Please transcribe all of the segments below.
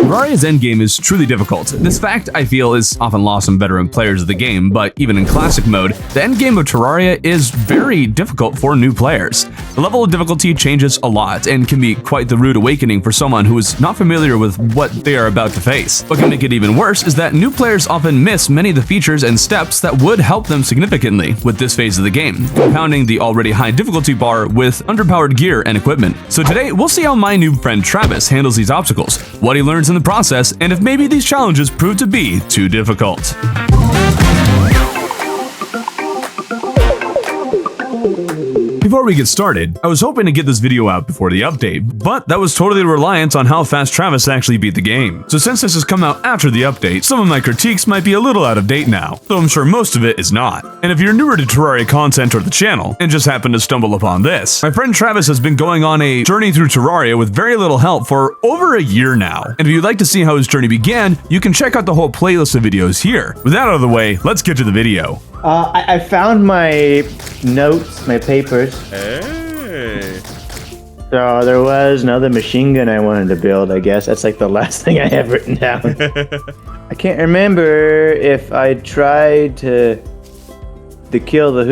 Terraria's endgame is truly difficult. This fact, I feel, is often lost on veteran players of the game, but even in classic mode, the endgame of Terraria is very difficult for new players. The level of difficulty changes a lot and can be quite the rude awakening for someone who is not familiar with what they are about to face. What can make it even worse is that new players often miss many of the features and steps that would help them significantly with this phase of the game, compounding the already high difficulty bar with underpowered gear and equipment. So today, we'll see how my noob friend Travis handles these obstacles, what he learns in the process, and if maybe these challenges prove to be too difficult. Before we get started, I was hoping to get this video out before the update, but that was totally reliant on how fast Travis actually beat the game. So since this has come out after the update, some of my critiques might be a little out of date now, though I'm sure most of it is not. And if you're newer to Terraria content or the channel, and just happened to stumble upon this, my friend Travis has been going on a journey through Terraria with very little help for over a year now. And if you'd like to see how his journey began, you can check out the whole playlist of videos here. With that out of the way, let's get to the video. I found my notes, my papers. Hey. So there was another machine gun I wanted to build, I guess. That's like the last thing I have written down. I can't remember if I tried to kill the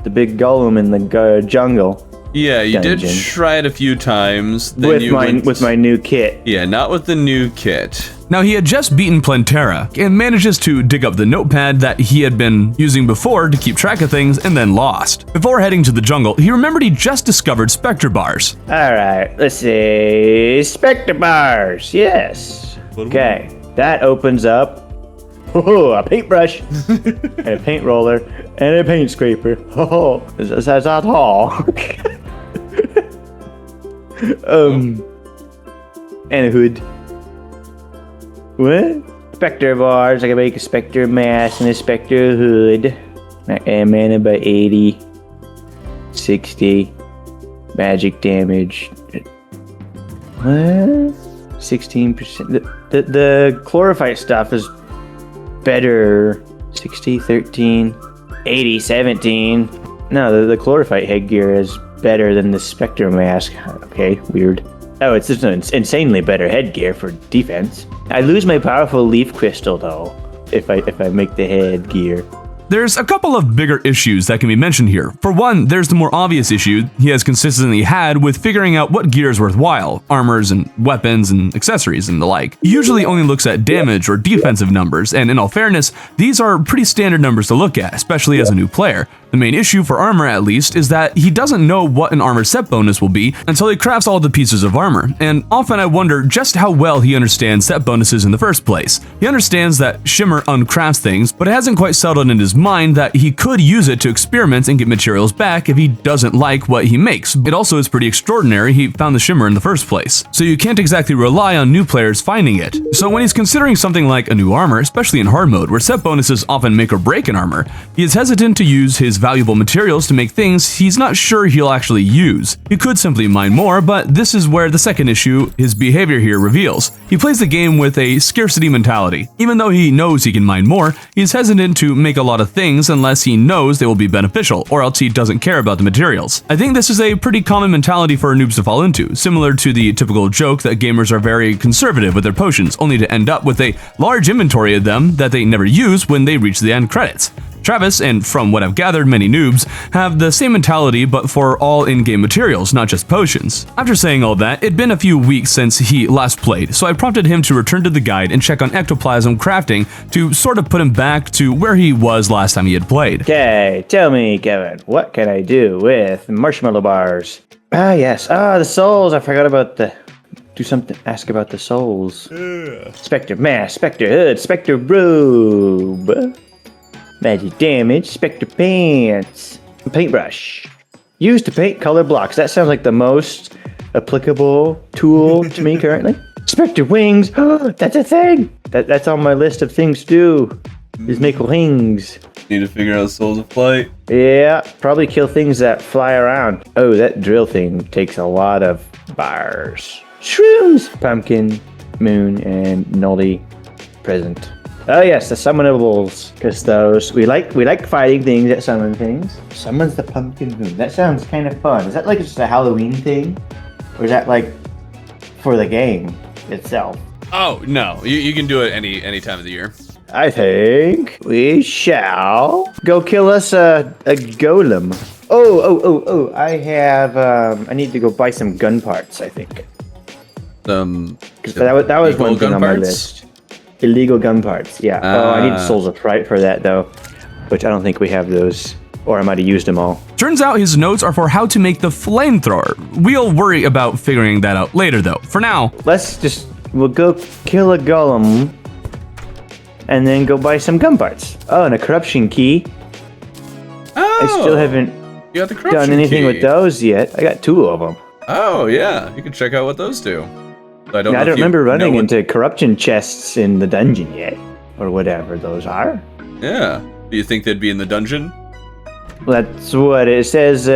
the big golem in the jungle. Yeah, you dungeon. did try it a few times. Then with my new kit. Yeah, not with the new kit. Now, he had just beaten Plantera and manages to dig up the notepad that he had been using before to keep track of things and then lost. Before heading to the jungle, he remembered he just discovered Spectre bars. Alright, let's see. Spectre bars, yes. Okay, that opens up a paintbrush and a paint roller and a paint scraper. Oh, that's not all. And a hood. What? Spectre bars. I can make a Spectre mask and a Spectre hood. Mana by 80. 60. Magic damage. What? 16%. The chlorophyte stuff is better. 60, 13. 80, 17. No, the chlorophyte headgear is better than the Spectre mask. Okay, weird. Oh, it's just an insanely better headgear for defense. I lose my powerful leaf crystal though, if I make the headgear. There's a couple of bigger issues that can be mentioned here. For one, there's the more obvious issue he has consistently had with figuring out what gear is worthwhile, armors and weapons and accessories and the like. He usually only looks at damage or defensive numbers, and in all fairness, these are pretty standard numbers to look at, especially as a new player. The main issue for armor, at least, is that he doesn't know what an armor set bonus will be until he crafts all the pieces of armor, and often I wonder just how well he understands set bonuses in the first place. He understands that Shimmer uncrafts things, but it hasn't quite settled in his mind that he could use it to experiment and get materials back if he doesn't like what he makes. It also is pretty extraordinary he found the Shimmer in the first place, so you can't exactly rely on new players finding it. So when he's considering something like a new armor, especially in hard mode where set bonuses often make or break an armor, he is hesitant to use his valuable materials to make things he's not sure he'll actually use. He could simply mine more, but this is where the second issue, his behavior here, reveals. He plays the game with a scarcity mentality. Even though he knows he can mine more, he's hesitant to make a lot of things unless he knows they will be beneficial, or else he doesn't care about the materials. I think this is a pretty common mentality for noobs to fall into, similar to the typical joke that gamers are very conservative with their potions, only to end up with a large inventory of them that they never use when they reach the end credits. Travis, and from what I've gathered, many noobs, have the same mentality but for all in-game materials, not just potions. After saying all that, it'd been a few weeks since he last played, so I prompted him to return to the guide and check on ectoplasm crafting to sort of put him back to where he was last time he had played. Okay, tell me, Kevin, what can I do with marshmallow bars? Ah, yes. The souls. I forgot about ask about the souls. Spectre mask, Spectre hood, Spectre robe. Magic damage, Spectre pants, paintbrush. Used to paint color blocks. That sounds like the most applicable tool to me currently. Spectre wings. Oh, that's a thing. That's on my list of things to do. Is make wings. Need to figure out Souls of Flight. Yeah, probably kill things that fly around. Oh, that drill thing takes a lot of bars. Shrooms. Pumpkin, moon, and nully present. Oh yes, the summonables, because those we like fighting things that summon things. Summons the pumpkin moon. That sounds kind of fun. Is that like just a Halloween thing, or is that like for the game? itself. Oh no, you can do it any time of the year. I think we shall go kill us a golem. Oh! I have. I need to go buy some gun parts. I think. That was one thing on my list. Illegal gun parts. Yeah. I need Souls of Fright for that though, which I don't think we have those, or I might have used them all. Turns out his notes are for how to make the flamethrower. We'll worry about figuring that out later though. For now, we'll go kill a golem. And then go buy some gun parts. Oh, and a corruption key. Oh, I still haven't done anything with those yet. I got 2 of them. Oh yeah, you can check out what those do. I don't remember running into corruption chests in the dungeon yet, or whatever those are. Yeah. Do you think they'd be in the dungeon? Well, that's what it says.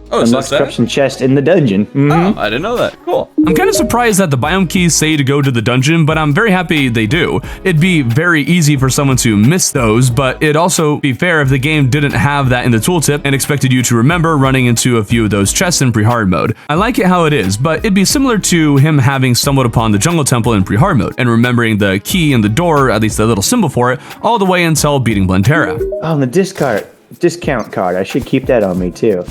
Unlock corruption chest in the dungeon. Mm-hmm. Oh, I didn't know that. Cool. I'm kind of surprised that the biome keys say to go to the dungeon, but I'm very happy they do. It'd be very easy for someone to miss those, but it'd also be fair if the game didn't have that in the tooltip and expected you to remember running into a few of those chests in pre-hard mode. I like it how it is, but it'd be similar to him having stumbled upon the jungle temple in pre-hard mode and remembering the key in the door, at least the little symbol for it, all the way until beating Blantera. Oh, and the discount card. I should keep that on me too.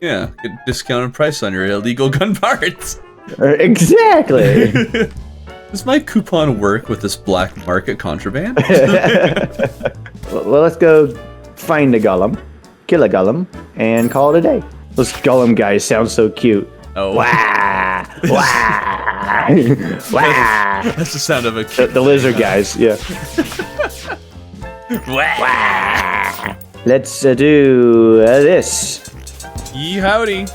Yeah, get discounted price on your illegal gun parts. Exactly. Does my coupon work with this black market contraband? Well, let's go find a golem, kill a golem, and call it a day. Those golem guys sound so cute. Oh. Wah! Wah! Wah! That's the sound of a kid. The lizard guys, yeah. Wah! Let's do this. Yee howdy.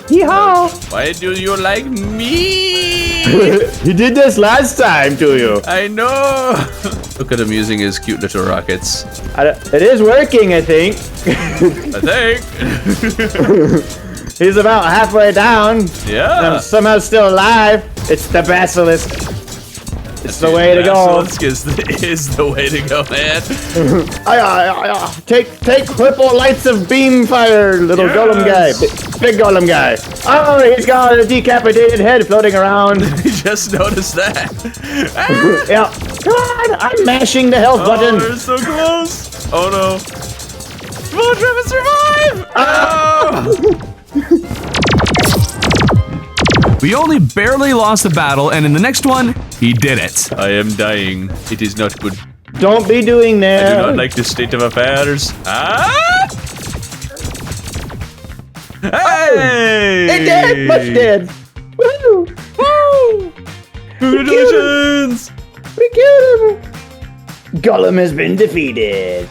Yeehaw! Why do you like me? He did this last time to you. I know. Look at him using his cute little rockets. It is working, I think. I think. He's about halfway down. Yeah. I'm somehow still alive. It's the basilisk. It's the way to go. Basilisk is the way to go, man. Take purple lights of beam fire, little golem guy. Big golem guy. Oh, he's got a decapitated head floating around. You just noticed that. Yeah. Come on, I'm mashing the health button. Oh, they're so close. Oh no. Come on, Travis, survive! Oh! We only barely lost the battle, and in the next one, he did it. I am dying. It is not good. Don't be doing that. I do not like this state of affairs. Ah! Hey! It did! Much did! Woo! Woo! Congratulations! We killed him! Golem has been defeated.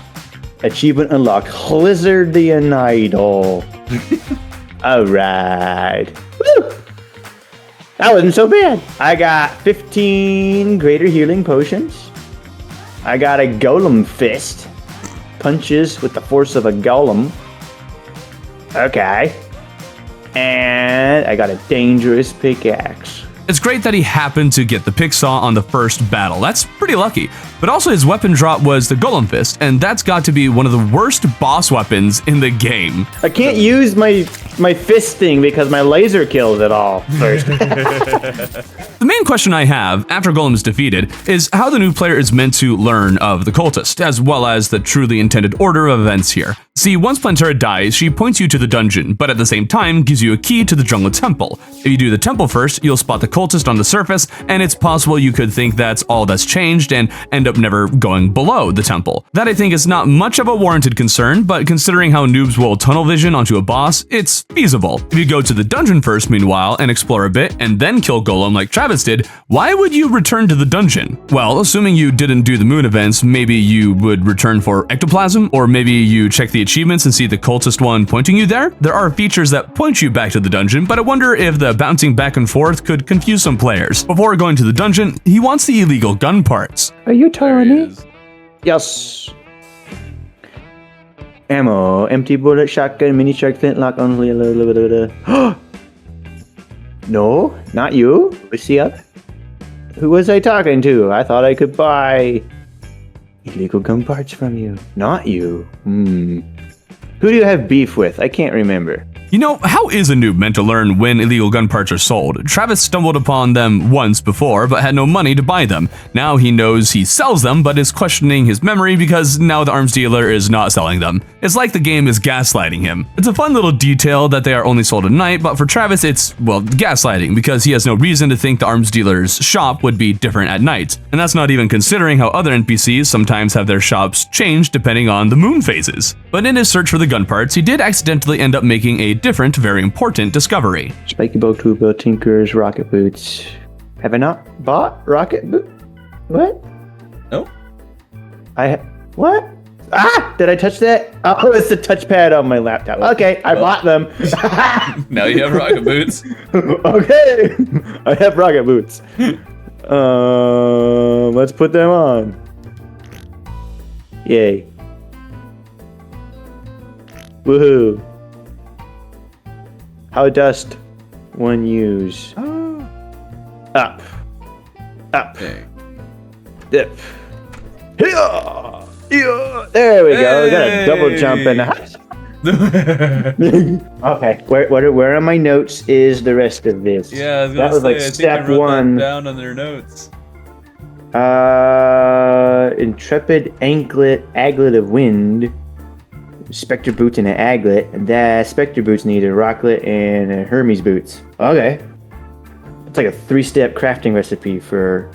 Achievement unlocked. Lizardian Idol. Alright. Woo! That wasn't so bad. I got 15 greater healing potions. I got a golem fist. Punches with the force of a golem. Okay. And I got a dangerous pickaxe. It's great that he happened to get the pick saw on the first battle. That's pretty lucky. But also his weapon drop was the Golem Fist, and that's got to be one of the worst boss weapons in the game. I can't use my fist thing because my laser kills it all first. The main question I have, after Golem is defeated, is how the new player is meant to learn of the cultist, as well as the truly intended order of events here. See, once Blantera dies, she points you to the dungeon, but at the same time gives you a key to the jungle temple. If you do the temple first, you'll spot the cultist on the surface, and it's possible you could think that's all that's changed and end up never going below the temple. That I think is not much of a warranted concern, but considering how noobs will tunnel vision onto a boss, it's feasible. If you go to the dungeon first, meanwhile, and explore a bit, and then kill Golem like Travis did, why would you return to the dungeon? Well, assuming you didn't do the moon events, maybe you would return for ectoplasm, or maybe you check the achievements and see the cultist one pointing you there. There are features that point you back to the dungeon, but I wonder if the bouncing back and forth could confuse some players. Before going to the dungeon, he wants the illegal gun parts. Are you telling me? Yes. Ammo, empty bullet, shotgun, mini shark, flintlock, only a little bit of No, not you. Was he up? Who was I talking to? I thought I could buy illegal gun parts from you. Not you. Who do you have beef with? I can't remember. You know, how is a noob meant to learn when illegal gun parts are sold? Travis stumbled upon them once before, but had no money to buy them. Now he knows he sells them, but is questioning his memory because now the arms dealer is not selling them. It's like the game is gaslighting him. It's a fun little detail that they are only sold at night, but for Travis it's, well, gaslighting because he has no reason to think the arms dealer's shop would be different at night. And that's not even considering how other NPCs sometimes have their shops changed depending on the moon phases. But in his search for the gun parts, he did accidentally end up making a different, very important discovery. Spiky bow, tuba, tinkers, rocket boots. Have I not bought rocket boot? What? No. What? Ah! Did I touch that? Oh, it's the touchpad on my laptop. Okay, I bought them. Now you have rocket boots. Okay, I have rocket boots. Let's put them on. Yay. Woohoo. How dost one use? Up. Up. Okay. Dip. Yeah. There we go. We got a double jump in the house. Okay. Where on my notes is the rest of this? Yeah, that was like step one. Down on their notes. Intrepid aglet of wind. Spectre boots and an aglet. The Spectre boots need a rocklet and a Hermes boots. Okay. It's like a 3-step crafting recipe for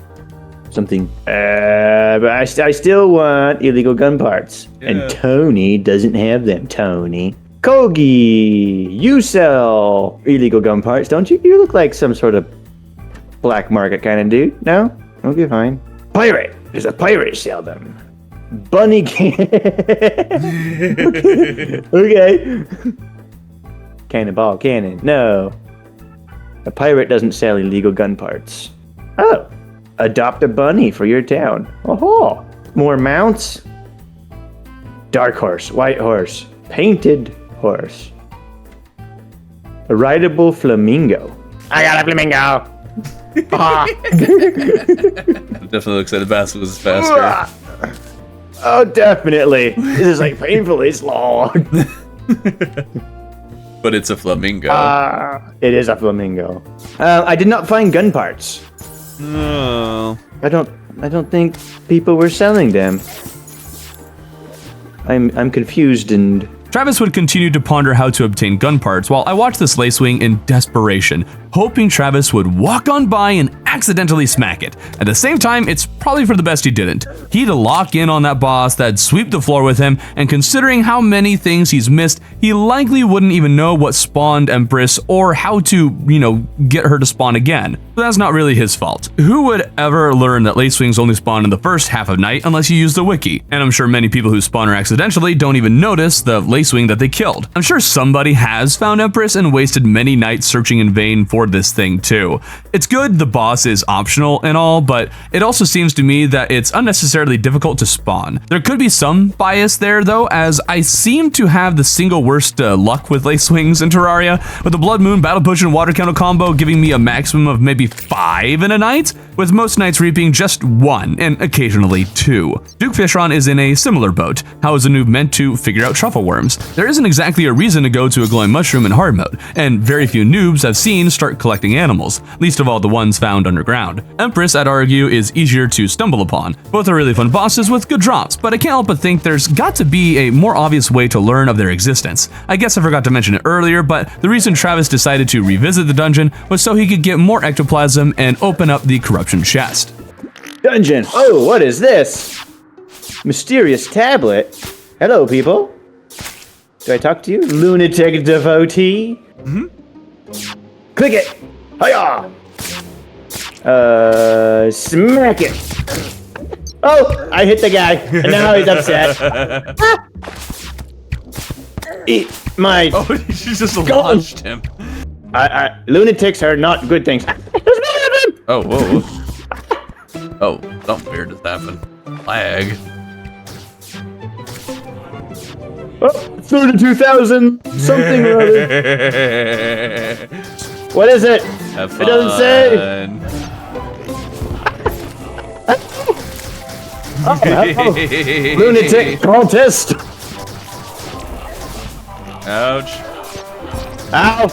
something. But I still want illegal gun parts. Yeah. And Tony doesn't have them, Tony. Kogi, you sell illegal gun parts, don't you? You look like some sort of black market kind of dude. No? Okay, fine. Pirate. There's a pirate sell them. Bunny can. Okay. Cannonball cannon. No. A pirate doesn't sell illegal gun parts. Oh. Adopt a bunny for your town. Oh. More mounts. Dark horse. White horse. Painted horse. A rideable flamingo. I got a flamingo. Definitely looks like the basket was faster. Oh, definitely. This is like painfully slow. But it's a flamingo. It is a flamingo. I did not find gun parts. No. I don't think people were selling them. I'm confused and... Travis would continue to ponder how to obtain gun parts while I watched this lacewing in desperation, hoping Travis would walk on by and accidentally smack it. At the same time, it's probably for the best he didn't. He'd lock in on that boss that'd sweep the floor with him, and considering how many things he's missed, he likely wouldn't even know what spawned Empress or how to, get her to spawn again. But that's not really his fault. Who would ever learn that lacewings only spawn in the first half of night unless you use the wiki? And I'm sure many people who spawn her accidentally don't even notice the lacewing that they killed. I'm sure somebody has found Empress and wasted many nights searching in vain for this thing too. It's good the boss is optional and all, but it also seems to me that it's unnecessarily difficult to spawn. There could be some bias there though, as I seem to have the single worst luck with lacewings in Terraria, with the Blood Moon, Battle Potion, Water Counter combo giving me a maximum of maybe 5 in a night, with most nights reaping just 1 and occasionally 2. Duke Fishron is in a similar boat. How is a noob meant to figure out truffle worms? There isn't exactly a reason to go to a glowing mushroom in hard mode, and very few noobs I've seen start collecting animals, least of all the ones found underground. Empress, I'd argue, is easier to stumble upon. Both are really fun bosses with good drops, but I can't help but think there's got to be a more obvious way to learn of their existence. I guess I forgot to mention it earlier, but the reason Travis decided to revisit the dungeon was so he could get more ectoplasm and open up the corruption chest. Dungeon. Oh, what is this? Mysterious tablet. Hello, people. Do I talk to you? Lunatic devotee? Mm-hmm. Click it. Hiya! Smack it. Oh, I hit the guy, and now he's upset. Eat my... Oh, he just launched him. Lunatics are not good things. Oh, whoa. Oh, something weird has happened. Lag. Oh, 32,000 something or other. What is it? Have fun. It doesn't say. Lunatic contest. Ouch. Ow!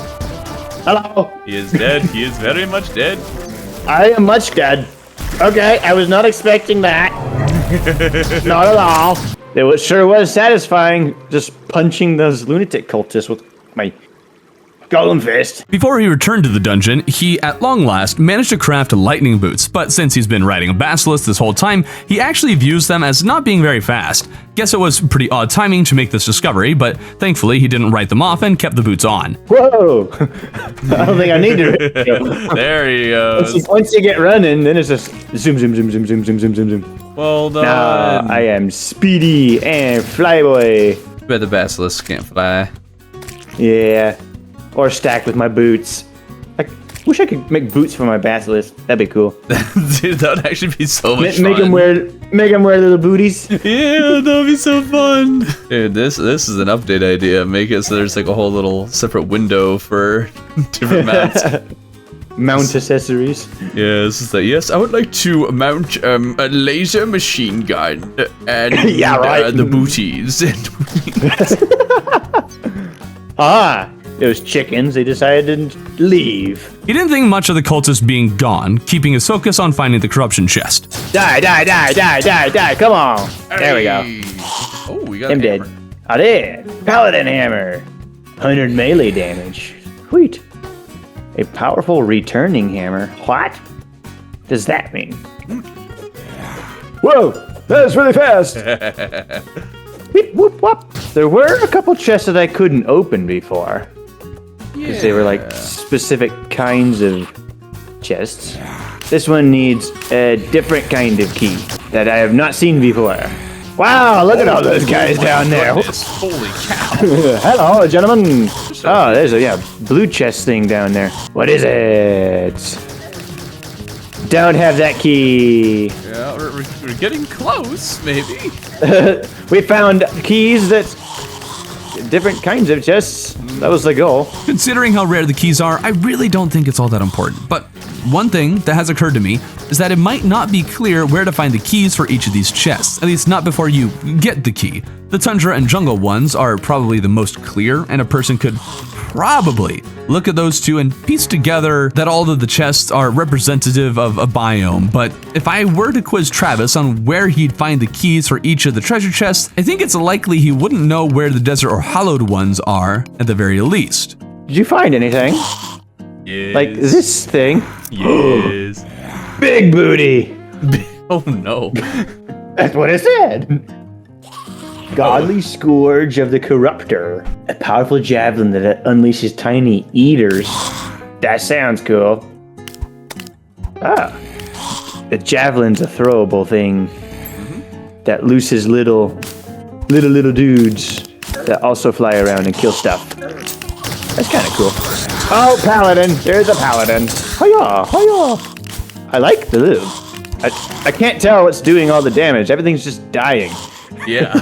Hello! He is dead. He is very much dead. I am much dead. Okay, I was not expecting that. Not at all. Sure was satisfying just punching those lunatic cultists with my golem fist. Before he returned to the dungeon, he at long last managed to craft lightning boots, but since he's been riding a basilisk this whole time, he actually views them as not being very fast. Guess it was pretty odd timing to make this discovery, but thankfully he didn't write them off and kept the boots on. Whoa! I don't think I need to. There he goes. Once you get running, then it's just zoom, zoom, zoom, zoom, zoom, zoom, zoom, zoom, zoom. Well done. Now I am speedy and flyboy. Bet the basilisk can't fly. Yeah. Or stacked with my boots. I wish I could make boots for my basilisk. That'd be cool. Dude, that would actually be so much Make fun. Make them wear little booties. Yeah, that'd be so fun. Dude, this is an update idea. Make it so there's like a whole little separate window for different mounts. Mount accessories. Yeah, this is like, yes, I would like to mount a laser machine gun and Yeah, right. the booties. Those chickens, they decided to leave. He didn't think much of the cultists being gone, keeping his focus on finding the corruption chest. Die, die, die, die, die, die. Come on. There we go. Oh, we got I'm a dead. hammer. I did. Paladin hammer. 100 melee damage. Sweet. A powerful returning hammer. What does that mean? Whoa, that's really fast. Beep, whoop, whoop. There were a couple chests that I couldn't open before. Because they were like specific kinds of chests. This one needs a different kind of key that I have not seen before. Wow, look at all those guys down there. Holy cow. Hello, gentlemen. Oh, there's a blue chest thing down there. What is it? Don't have that key. Yeah, we're getting close, maybe. We found keys that different kinds of chests. That was the goal. Considering how rare the keys are, I really don't think it's all that important. But one thing that has occurred to me is that it might not be clear where to find the keys for each of these chests, at least not before you get the key. The tundra and jungle ones are probably the most clear, and a person could probably look at those two and piece together that all of the chests are representative of a biome. But if I were to quiz Travis on where he'd find the keys for each of the treasure chests, I think it's likely he wouldn't know where the desert or hallowed ones are at the very least. Did you find anything? Yes. Like this thing? Yes. Big booty. Oh no. That's what it said. Godly Scourge of the Corruptor. A powerful javelin that unleashes tiny eaters. That sounds cool. Ah. The javelin's a throwable thing that looses little dudes that also fly around and kill stuff. That's kind of cool. Oh, paladin! There's a paladin. Hiya! Hiya! I like the loot. I can't tell what's doing all the damage. Everything's just dying. Yeah.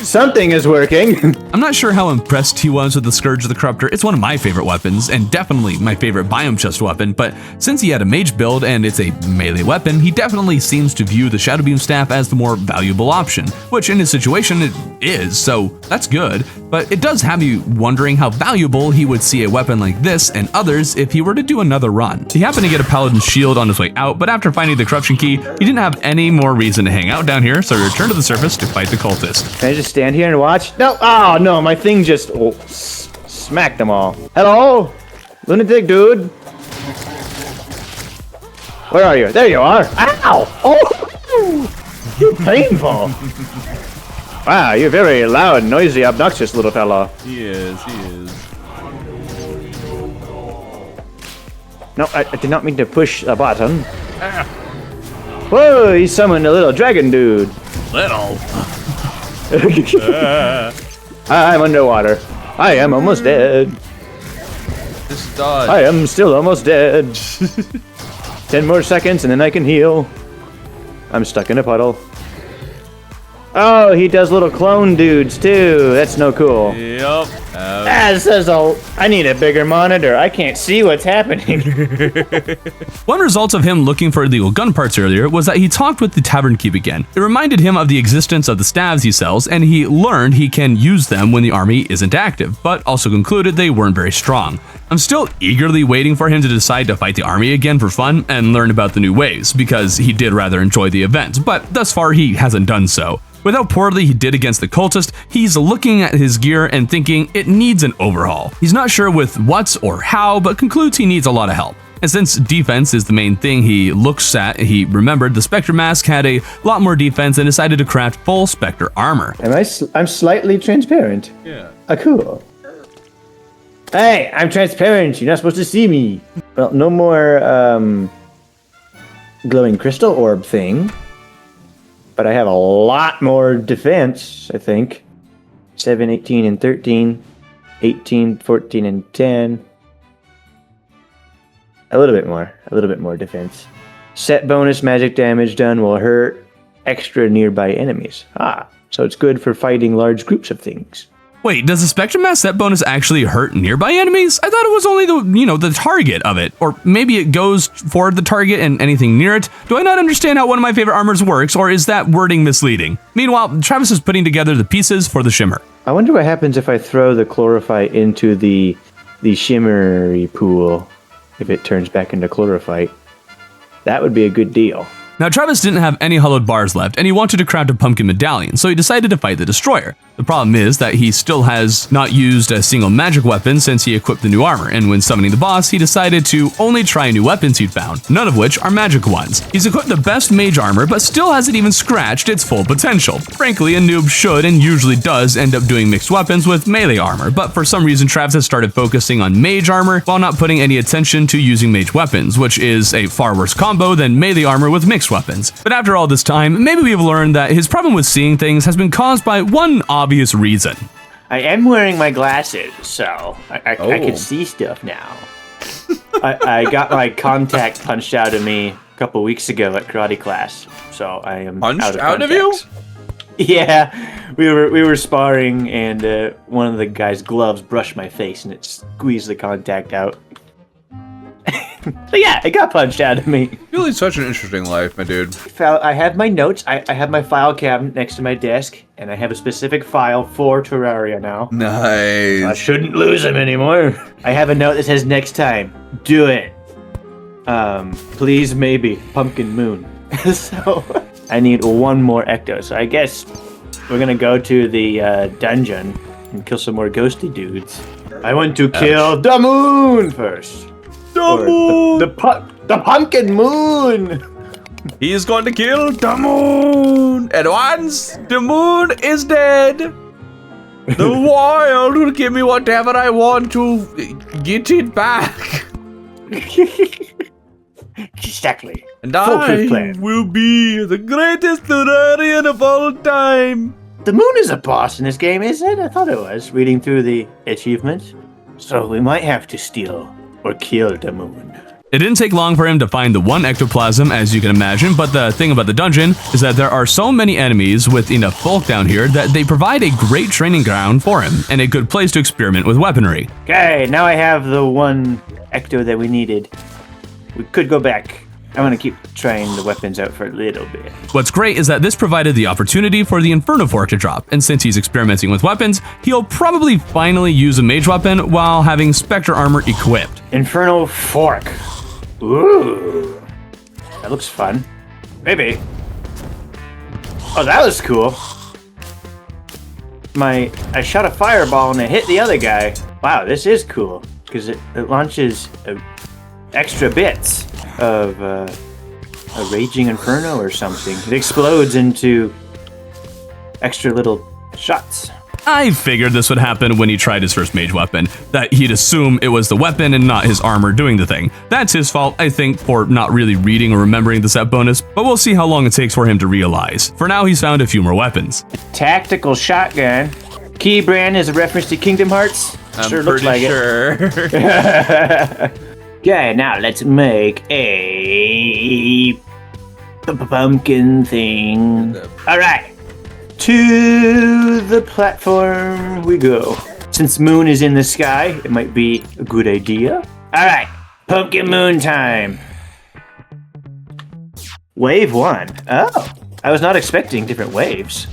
Something is working. I'm not sure how impressed he was with the Scourge of the Corruptor. It's one of my favorite weapons, and definitely my favorite biome chest weapon, but since he had a mage build and it's a melee weapon, he definitely seems to view the Shadow Beam Staff as the more valuable option, which in his situation it is, so that's good, but it does have you wondering how valuable he would see a weapon like this and others if he were to do another run. He happened to get a Paladin's Shield on his way out, but after finding the Corruption Key, he didn't have any more reason to hang out down here, so he returned to the surface to fight the cultist. Can I just stand here and watch? No, oh no, my thing just smacked them all. Hello? Lunatic dude? Where are you? There you are. Ow! Oh! You're painful. Wow, you're very loud, noisy, obnoxious little fella. He is. No, I did not mean to push a button. Ah. Whoa, he summoned a little dragon dude. Little. I'm underwater. I am almost dead. Just dodge. I am still almost dead. 10 more seconds and then I can heal. I'm stuck in a puddle. Oh, he does little clone dudes too. That's no cool. Yep. This is I need a bigger monitor. I can't see what's happening. One result of him looking for illegal gun parts earlier was that he talked with the tavern keep again. It reminded him of the existence of the staves he sells, and he learned he can use them when the army isn't active, but also concluded they weren't very strong. I'm still eagerly waiting for him to decide to fight the army again for fun and learn about the new waves, because he did rather enjoy the event, but thus far he hasn't done so. With how poorly he did against the cultist, he's looking at his gear and thinking it needs an overhaul. He's not sure with what or how, but concludes he needs a lot of help. And since defense is the main thing he looks at, he remembered the Spectre mask had a lot more defense and decided to craft full Spectre armor. I'm slightly transparent. Yeah. Cool. Hey, I'm transparent. You're not supposed to see me. Well, no more glowing crystal orb thing. But I have a lot more defense, I think. 7, 18, and 13. 18, 14, and 10. A little bit more defense. Set bonus magic damage done will hurt extra nearby enemies. So it's good for fighting large groups of things. Wait, does the Spectre mask set bonus actually hurt nearby enemies? I thought it was only the target of it. Or maybe it goes for the target and anything near it. Do I not understand how one of my favorite armors works, or is that wording misleading? Meanwhile, Travis is putting together the pieces for the shimmer. I wonder what happens if I throw the chlorophyte into the shimmery pool, if it turns back into chlorophyte. That would be a good deal. Now, Travis didn't have any hollowed bars left, and he wanted to craft a pumpkin medallion, so he decided to fight the Destroyer. The problem is that he still has not used a single magic weapon since he equipped the new armor, and when summoning the boss, he decided to only try new weapons he'd found, none of which are magic ones. He's equipped the best mage armor, but still hasn't even scratched its full potential. Frankly, a noob should and usually does end up doing mixed weapons with melee armor, but for some reason Travis has started focusing on mage armor while not putting any attention to using mage weapons, which is a far worse combo than melee armor with mixed weapons. But after all this time, maybe we've learned that his problem with seeing things has been caused by one obvious reason. I am wearing my glasses, so I can see stuff now. I got my contact punched out of me a couple weeks ago at karate class, so I am punched out of you? Yeah, we were sparring, and one of the guy's gloves brushed my face, and it squeezed the contact out. So yeah, it got punched out of me. You lead such an interesting life, my dude. I have my notes. I have my file cabinet next to my desk, and I have a specific file for Terraria now. Nice. I shouldn't lose them anymore. I have a note that says next time, do it. Please, maybe, Pumpkin Moon. So I need one more Ecto. So I guess we're gonna go to the dungeon and kill some more ghosty dudes. I want to kill the moon first. The pumpkin moon! He is going to kill the moon! And once the moon is dead, the wild will give me whatever I want to get it back. Exactly. And I will be the greatest Terrarian of all time. The moon is a boss in this game, isn't it? I thought it was, reading through the achievements. So we might have to steal or kill the moon. It didn't take long for him to find the one ectoplasm, as you can imagine, but the thing about the dungeon is that there are so many enemies with enough bulk down here that they provide a great training ground for him, and a good place to experiment with weaponry. Okay, now I have the one ecto that we needed. We could go back. I want to keep trying the weapons out for a little bit. What's great is that this provided the opportunity for the Inferno Fork to drop, and since he's experimenting with weapons, he'll probably finally use a mage weapon while having Spectre armor equipped. Inferno Fork. Ooh. That looks fun. Maybe. Oh, that was cool. I shot a fireball and it hit the other guy. Wow, this is cool, because it launches extra bits of a raging inferno or something. It explodes into extra little shots. I figured this would happen when he tried his first mage weapon, that he'd assume it was the weapon and not his armor doing the thing. That's his fault, I think, for not really reading or remembering the set bonus, but we'll see how long it takes for him to realize. For now, he's found a few more weapons. Tactical shotgun. Key brand is a reference to Kingdom Hearts. I'm looks like sure. It. Okay, now let's make a pumpkin thing. All right. To the platform we go. Since moon is in the sky, it might be a good idea. All right, pumpkin moon time. Wave 1. Oh, I was not expecting different waves.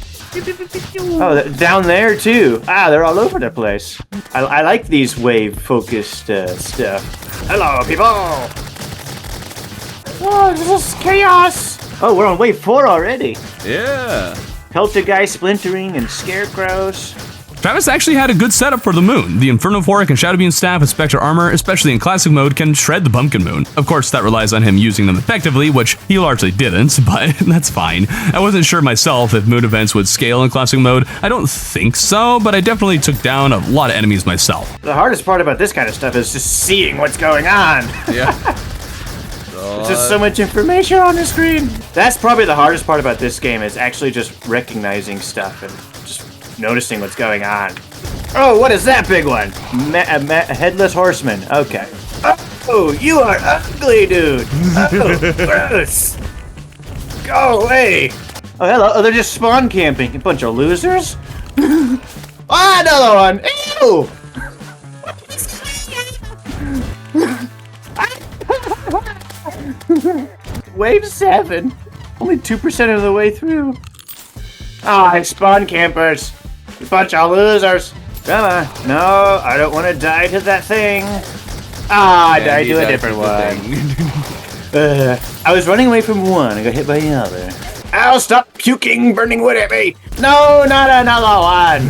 Oh, down there too. Ah, they're all over the place. I like these wave-focused stuff. Hello, people. Oh, this is chaos. Oh, we're on wave 4 already. Yeah. Poltergeist splintering and scarecrows. Travis actually had a good setup for the moon. The Inferno Fork and Shadow Beam Staff with Spectre Armor, especially in Classic mode, can shred the Pumpkin Moon. Of course, that relies on him using them effectively, which he largely didn't, but that's fine. I wasn't sure myself if moon events would scale in Classic mode. I don't think so, but I definitely took down a lot of enemies myself. The hardest part about this kind of stuff is just seeing what's going on. Yeah. There's just so much information on the screen. That's probably the hardest part about this game, is actually just recognizing stuff and just noticing what's going on. Oh, what is that big one? Headless horseman. Okay. Oh, you are ugly, dude. Oh, gross. Go away. Oh, hello. Oh, they're just spawn camping. A bunch of losers. Oh, another one. Ew. Wave 7. Only 2% of the way through. Ah, spawn campers. You bunch of losers. Come on. No, I don't want to die to that thing. Ah, I died to a different one. I was running away from one. I got hit by another. Ow, stop puking burning wood at me. No, not another one.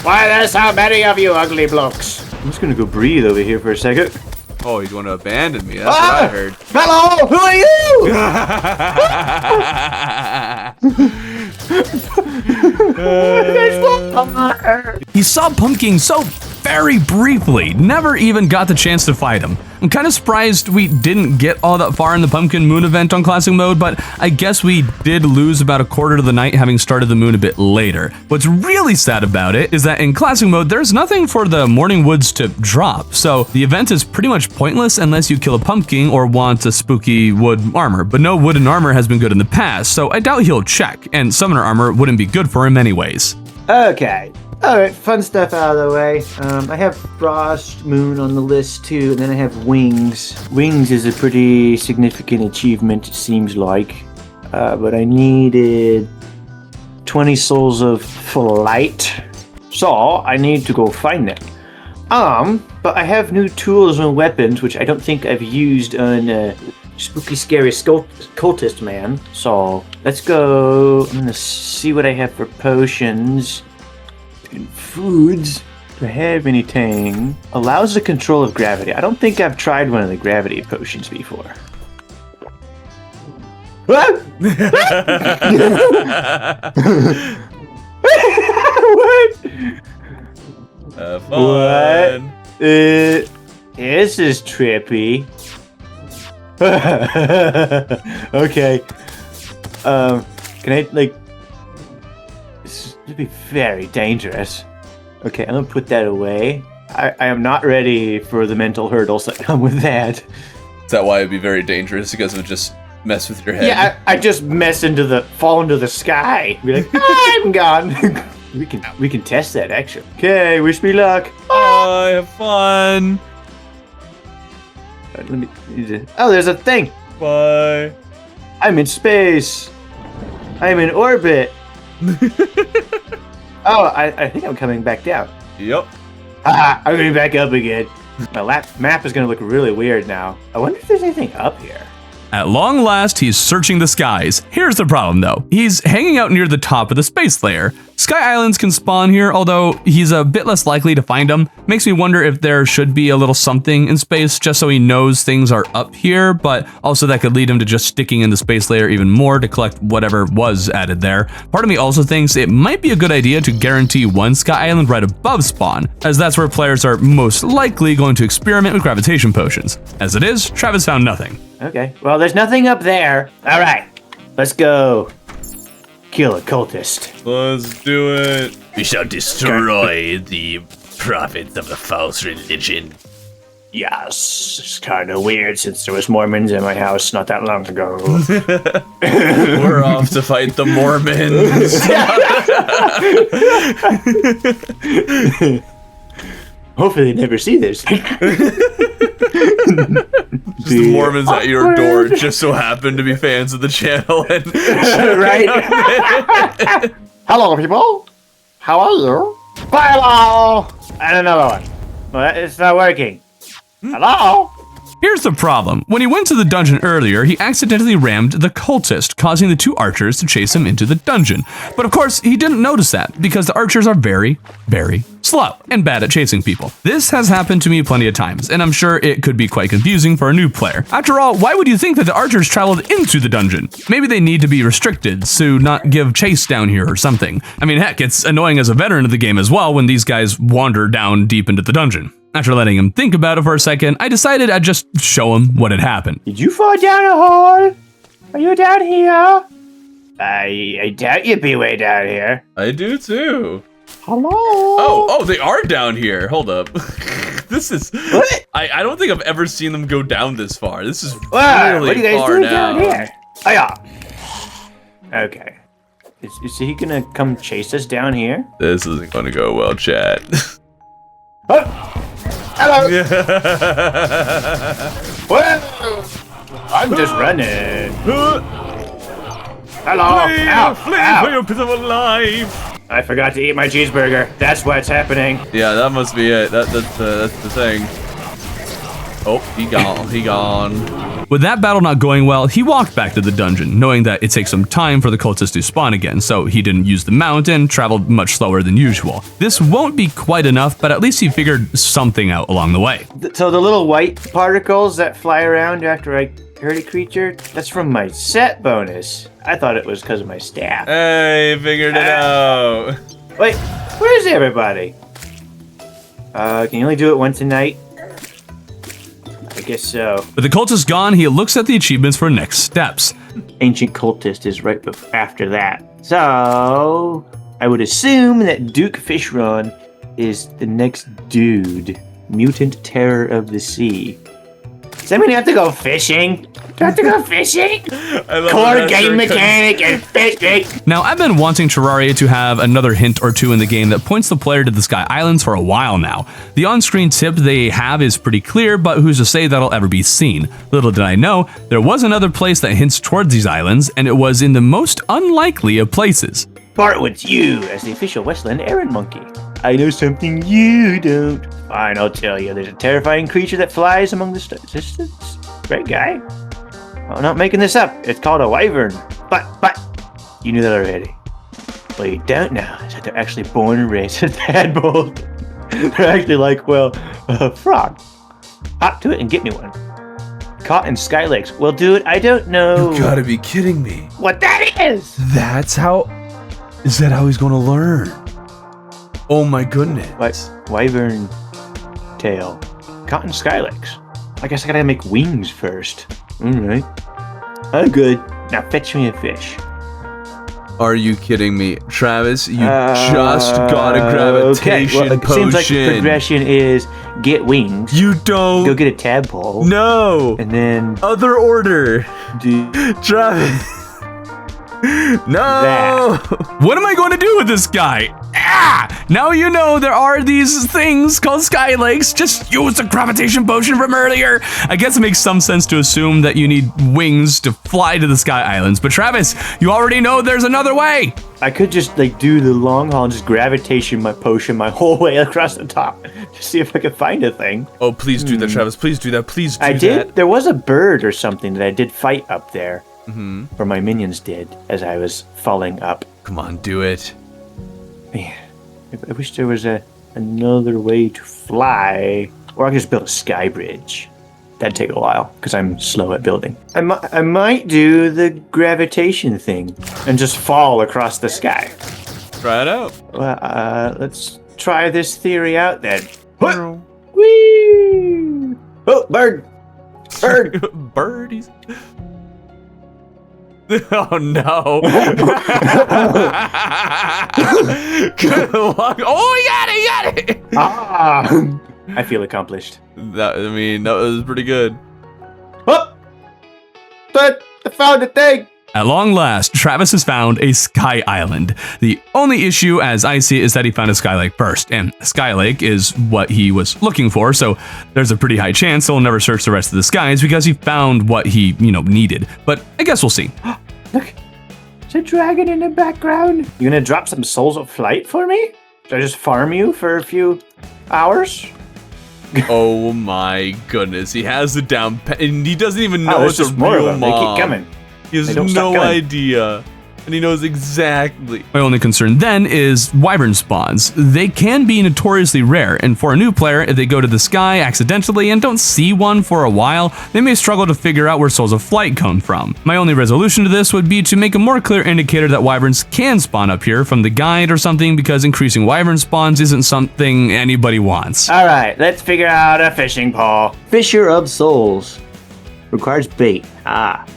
Why, there's how many of you ugly blokes. I'm just going to go breathe over here for a second. Oh, he's going to abandon me. That's what I heard. Hello, who are you? He saw Pumpkin so very briefly, never even got the chance to fight him. I'm kind of surprised we didn't get all that far in the Pumpkin Moon event on Classic mode, but I guess we did lose about a quarter of the night having started the moon a bit later. What's really sad about it is that in Classic mode, there's nothing for the Morning Woods to drop, so the event is pretty much pointless unless you kill a pumpkin or want a spooky wood armor, but no wooden armor has been good in the past, so I doubt he'll check, and summoner armor wouldn't be good for him anyways. Okay. Alright, fun stuff out of the way. I have Frost Moon on the list too, and then I have Wings. Wings is a pretty significant achievement, it seems like. But I needed 20 souls of flight, so I need to go find them. But I have new tools and weapons, which I don't think I've used on Spooky Scary Cultist Man. So let's go. I'm gonna see what I have for potions and foods. Do I have anything? Allows the control of gravity. I don't think I've tried one of the gravity potions before. What? What? Fun. What? This is trippy. Okay. Can I, like... This would be very dangerous. Okay, I'm gonna put that away. I am not ready for the mental hurdles that come with that. Is that why it'd be very dangerous? Because it would just mess with your head? Yeah, I just fall into the sky. Be like, I'm gone. We can test that, actually. Okay, wish me luck. Bye, have fun. Let me. Oh, there's a thing. Bye. I'm in space. I'm in orbit. Oh, I think I'm coming back down. Yep. Ah, I'm going back up again. My map is going to look really weird now. I wonder if there's anything up here. At long last, he's searching the skies. Here's the problem though. He's hanging out near the top of the space layer. Sky islands can spawn here, although he's a bit less likely to find them. Makes me wonder if there should be a little something in space just so he knows things are up here, but also that could lead him to just sticking in the space layer even more to collect whatever was added there. Part of me also thinks it might be a good idea to guarantee one sky island right above spawn, as that's where players are most likely going to experiment with gravitation potions. As it is, Travis found nothing. Okay, well, there's nothing up there. All right, let's go kill a cultist. Let's do it. We shall destroy the prophets of the false religion. Yes, it's kind of weird since there was Mormons in my house not that long ago. We're off to fight the Mormons. Hopefully they never see this. Just the Mormons at your door just so happen to be fans of the channel. And Right? Hello, people. How are you? Pylon! And another one. Well, it's not working. Hello? Here's the problem. When he went to the dungeon earlier, he accidentally rammed the cultist, causing the 2 archers to chase him into the dungeon. But of course, he didn't notice that, because the archers are very, very slow and bad at chasing people. This has happened to me plenty of times, and I'm sure it could be quite confusing for a new player. After all, why would you think that the archers traveled into the dungeon? Maybe they need to be restricted, so not give chase down here or something. I mean, heck, it's annoying as a veteran of the game as well when these guys wander down deep into the dungeon. After letting him think about it for a second, I decided I'd just show him what had happened. Did you fall down a hole? Are you down here? I doubt you'd be way down here. I do too. Hello? Oh, they are down here. Hold up. This is... What? I don't think I've ever seen them go down this far. This is Wow, really what are you guys far doing down. down here? Oh, yeah. Okay. Is he gonna come chase us down here? This isn't going to go well, chat. Oh! Hello! Whoa! I'm just running. Hello! Ow! Ow. for your pitiful life. I forgot to eat my cheeseburger. That's what's happening. Yeah, that must be it. That's the thing. Oh, he gone. He gone. With that battle not going well, he walked back to the dungeon, knowing that it takes some time for the cultists to spawn again, so he didn't use the mount and traveled much slower than usual. This won't be quite enough, but at least he figured something out along the way. So the little white particles that fly around after I hurt a creature, that's from my set bonus. I thought it was because of my staff. Hey, figured it out. Wait, where's everybody? Can you only do it once a night? I guess so. With the cultist gone, he looks at the achievements for next steps. Ancient Cultist is right after that. So, I would assume that Duke Fishron is the next dude. Mutant Terror of the Sea. Does that mean you have to go fishing? Do I have to go fishing? I love Core that game answer, 'cause- mechanic and fishing. Now, I've been wanting Terraria to have another hint or two in the game that points the player to the Sky Islands for a while now. The on-screen tip they have is pretty clear, but who's to say that'll ever be seen? Little did I know, there was another place that hints towards these islands, and it was in the most unlikely of places. Bartwood's you as the official Westland errand monkey. I know something you don't. Fine, I'll tell you. There's a terrifying creature that flies among the stars. Is this right guy? I'm not making this up. It's called a wyvern. But, you knew that already. What you don't know is that they're actually born and raised in tadpoles. They're actually like, well, a frog. Hop to it and get me one. Caught in Sky Lakes. Well, dude, I don't know You gotta be kidding me. what that is. That's how... Is that how he's gonna learn? Oh my goodness. Wyvern tail. Caught in Sky Lakes. I guess I gotta make wings first. Alright. I'm good. Now fetch me a fish. Are you kidding me? Travis, you just got a gravitation okay. Well, it potion. seems like the progression is get wings, You don't... go get a tadpole, No! and then Other order! do Travis! No! that. What am I going to do with this guy? Ah! Now you know there are these things called Sky Lakes. Just use the gravitation potion from earlier. I guess it makes some sense to assume that you need wings to fly to the Sky Islands. But Travis, you already know there's another way. I could just like do the long haul and just gravitation my potion my whole way across the top to see if I could find a thing. Oh, please do that, Travis. Please do that. Please do I that. did. There was a bird or something that I did fight up there. Or my minions did as I was falling up. Come on, do it. Man, I wish there was another way to fly. Or I could just build a sky bridge. That'd take a while, because I'm slow at building. I might do the gravitation thing and just fall across the sky. Try it out. Well, let's try this theory out then. What? Whee! Oh, bird! Bird! Birdies. Oh no. Good luck. Oh, he got it. Ah! I feel accomplished. That was pretty good. Oh! I found the thing! At long last, Travis has found a sky island. The only issue, as I see it, is that he found a sky lake first, and a sky lake is what he was looking for, so there's a pretty high chance he'll never search the rest of the skies because he found what he, needed. But I guess we'll see. Look, there's a dragon in the background. You gonna drop some souls of flight for me? Should I just farm you for a few hours? Oh my goodness, he has it down, and he doesn't even know it's a more real of them. mob. They keep coming. He has no idea, and he knows exactly. My only concern then is wyvern spawns. They can be notoriously rare, and for a new player, if they go to the sky accidentally and don't see one for a while, they may struggle to figure out where souls of flight come from. My only resolution to this would be to make a more clear indicator that wyverns can spawn up here from the guide or something, because increasing wyvern spawns isn't something anybody wants. All right, let's figure out a fishing pole. Fisher of souls. Requires bait.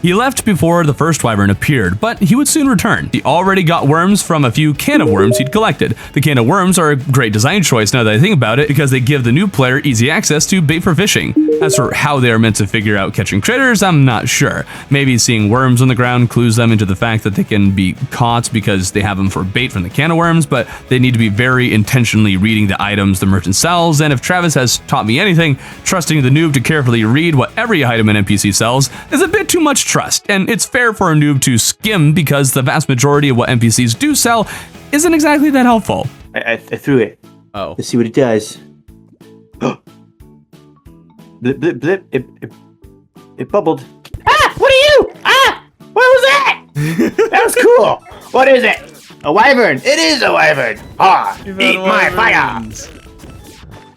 He left before the first wyvern appeared, but he would soon return. He already got worms from a few can of worms he'd collected. The can of worms are a great design choice now that I think about it, because they give the new player easy access to bait for fishing. As for how they are meant to figure out catching critters, I'm not sure. Maybe seeing worms on the ground clues them into the fact that they can be caught because they have them for bait from the can of worms, but they need to be very intentionally reading the items the merchant sells, and if Travis has taught me anything, trusting the noob to carefully read what every item an NPC sells is a bit too much trust, and it's fair for a noob to skim because the vast majority of what NPCs do sell isn't exactly that helpful. I threw it. Oh. Let's see what it does. Blip, blip, blip. It bubbled. Ah! What are you? Ah! What was that? That was cool. What is it? A wyvern. It is a wyvern. Ah! Eat my fire.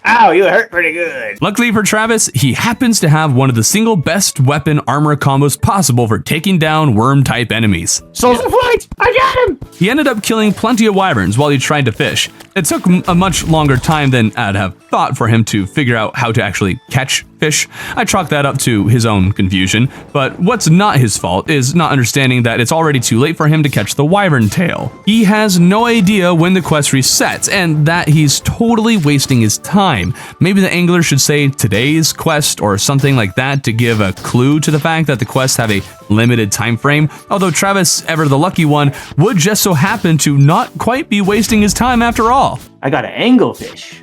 Ow, you hurt pretty good. Luckily for Travis, he happens to have one of the single best weapon armor combos possible for taking down worm-type enemies. Souls of flight! I got him! He ended up killing plenty of wyverns while he tried to fish. It took a much longer time than I'd have thought for him to figure out how to actually catch fish. I chalk that up to his own confusion, but what's not his fault is not understanding that it's already too late for him to catch the wyvern tail. He has no idea when the quest resets, and that he's totally wasting his time. Maybe the angler should say today's quest or something like that to give a clue to the fact that the quests have a limited time frame, although Travis, ever the lucky one, would just so happen to not quite be wasting his time after all. I got an anglefish.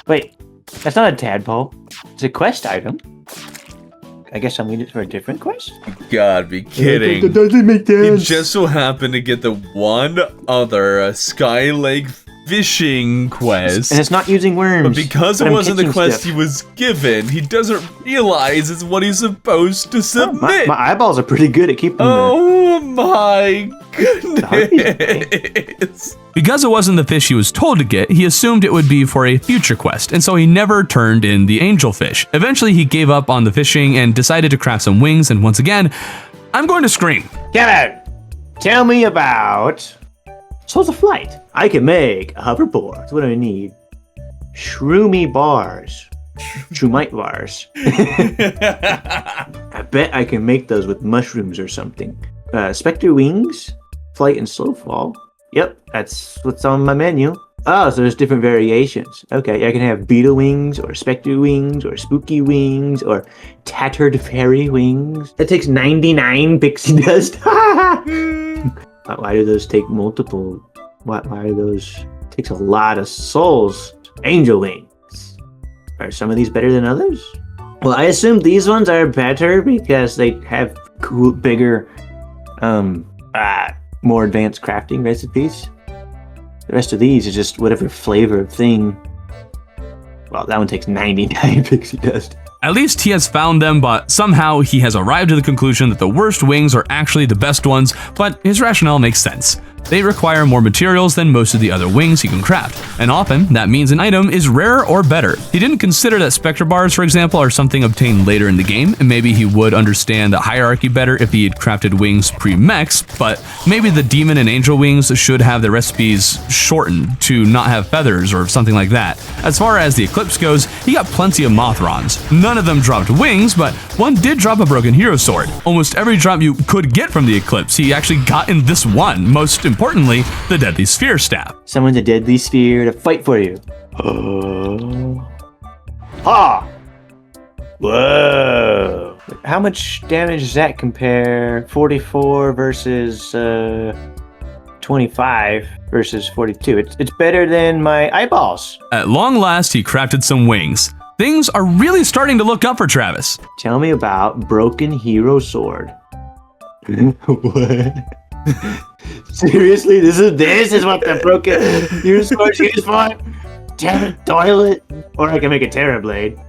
Wait, that's not a tadpole. It's a quest item. I guess I'm needed for a different quest? You gotta be kidding. That doesn't make sense. He just so happened to get the one other Sky Lake fishing quest. And it's not using worms. But because it wasn't the quest he was given, he doesn't realize it's what he's supposed to submit. My eyeballs are pretty good at keeping Oh my goodness. Because it wasn't the fish he was told to get, he assumed it would be for a future quest, and so he never turned in the angelfish. Eventually, he gave up on the fishing and decided to craft some wings, and once again, I'm going to scream. Kevin, tell me about Souls of Flight. I can make a hoverboard. That's what I need. Shroomy bars. Shroomite bars. I bet I can make those with mushrooms or something. Spectre wings, flight and slow fall. Yep, that's what's on my menu. Oh, so there's different variations. Okay, I can have beetle wings, or spectre wings, or spooky wings, or tattered fairy wings. That takes 99 pixie dust. Why do those take multiple? Why do those? Takes a lot of souls. Angel wings. Are some of these better than others? Well, I assume these ones are better because they have cool, bigger, more advanced crafting recipes. The rest of these is just whatever flavor thing. Well, that one takes 99 pixie dust. At least he has found them, but somehow he has arrived to the conclusion that the worst wings are actually the best ones, but his rationale makes sense. They require more materials than most of the other wings he can craft, and often that means an item is rarer or better. He didn't consider that spectre bars, for example, are something obtained later in the game, and maybe he would understand the hierarchy better if he had crafted wings pre-mex, but maybe the demon and angel wings should have their recipes shortened to not have feathers or something like that. As far as the eclipse goes, he got plenty of Mothrons. None of them dropped wings, but one did drop a broken hero sword. Almost every drop you could get from the eclipse, he actually got in this one, most importantly, the Deadly Sphere staff. Summon the Deadly Sphere to fight for you. Ha! Whoa! How much damage does that compare? 44 versus 25 versus 42. It's better than my eyeballs. At long last, he crafted some wings. Things are really starting to look up for Travis. Tell me about Broken Hero Sword. What? Seriously, this is what the Broken Hero Sword's used for? Damn it, toilet. Or I can make a Terra Blade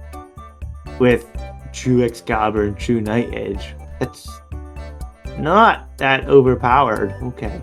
with True Excalibur and True Night Edge. That's not that overpowered. Okay.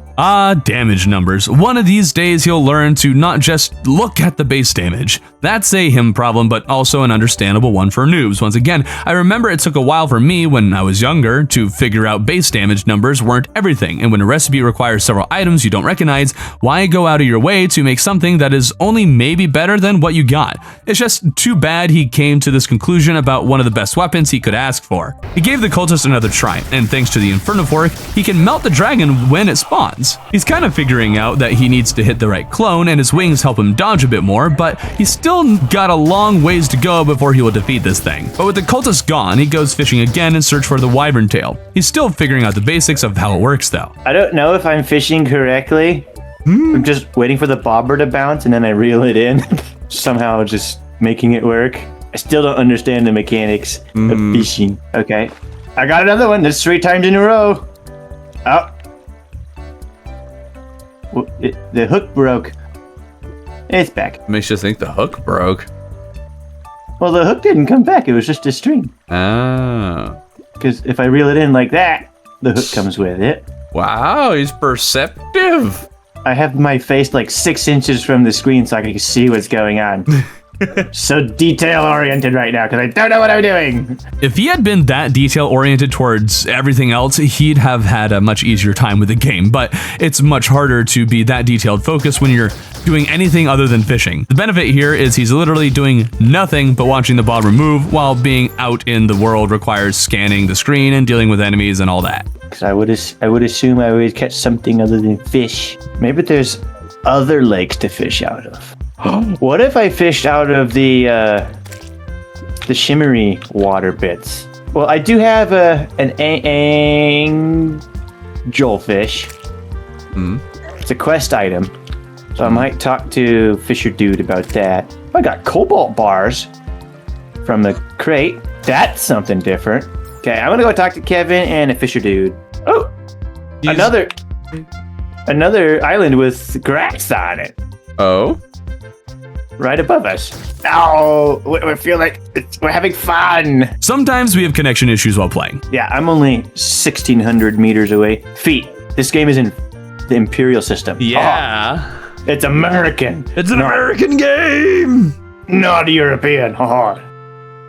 Damage numbers. One of these days he'll learn to not just look at the base damage. That's a him problem, but also an understandable one for noobs. Once again, I remember it took a while for me when I was younger to figure out base damage numbers weren't everything, and when a recipe requires several items you don't recognize, why go out of your way to make something that is only maybe better than what you got? It's just too bad he came to this conclusion about one of the best weapons he could ask for. He gave the cultist another try, and thanks to the Inferno Fork, he can melt the dragon when it spawns. He's kind of figuring out that he needs to hit the right clone, and his wings help him dodge a bit more, but he's still got a long ways to go before he will defeat this thing. But with the cultist gone, he goes fishing again in search for the wyvern tail. He's still figuring out the basics of how it works though. I don't know if I'm fishing correctly. I'm just waiting for the bobber to bounce and then I reel it in. Somehow just making it work. I still don't understand the mechanics of fishing. Okay. I got another one. That's 3 times in a row. Oh. Well, the hook broke. It's back. Makes you think the hook broke. Well, the hook didn't come back. It was just a string. Oh. Because if I reel it in like that, the hook comes with it. Wow, he's perceptive. I have my face like 6 inches from the screen so I can see what's going on. So detail-oriented right now because I don't know what I'm doing. If he had been that detail-oriented towards everything else, he'd have had a much easier time with the game, but it's much harder to be that detailed focused when you're doing anything other than fishing. The benefit here is he's literally doing nothing but watching the bobber move, while being out in the world requires scanning the screen and dealing with enemies and all that. Because I would assume I would catch something other than fish. Maybe there's other lakes to fish out of. What if I fished out of the shimmery water bits? Well, I do have an angelfish. It's a quest item, so I might talk to Fisher Dude about that. I got cobalt bars from the crate. That's something different. Okay, I'm gonna go talk to Kevin and a Fisher Dude. Oh, another island with grass on it. Oh. Right above us. Oh, we feel like we're having fun. Sometimes we have connection issues while playing. Yeah, I'm only 1,600 meters away. Feet. This game is in the Imperial system. Yeah. Oh, it's American. It's an American game. Not European.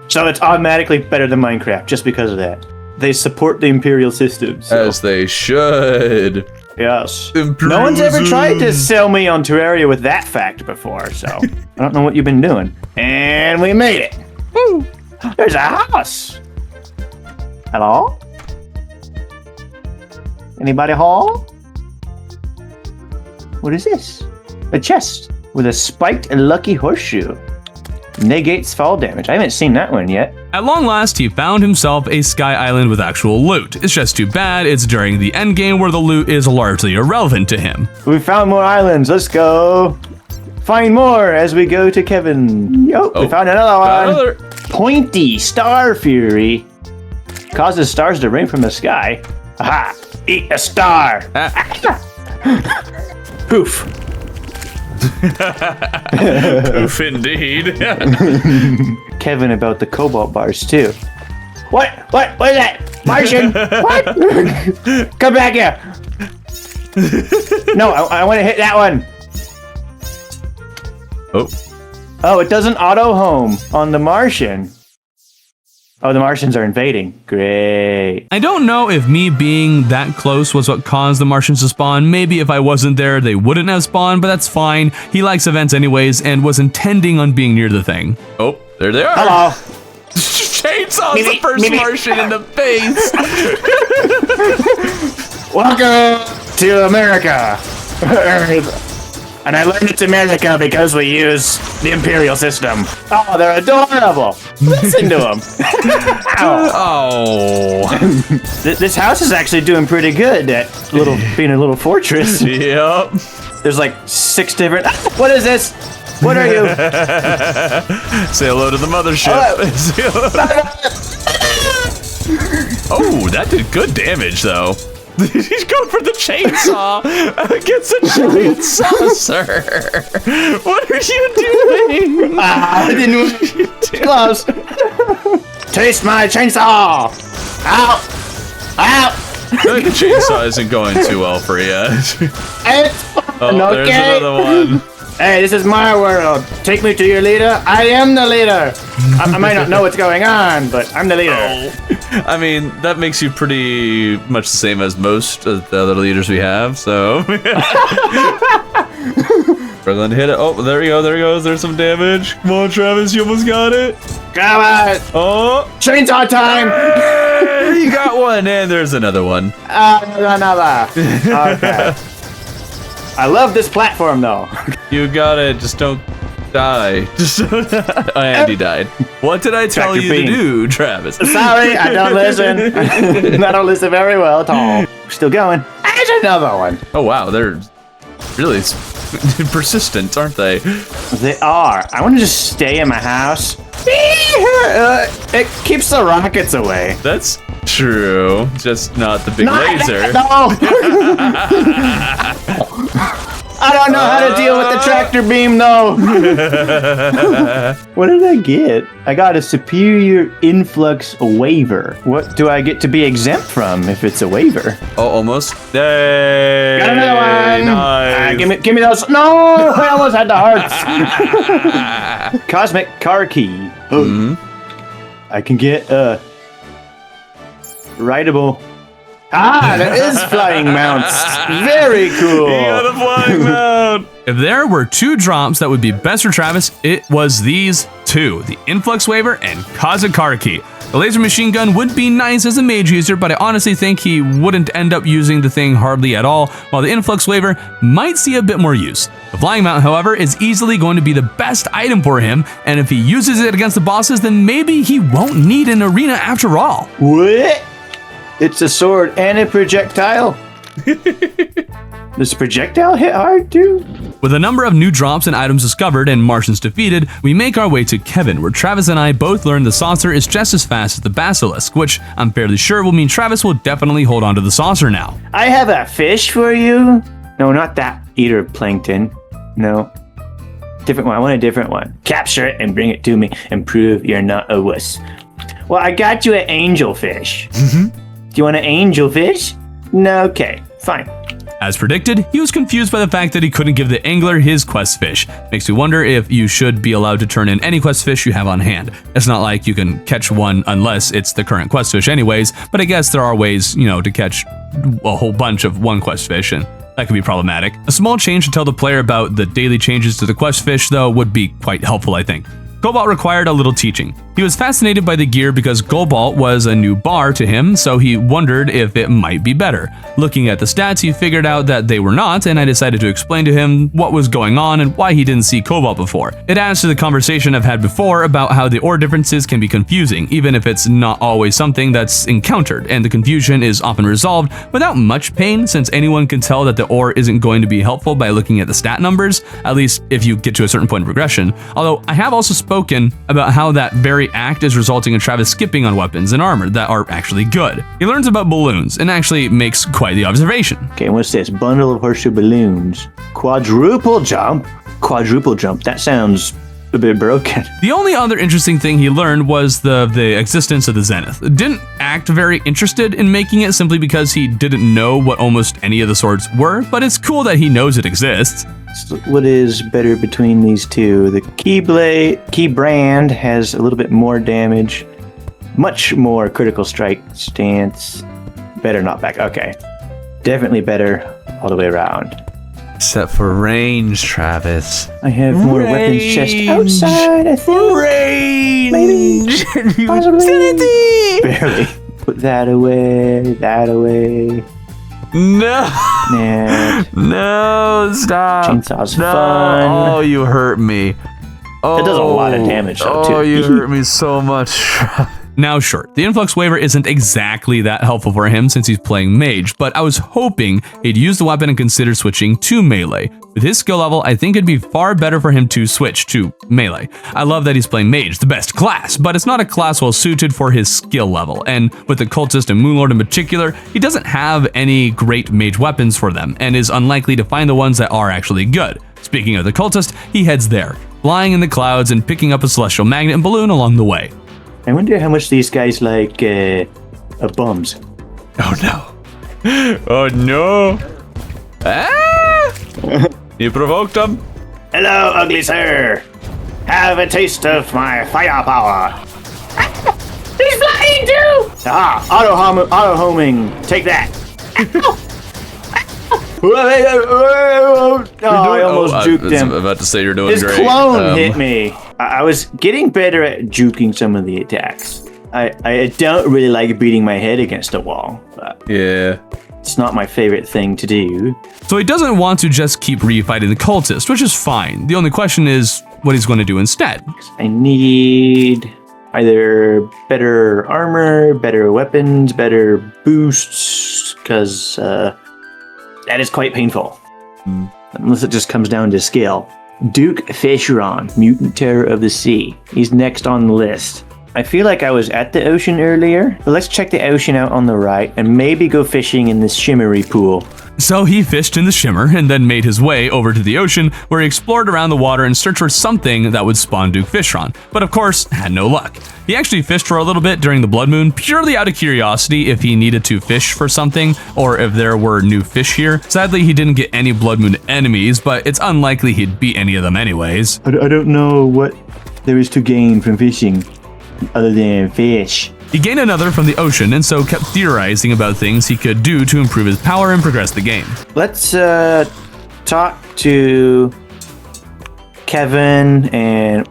So it's automatically better than Minecraft just because of that. They support the Imperial system. So. As they should. Yes. No one's ever tried to sell me on Terraria with that fact before, so I don't know what you've been doing. And we made it. Woo. There's a house. Hello? Anybody home? What is this? A chest with a spiked and lucky horseshoe. Negates fall damage. I haven't seen that one yet. At long last, he found himself a sky island with actual loot. It's just too bad it's during the endgame where the loot is largely irrelevant to him. We found more islands. Let's go find more as we go to Kevin. We found another one. Pointy Star Fury. Causes stars to rain from the sky. Aha! Eat a star. Poof. Oof, indeed. Kevin about the cobalt bars too. What is that? Martian? What? Come back here. No, I want to hit that one. Oh, it doesn't auto home on the Martian. Oh, the Martians are invading. Great. I don't know if me being that close was what caused the Martians to spawn. Maybe if I wasn't there, they wouldn't have spawned, but that's fine. He likes events anyways and was intending on being near the thing. Oh, there they are. Hello. Chainsaw's the first Martian in the face. Welcome to America. And I learned it's America because we use the Imperial system. Oh, they're adorable. Listen to them. Oh. This house is actually doing pretty good at being a little fortress. Yep. There's like 6 different... What is this? What are you? Say hello to the mothership. Oh, that did good damage, though. He's going for the chainsaw against a giant saucer. What are you doing? I didn't close. Taste my chainsaw. Ow. Ow. I think the chainsaw isn't going too well for you. There's another one. Hey, this is my world. Take me to your leader. I am the leader. I might not know what's going on, but I'm the leader. I mean, that makes you pretty much the same as most of the other leaders we have, so. We're going to hit it. Oh, there we go. There he goes. There's some damage. Come on, Travis. You almost got it. Come on. Oh. Chainsaw time. Hey, you got one. And there's another one. Another. Okay. I love this platform, though. You got it. Just don't die. Just don't die. Oh, and he died. What did I tell you to do, Travis? Sorry, I don't listen. I don't listen very well at all. Still going. There's another one. Oh, wow. They're really persistent, aren't they? They are. I want to just stay in my house. It keeps the rockets away. That's true. Just not the big laser. No. I don't know how to deal with the tractor beam, though. What did I get? I got a superior influx waiver. What do I get to be exempt from if it's a waiver? Oh, almost. Hey, got another one. Nice. Give me those. No, I almost had the hearts. Cosmic car key. Mm-hmm. I can get rideable. That is flying mounts. Very cool. You got a flying mount. If there were 2 drops that would be best for Travis, it was these 2, the Influx Waiver and Cosmic Car Key. The laser machine gun would be nice as a mage user, but I honestly think he wouldn't end up using the thing hardly at all, while the Influx Waiver might see a bit more use. The flying mount, however, is easily going to be the best item for him, and if he uses it against the bosses, then maybe he won't need an arena after all. What? It's a sword and a projectile. Does projectile hit hard too? With a number of new drops and items discovered and Martians defeated, we make our way to Kevin, where Travis and I both learn the saucer is just as fast as the basilisk, which I'm fairly sure will mean Travis will definitely hold on to the saucer now. I have a fish for you. No, not that. Eater of plankton. No. Different one. I want a different one. Capture it and bring it to me and prove you're not a wuss. Well, I got you an angelfish. Do you want an angelfish? No, okay, fine. As predicted, he was confused by the fact that he couldn't give the angler his quest fish. Makes me wonder if you should be allowed to turn in any quest fish you have on hand. It's not like you can catch one unless it's the current quest fish anyways, but I guess there are ways, to catch a whole bunch of one quest fish, and that could be problematic. A small change to tell the player about the daily changes to the quest fish, though, would be quite helpful, I think. Kobold required a little teaching. He was fascinated by the gear because Kobold was a new bar to him, so he wondered if it might be better. Looking at the stats, he figured out that they were not, and I decided to explain to him what was going on and why he didn't see Kobold before. It adds to the conversation I've had before about how the ore differences can be confusing, even if it's not always something that's encountered, and the confusion is often resolved without much pain, since anyone can tell that the ore isn't going to be helpful by looking at the stat numbers, at least if you get to a certain point of progression. Although I have also spoken about how that very act is resulting in Travis skipping on weapons and armor that are actually good. He learns about balloons and actually makes quite the observation. Okay, what's this? Bundle of horseshoe balloons. Quadruple jump? Quadruple jump, that sounds a bit broken. The only other interesting thing he learned was the existence of the Zenith. Didn't act very interested in making it simply because he didn't know what almost any of the swords were, but it's cool that he knows it exists. So what is better between these two? The key brand has a little bit more damage, much more critical strike stance. Better not back. Okay, definitely better all the way around. Except for range, Travis. I have more weapons chest outside, I think. Range! Maybe. Possibly. Barely. Put that away, that away. No! No, stop. Chainsaw's no. fun. Oh, you hurt me. Oh, It does a lot of damage, though, too. Oh, you hurt me so much. Now sure, the Influx waiver isn't exactly that helpful for him since he's playing mage, but I was hoping he'd use the weapon and consider switching to melee. With his skill level, I think it'd be far better for him to switch to melee. I love that he's playing mage, the best class, but it's not a class well suited for his skill level, and with the cultist and Moonlord in particular, he doesn't have any great mage weapons for them, and is unlikely to find the ones that are actually good. Speaking of the cultist, he heads there, flying in the clouds and picking up a celestial magnet and balloon along the way. I wonder how much these guys like bums. Oh no. Oh no. Ah! You provoked him? Hello, ugly sir. Have a taste of my firepower. He's flying too! Auto homing. Take that. Oh, I almost juked him. I was about to say you're doing His great. clone hit me. I was getting better at juking some of the attacks. I don't really like beating my head against a wall, but Yeah. it's not my favorite thing to do. So he doesn't want to just keep refighting the cultist, which is fine. The only question is what he's going to do instead. I need either better armor, better weapons, better boosts, because that is quite painful. Unless it just comes down to skill. Duke Fisheron, Mutant Terror of the Sea. He's next on the list. I feel like I was at the ocean earlier, but let's check the ocean out on the right and maybe go fishing in this shimmery pool. So he fished in the shimmer and then made his way over to the ocean where he explored around the water in search for something that would spawn Duke Fishron, but of course had no luck. He actually fished for a little bit during the blood moon purely out of curiosity if he needed to fish for something or if there were new fish here. Sadly, he didn't get any blood moon enemies, but it's unlikely he'd beat any of them anyways. I don't know what there is to gain from fishing other than fish. He gained another from the ocean and so kept theorizing about things he could do to improve his power and progress the game. Let's talk to Kevin and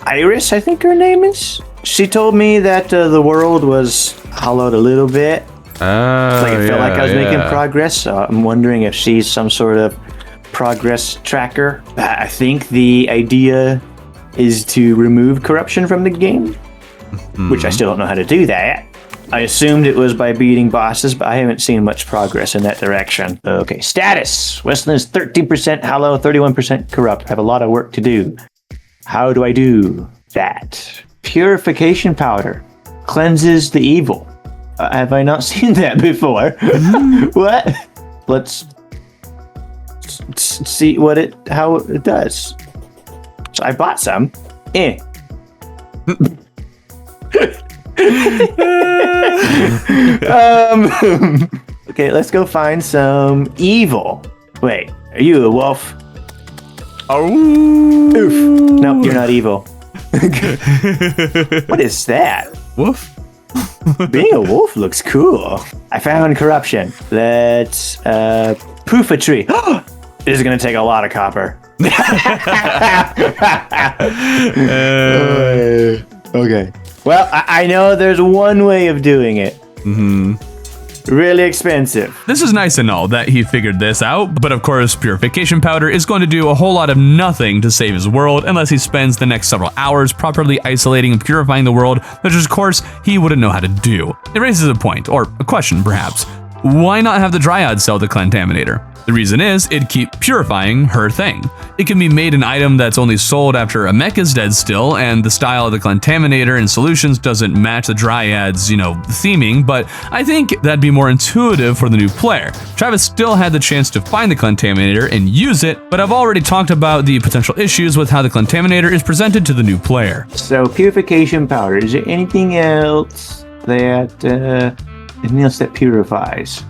Iris, I think her name is. She told me that the world was hollowed a little bit. Like it felt like I was making progress. So I'm wondering if she's some sort of progress tracker. I think the idea is to remove corruption from the game, which I still don't know how to do that. I assumed it was by beating bosses, but I haven't seen much progress in that direction. Okay, status. Westland is 13% hollow, 31% corrupt. I have a lot of work to do. How do I do that? Purification powder cleanses the evil. Have I not seen that before? What? Let's see how it does. So I bought some. Okay, let's go find some evil. Wait, are you a wolf? Oh. Oof. Nope, you're not evil. What is that? Woof. Being a wolf looks cool. I found corruption. Let's poof a tree. This is gonna take a lot of copper. Okay. Well, I know there's one way of doing it. Really expensive. This is nice and all that he figured this out, but of course purification powder is going to do a whole lot of nothing to save his world unless he spends the next several hours properly isolating and purifying the world, which of course he wouldn't know how to do. It raises a point, or a question perhaps. Why not have the Dryad sell the Contaminator? The reason is, it'd keep purifying her thing. It can be made an item that's only sold after a mech is dead still, and the style of the Contaminator and solutions doesn't match the Dryad's, theming, but I think that'd be more intuitive for the new player. Travis still had the chance to find the Contaminator and use it, but I've already talked about the potential issues with how the Contaminator is presented to the new player. So purification powder. Is there anything else that purifies?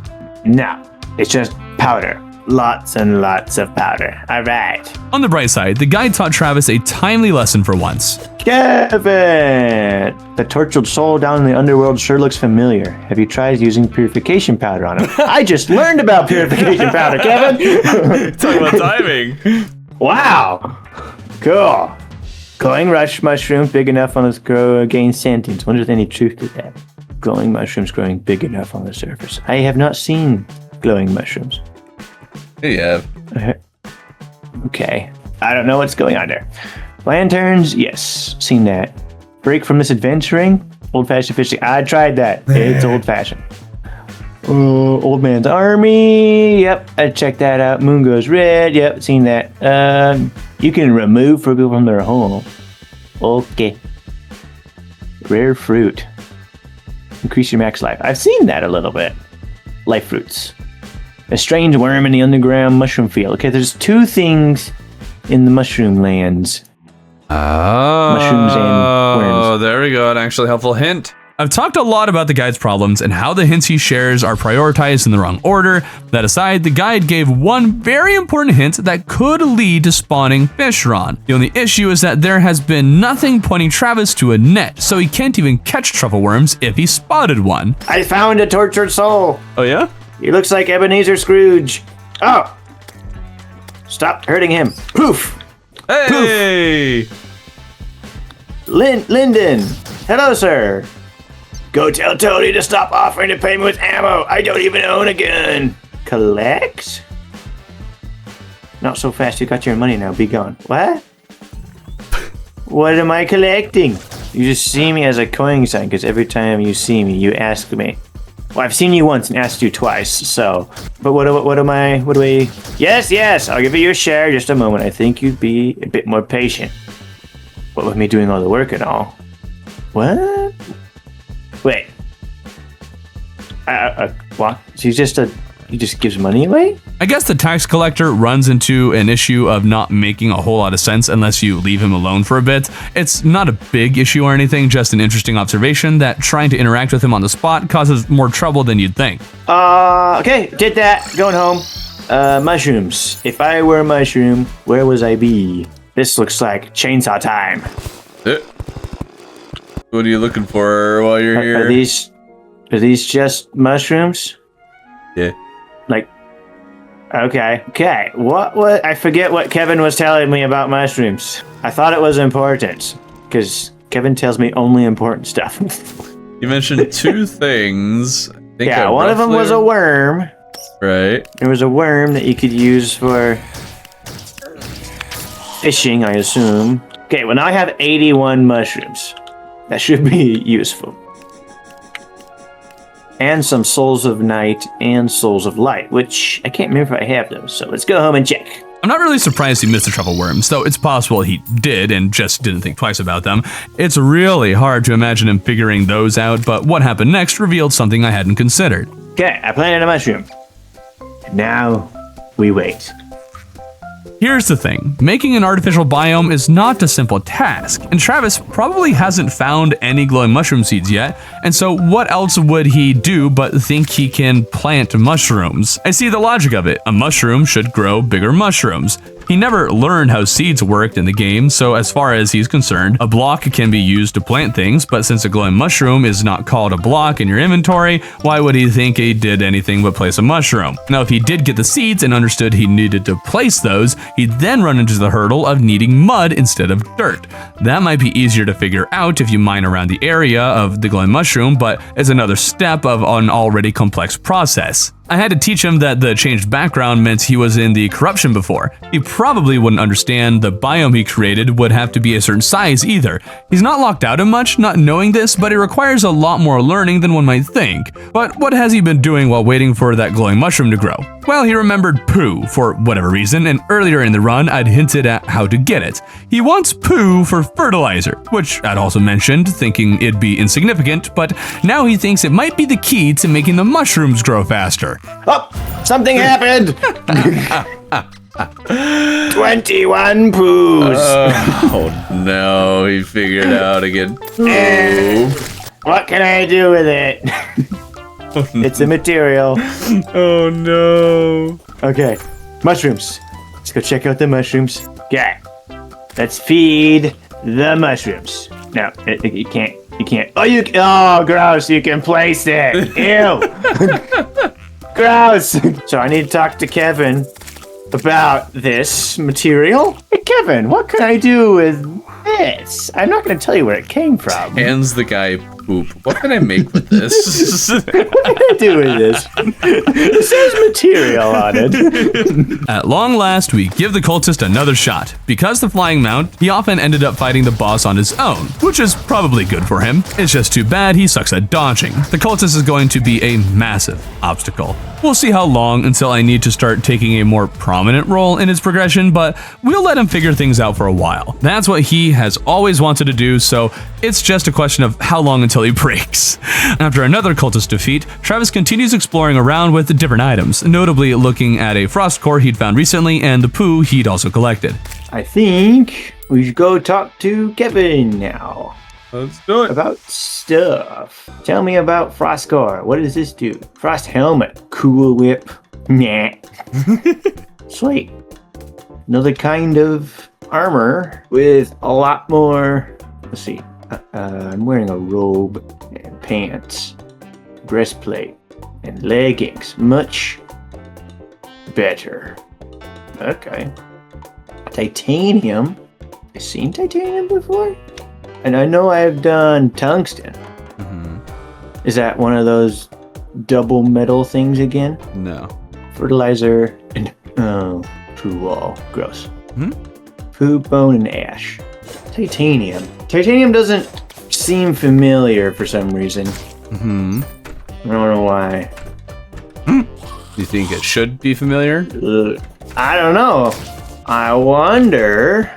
No, it's just powder. Lots and lots of powder. All right. On the bright side, the guide taught Travis a timely lesson for once. Kevin! The tortured soul down in the underworld sure looks familiar. Have you tried using purification powder on him? I just learned about purification powder, Kevin! Talk about timing. Wow! Cool. Glowing rush mushrooms big enough on this grow gain sentience. Wonder if there's any truth to that. Glowing mushrooms growing big enough on the surface. I have not seen glowing mushrooms. Yeah. Okay. I don't know what's going on there. Lanterns, yes, seen that. Break from this adventuring, old-fashioned fishing. I tried that. It's old-fashioned. Old man's army. Yep, I checked that out. Moon goes red. Yep, seen that. You can remove people from their home. Okay. Rare fruit. Increase your max life. I've seen that a little bit. Life fruits. A strange worm in the underground mushroom field. Okay, there's 2 things in the mushroom lands. Mushrooms and worms. Oh, there we go. An actually helpful hint. I've talked a lot about the guide's problems and how the hints he shares are prioritized in the wrong order. That aside, the guide gave one very important hint that could lead to spawning Fishron. The only issue is that there has been nothing pointing Travis to a net, so he can't even catch truffle worms if he spotted one. I found a tortured soul. Oh yeah? He looks like Ebenezer Scrooge. Oh! Stop hurting him. Poof! Hey! Lyndon! Hello, sir. Go tell Tony to stop offering to pay me with ammo. I don't even own a gun. Collect? Not so fast. You got your money now. Be gone. What? What am I collecting? You just see me as a coin sign because every time you see me, you ask me. Well, I've seen you once and asked you twice, so. But what do we? Yes, I'll give you your share. Just a moment. I think you'd be a bit more patient. What with me doing all the work and all. What? Wait. What? So he just gives money away? I guess the tax collector runs into an issue of not making a whole lot of sense unless you leave him alone for a bit. It's not a big issue or anything, just an interesting observation that trying to interact with him on the spot causes more trouble than you'd think. Okay, did that. Going home. Mushrooms. If I were a mushroom, where was I be? This looks like chainsaw time. What are you looking for while you're here? Are these just mushrooms? Yeah. Okay. What? I forget what Kevin was telling me about mushrooms. I thought it was important, because Kevin tells me only important stuff. You mentioned 2 things. Yeah, one of them was a worm. Right. There was a worm that you could use for fishing, I assume. Okay, well now I have 81 mushrooms. That should be useful. And some Souls of Night and Souls of Light, which I can't remember if I have those, so let's go home and check. I'm not really surprised he missed the truffle worms, though it's possible he did and just didn't think twice about them. It's really hard to imagine him figuring those out, but what happened next revealed something I hadn't considered. Okay, I planted a mushroom. And now we wait. Here's the thing, making an artificial biome is not a simple task, and Travis probably hasn't found any glowing mushroom seeds yet, and so what else would he do but think he can plant mushrooms? I see the logic of it, a mushroom should grow bigger mushrooms. He never learned how seeds worked in the game, so as far as he's concerned, a block can be used to plant things, but since a glowing mushroom is not called a block in your inventory, why would he think he did anything but place a mushroom? Now if he did get the seeds and understood he needed to place those, he'd then run into the hurdle of needing mud instead of dirt. That might be easier to figure out if you mine around the area of the glowing mushroom, but it's another step of an already complex process. I had to teach him that the changed background meant he was in the corruption before. He probably wouldn't understand the biome he created would have to be a certain size either. He's not locked out of much not knowing this, but it requires a lot more learning than one might think. But what has he been doing while waiting for that glowing mushroom to grow? Well, he remembered poo for whatever reason, and earlier in the run I'd hinted at how to get it. He wants poo for fertilizer, which I'd also mentioned, thinking it'd be insignificant, but now he thinks it might be the key to making the mushrooms grow faster. Oh, something happened! 21 poos! Oh no, he figured out again. What can I do with it? It's a material. Oh no. Okay, mushrooms. Let's go check out the mushrooms. Okay, let's feed the mushrooms. No, you can't. Oh, gross, you can place it. Ew. Gross. So I need to talk to Kevin about this material. Hey, Kevin, what can I do with this? I'm not going to tell you where it came from. Hands the guy poop. What can I make with this? What can I do with this? It says material on it. At long last, we give the cultist another shot. Because the flying mount, he often ended up fighting the boss on his own, which is probably good for him. It's just too bad he sucks at dodging. The cultist is going to be a massive obstacle. We'll see how long until I need to start taking a more prominent role in his progression, but we'll let him figure things out for a while. That's what he has always wanted to do, so it's just a question of how long until he breaks. After another cultist defeat, Travis continues exploring around with different items, notably looking at a frost core he'd found recently and the poo he'd also collected. I think we should go talk to Kevin now. Let's do it. About stuff. Tell me about Frostcore. What does this do? Frost helmet. Cool whip. Nah. Sweet. Another kind of armor with a lot more. Let's see. I'm wearing a robe and pants, breastplate, and leggings. Much better. Okay. Titanium. I've seen titanium before? And I know I've done tungsten. Is that one of those double metal things again? No. Fertilizer and poo wall. Gross. Poo, bone, and ash. Titanium. Titanium doesn't seem familiar for some reason. I don't know why. Do you think it should be familiar? I don't know. I wonder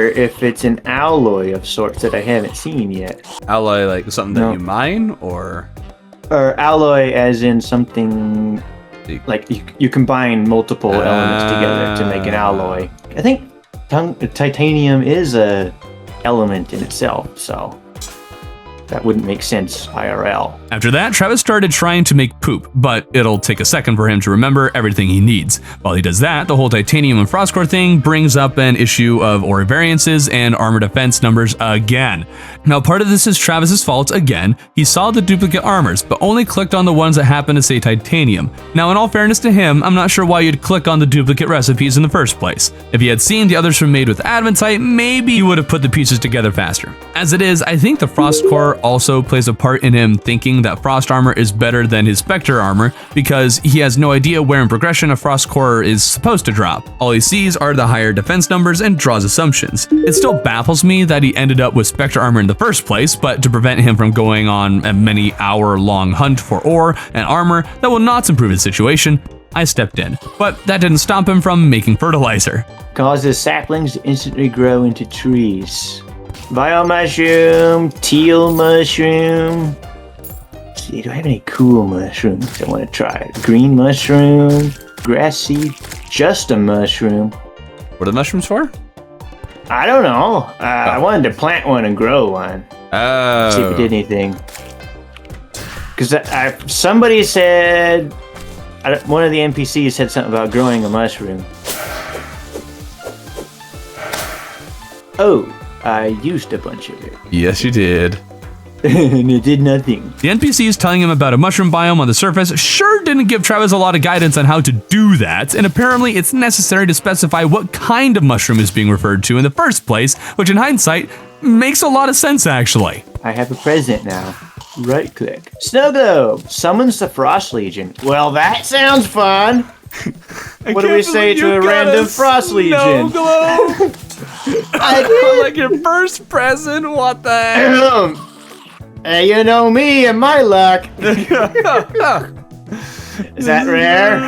if it's an alloy of sorts that I haven't seen yet. Alloy, like something that you mine, or alloy as in something like you combine multiple elements together to make an alloy. I think titanium is a element in itself, so that wouldn't make sense IRL. After that, Travis started trying to make poop, but it'll take a second for him to remember everything he needs. While he does that, the whole titanium and frostcore thing brings up an issue of aura variances and armor defense numbers again. Now, part of this is Travis's fault again. He saw the duplicate armors, but only clicked on the ones that happen to say titanium. Now, in all fairness to him, I'm not sure why you'd click on the duplicate recipes in the first place. If he had seen the others were made with adventite, maybe he would have put the pieces together faster. As it is, I think the frostcore also plays a part in him thinking that frost armor is better than his specter armor because he has no idea where in progression a frost core is supposed to drop. All he sees are the higher defense numbers and draws assumptions. It still baffles me that he ended up with specter armor in the first place, but to prevent him from going on a many hour-long hunt for ore and armor that will not improve his situation, I stepped in. But that didn't stop him from making fertilizer. Causes saplings to instantly grow into trees. Bio mushroom, teal mushroom. Let's see, do I have any cool mushrooms I want to try? Green mushroom, grass seed, just a mushroom. What are the mushrooms for? I don't know. I wanted to plant one and grow one. Oh. See if it did anything. Because somebody said, one of the NPCs said something about growing a mushroom. Oh. I used a bunch of it. Yes, you did. And it did nothing. The NPCs telling him about a mushroom biome on the surface sure didn't give Travis a lot of guidance on how to do that, and apparently it's necessary to specify what kind of mushroom is being referred to in the first place, which in hindsight makes a lot of sense actually. I have a present now. Right click. Snow globe summons the Frost Legion. Well, that sounds fun. What do we say to a random Frost Legion? Globe. I like your first present. What the heck? Hey, you know me and my luck. Is that rare?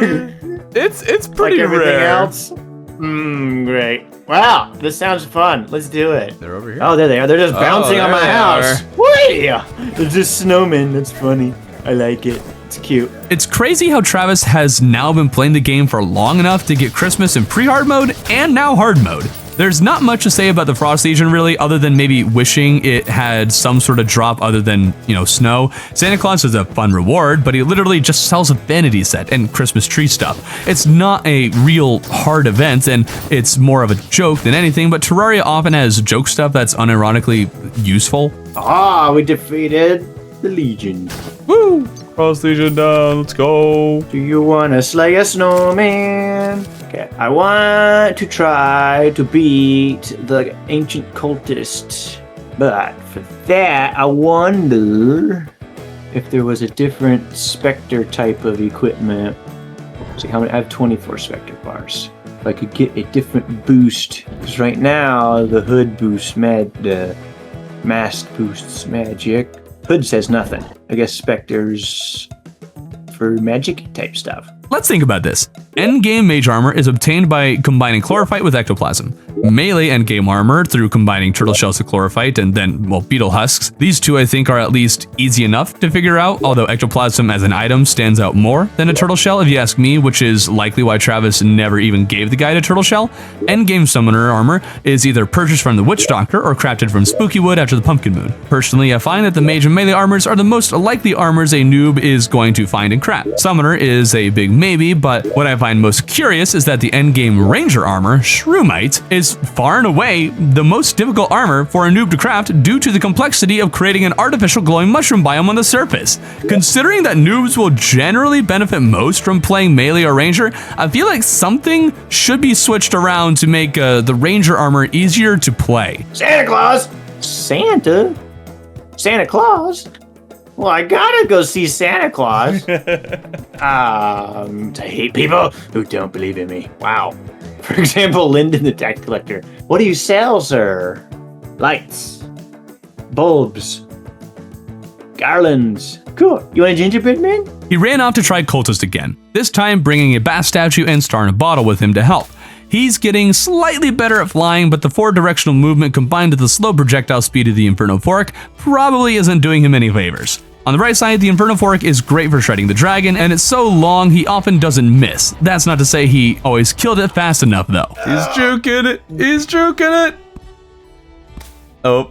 It's pretty like everything rare. else. Great. Wow, this sounds fun. Let's do it. They're over here. Oh, there they are. They're just bouncing on my they house. Whee! They're just snowmen. That's funny. I like it. It's cute. It's crazy how Travis has now been playing the game for long enough to get Christmas in pre-hard mode and now hard mode. There's not much to say about the Frost Legion really, other than maybe wishing it had some sort of drop other than, snow. Santa Claus is a fun reward, but he literally just sells a vanity set and Christmas tree stuff. It's not a real hard event, and it's more of a joke than anything, but Terraria often has joke stuff that's unironically useful. Ah, we defeated the Legion. Woo! Frost Legion down, let's go. Do you want to slay a snowman? Okay, I want to try to beat the ancient cultist. But for that, I wonder if there was a different Spectre type of equipment. See how many? I have 24 Spectre bars. If I could get a different boost, because right now the hood boosts mask boosts magic. Hood says nothing. I guess Spectre's for magic type stuff. Let's think about this. Endgame mage armor is obtained by combining chlorophyte with ectoplasm. Melee endgame armor through combining turtle shells with chlorophyte and then, well, beetle husks. These two I think are at least easy enough to figure out, although ectoplasm as an item stands out more than a turtle shell if you ask me, which is likely why Travis never even gave the guide a turtle shell. Endgame summoner armor is either purchased from the witch doctor or crafted from spooky wood after the pumpkin moon. Personally, I find that the mage and melee armors are the most likely armors a noob is going to find and craft. Summoner is a big maybe, but what I find most curious is that the endgame ranger armor, Shroomite, is far and away the most difficult armor for a noob to craft due to the complexity of creating an artificial glowing mushroom biome on the surface. Considering that noobs will generally benefit most from playing melee or ranger, I feel like something should be switched around to make the ranger armor easier to play. Santa Claus? Santa Claus? Well, I gotta go see Santa Claus. I hate people who don't believe in me. Wow. For example, Lyndon the tax collector. What do you sell, sir? Lights. Bulbs. Garlands. Cool. You want a gingerbread man? He ran off to try cultist again, this time bringing a bat statue and star in a bottle with him to help. He's getting slightly better at flying, but the 4-directional movement combined with the slow projectile speed of the Inferno Fork probably isn't doing him any favors. On the right side, the Inferno Fork is great for shredding the dragon, and it's so long he often doesn't miss. That's not to say he always killed it fast enough, though. He's juking it. He's juking it. Oh.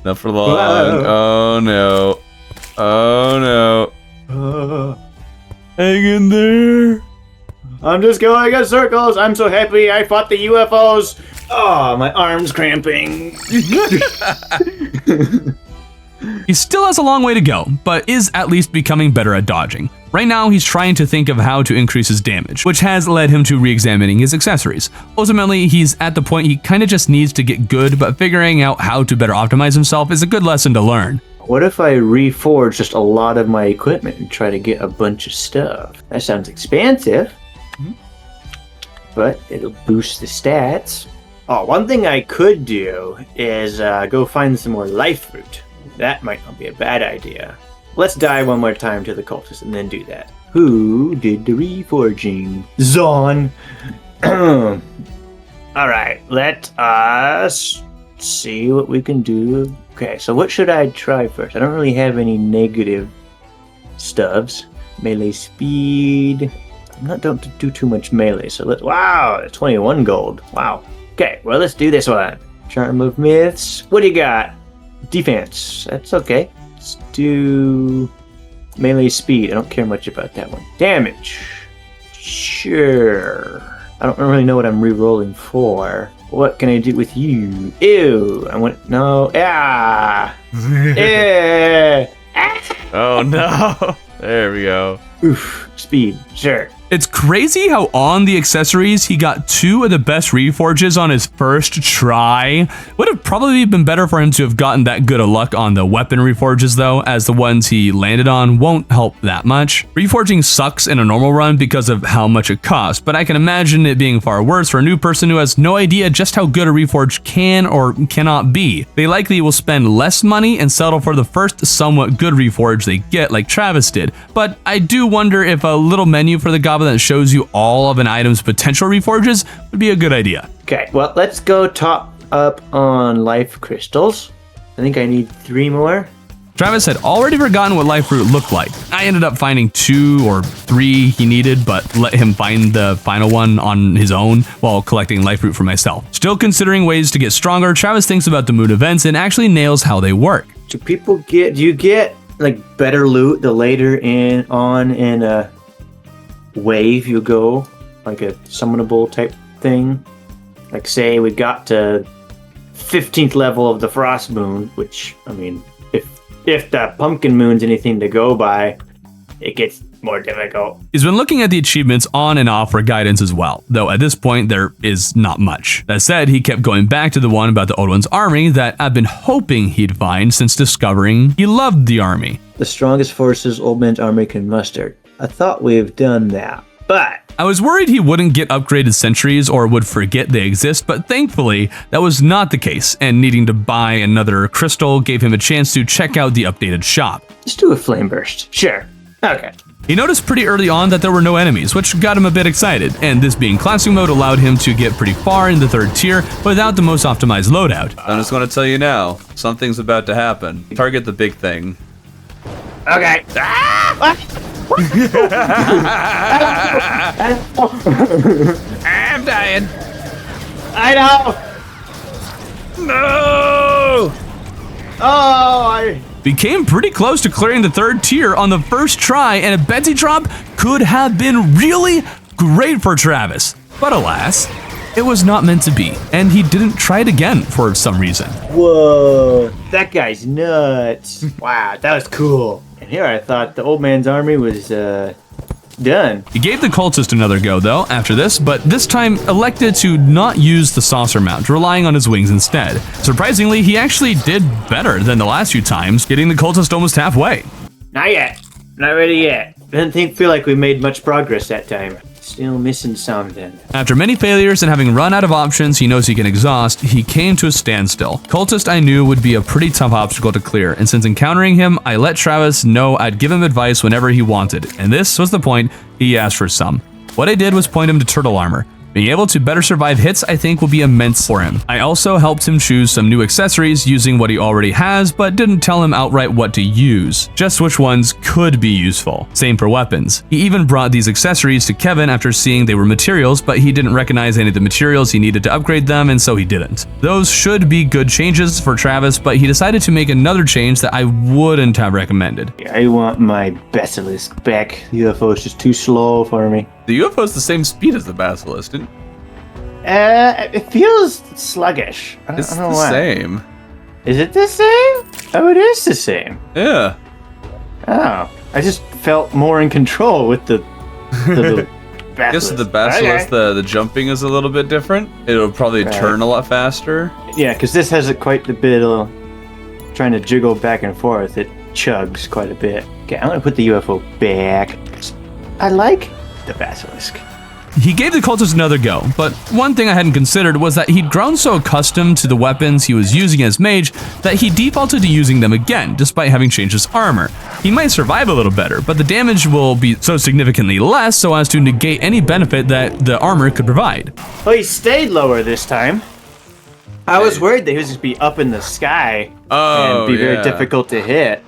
Not for long. Oh no. Oh no. Hang in there. I'm just going in circles. I'm so happy I fought the UFOs. Oh, my arm's cramping. He still has a long way to go, but is at least becoming better at dodging. Right now, he's trying to think of how to increase his damage, which has led him to re-examining his accessories. Ultimately, he's at the point he kinda just needs to get good, but figuring out how to better optimize himself is a good lesson to learn. What if I reforge just a lot of my equipment and try to get a bunch of stuff? That sounds expensive, but it'll boost the stats. Oh, one thing I could do is go find some more life fruit. That might not be a bad idea. Let's die one more time to the cultists and then do that. Who did the reforging? Zon. Alright, let us see what we can do. Okay, so what should I try first? I don't really have any negative stubs. Melee speed. Don't do too much melee, so wow, 21 gold. Wow. Okay, well, let's do this one. Charm of Myths. What do you got? Defense. That's okay. Let's do melee speed. I don't care much about that one. Damage. Sure. I don't really know what I'm re-rolling for. What can I do with you? Ew. I want... No. Ah. Oh no. There we go. Oof. Speed. Sure. It's crazy how on the accessories he got 2 of the best reforges on his first try. Would have probably been better for him to have gotten that good of luck on the weapon reforges though, as the ones he landed on won't help that much. Reforging sucks in a normal run because of how much it costs, but I can imagine it being far worse for a new person who has no idea just how good a reforge can or cannot be. They likely will spend less money and settle for the first somewhat good reforge they get like Travis did, but I do wonder if a little menu for the goblin that shows you all of an item's potential reforges would be a good idea. Okay, well, let's go top up on life crystals. I think I need 3 more. Travis had already forgotten what life fruit looked like. I ended up finding 2 or 3 he needed, but let him find the final one on his own while collecting life fruit for myself. Still considering ways to get stronger, Travis thinks about the moon events and actually nails how they work. Do you get like better loot the later in a wave you go, like a summonable type thing? Like say we got to 15th level of the frost moon, which I mean if the pumpkin moon's anything to go by, it gets more difficult. He's been looking at the achievements on and off for guidance as well, though at this point there is not much. That said, he kept going back to the one about the Old One's army that I've been hoping he'd find since discovering he loved the army. The strongest forces Old Man's army can muster. I thought we've done that, but I was worried he wouldn't get upgraded sentries or would forget they exist, but thankfully that was not the case, and needing to buy another crystal gave him a chance to check out the updated shop. let's do a flame burst. Sure. Okay. He noticed pretty early on that there were no enemies, which got him a bit excited, and this being classic mode allowed him to get pretty far in the 3rd tier without the most optimized loadout. I'm just going to tell you now, something's about to happen. Target the big thing. Okay. I'm dying. I know. No! Oh, We came pretty close to clearing the 3rd tier on the first try, and a Betsy drop could have been really great for Travis. But alas, it was not meant to be, and he didn't try it again for some reason. Whoa, that guy's nuts. Wow, that was cool. And here I thought the Old Man's army was done. He gave the cultist another go though after this, but this time elected to not use the saucer mount, relying on his wings instead. Surprisingly, he actually did better than the last few times, getting the cultist almost halfway. Not yet. Not ready yet. Didn't feel like we made much progress that time. Still missing something. After many failures and having run out of options he knows he can exhaust, he came to a standstill. Cultist I knew would be a pretty tough obstacle to clear, and since encountering him, I let Travis know I'd give him advice whenever he wanted, and this was the point he asked for some. What I did was point him to turtle armor. Being able to better survive hits I think will be immense for him. I also helped him choose some new accessories using what he already has, but didn't tell him outright what to use, just which ones could be useful. Same for weapons. He even brought these accessories to Kevin after seeing they were materials, but he didn't recognize any of the materials he needed to upgrade them, and so he didn't. Those should be good changes for Travis, but he decided to make another change that I wouldn't have recommended. I want my basilisk back. The UFO is just too slow for me. The UFO's the same speed as the basilisk, isn't it? It feels sluggish. I It's don't know the why. same. Is it the same? Oh, it is the same. Yeah. Oh, I just felt more in control with the I guess basilisk. the basilisk, Okay. the jumping is a little bit different. It'll probably Right. turn a lot faster. Yeah, because this has quite a bit of trying to jiggle back and forth. It chugs quite a bit. Okay, I'm gonna put the UFO back. I like the basilisk. He gave the cultist another go, but one thing I hadn't considered was that he'd grown so accustomed to the weapons he was using as mage that he defaulted to using them again, despite having changed his armor. He might survive a little better, but the damage will be so significantly less so as to negate any benefit that the armor could provide. Well, he stayed lower this time. I was worried that he was just be up in the sky Oh, and be very yeah. difficult to hit.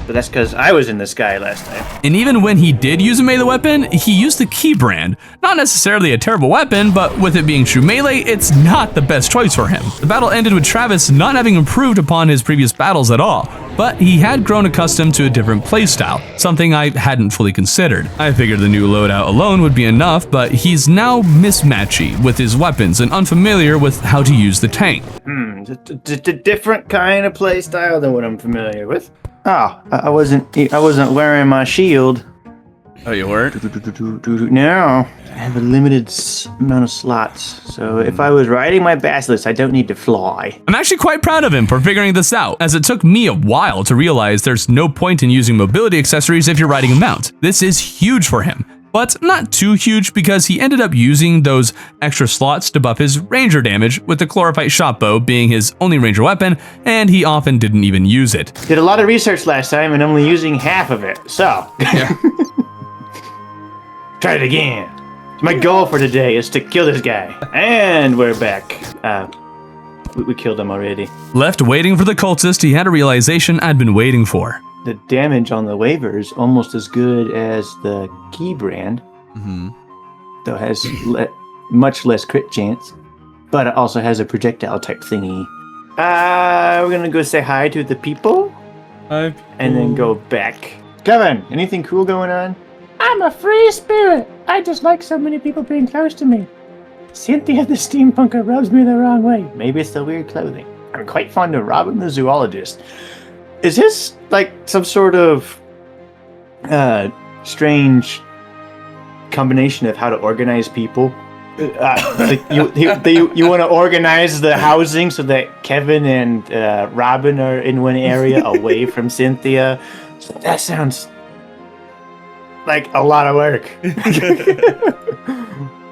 But that's because I was in the sky last time. And even when he did use a melee weapon, he used the key brand. Not necessarily a terrible weapon, but with it being true melee, it's not the best choice for him. The battle ended with Travis not having improved upon his previous battles at all, but he had grown accustomed to a different playstyle, something I hadn't fully considered. I figured the new loadout alone would be enough, but he's now mismatchy with his weapons and unfamiliar with how to use the tank. Just a different kind of play style than what I'm familiar with. Oh, I wasn't wearing my shield. Oh, you weren't? No, I have a limited amount of slots. So if I was riding my basilisk, I don't need to fly. I'm actually quite proud of him for figuring this out, as it took me a while to realize there's no point in using mobility accessories if you're riding a mount. This is huge for him. But not too huge because he ended up using those extra slots to buff his ranger damage, with the chlorophyte shot bow being his only ranger weapon, and he often didn't even use it. Did a lot of research last time and only using half of it. So, try it again. My goal for today is to kill this guy. And we're back. We killed him already. Left waiting for the cultist, he had a realization I'd been waiting for. The damage on the waiver is almost as good as the key brand. Though it has much less crit chance. But it also has a projectile type thingy. We're gonna go say hi to the people. And then go back. Kevin, anything cool going on? I'm a free spirit. I just like so many people being close to me. Cynthia the steampunker rubs me the wrong way. Maybe it's the weird clothing. I'm quite fond of Robin the zoologist. Is this like some sort of strange combination of how to organize people. Like you want to organize the housing so that Kevin and Robin are in one area away from Cynthia. That sounds like a lot of work.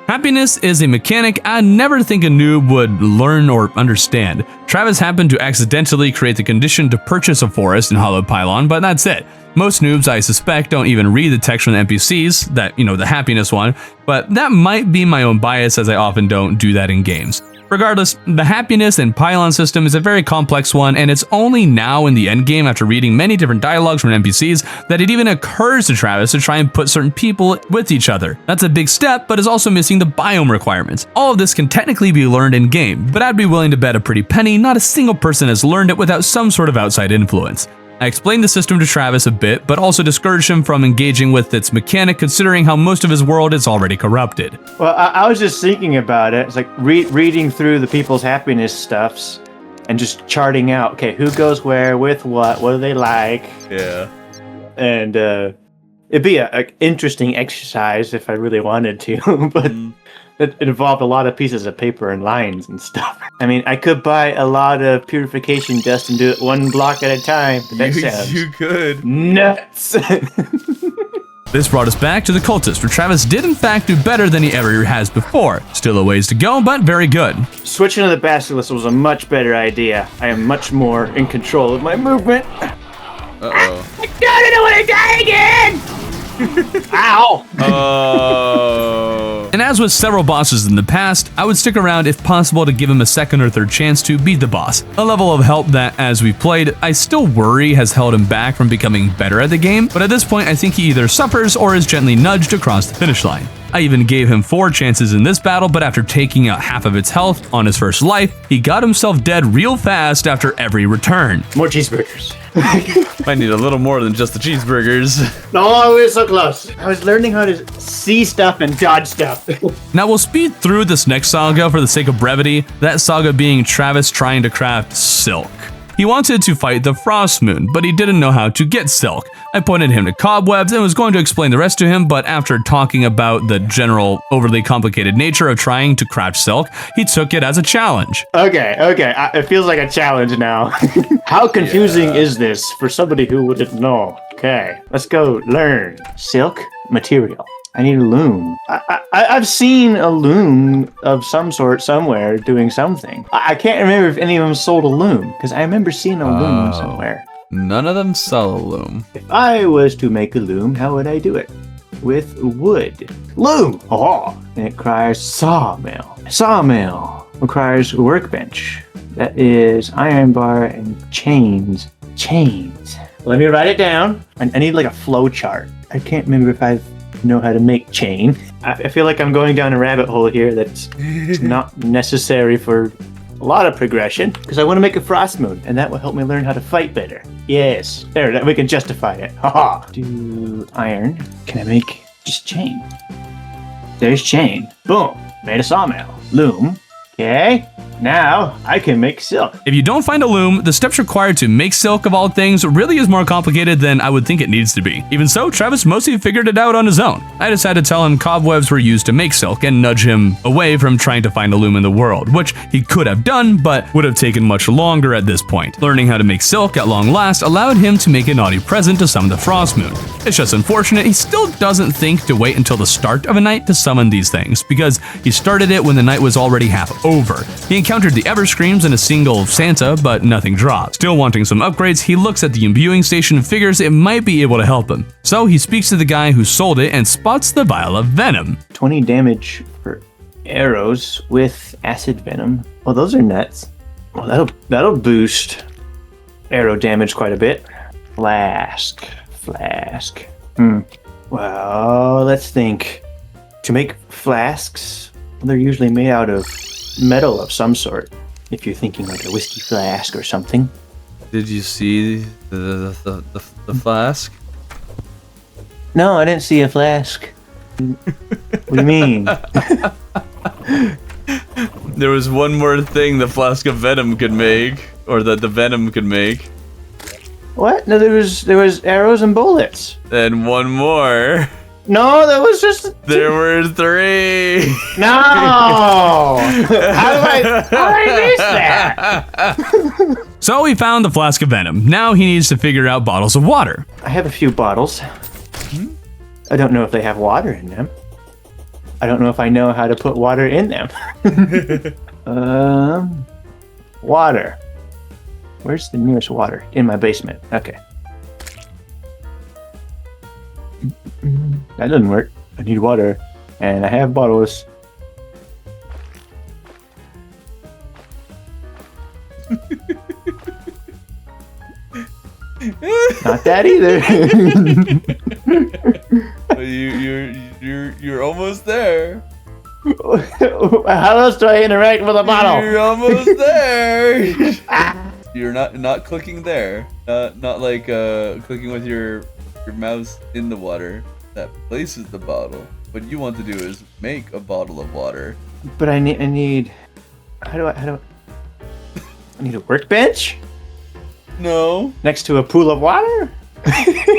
Happiness is a mechanic I never think a noob would learn or understand. Travis happened to accidentally create the condition to purchase a forest in Hollow Pylon, but that's it. Most noobs, I suspect, don't even read the text from the NPCs, the happiness one, but that might be my own bias as I often don't do that in games. Regardless, the happiness and Pylon system is a very complex one, and it's only now in the endgame, after reading many different dialogues from NPCs, that it even occurs to Travis to try and put certain people with each other. That's a big step, but is also missing the biome requirements. All of this can technically be learned in game, but I'd be willing to bet a pretty penny not a single person has learned it without some sort of outside influence. I explained the system to Travis a bit, but also discouraged him from engaging with its mechanic, considering how most of his world is already corrupted. Well, I was just thinking about it. It's like reading through the people's happiness stuffs and just charting out, okay, who goes where, with what do they like? Yeah. And it'd be an interesting exercise if I really wanted to, but it involved a lot of pieces of paper and lines and stuff. I mean, I could buy a lot of purification dust and do it one block at a time, but that sounds You could. nuts. This brought us back to the cultist, where Travis did in fact do better than he ever has before. Still a ways to go, but very good. Switching to the basilisk was a much better idea. I am much more in control of my movement. Uh-oh. I don't want to die again! Ow! Oh. And as with several bosses in the past, I would stick around if possible to give him a second or third chance to beat the boss. A level of help that, as we played, I still worry has held him back from becoming better at the game, but at this point I think he either suffers or is gently nudged across the finish line. I even gave him 4 chances in this battle, but after taking out half of its health on his first life, he got himself dead real fast after every return. More cheeseburgers. I need a little more than just the cheeseburgers. No, we're so close. I was learning how to see stuff and dodge stuff. Now we'll speed through this next saga for the sake of brevity, that saga being Travis trying to craft silk. He wanted to fight the Frost Moon, but he didn't know how to get silk. I pointed him to cobwebs and was going to explain the rest to him, but after talking about the general overly complicated nature of trying to craft silk, he took it as a challenge. Okay. It feels like a challenge now. How confusing is this for somebody who wouldn't know? Okay, let's go learn. Silk material. I need a loom. I've seen a loom of some sort somewhere doing something. I can't remember if any of them sold a loom, because I remember seeing a loom somewhere. None of them sell a loom. If I was to make a loom, how would I do it? With wood. Loom! Oh, and it requires sawmill. Sawmill requires workbench. That is iron bar and chains. Chains. Let me write it down. I need like a flow chart. I can't remember if I know how to make chain. I feel like I'm going down a rabbit hole here that's not necessary for a lot of progression, because I want to make a frost moon, and that will help me learn how to fight better. Yes, there, we can justify it. Haha. Do iron. Can I make just chain? There's chain. Boom. Made a sawmill. Loom. Okay. Now I can make silk. If you don't find a loom, the steps required to make silk of all things really is more complicated than I would think it needs to be. Even so, Travis mostly figured it out on his own. I decided to tell him cobwebs were used to make silk and nudge him away from trying to find a loom in the world, which he could have done, but would have taken much longer at this point. Learning how to make silk at long last allowed him to make a naughty present to summon the Frost Moon. It's just unfortunate he still doesn't think to wait until the start of a night to summon these things, because he started it when the night was already half over. He encountered the Everscreams and a single Santa, but nothing dropped. Still wanting some upgrades, he looks at the imbuing station and figures it might be able to help him. So he speaks to the guy who sold it and spots the vial of venom. 20 damage for arrows with acid venom. Well, those are nuts. Well, that'll boost arrow damage quite a bit. Flask. Well, let's think. To make flasks, they're usually made out of metal of some sort, if you're thinking like a whiskey flask or something. Did you see the flask? No, I didn't see a flask. What do you mean? There was one more thing the flask of venom could make, or that the venom could make. What? No, there was arrows and bullets. Then one more. No, that was just... There were 3. No! How did I miss that? So he found the flask of venom. Now he needs to figure out bottles of water. I have a few bottles. I don't know if they have water in them. I don't know if I know how to put water in them. Water. Where's the nearest water? In my basement. Okay. That doesn't work. I need water. And I have bottles. Not that either. You're almost there. How else do I interact with a bottle? You're almost there. You're not clicking there. Not like clicking with your mouse in the water. That places the bottle. What you want to do is make a bottle of water. But I need. How do I need a workbench No. next to a pool of water?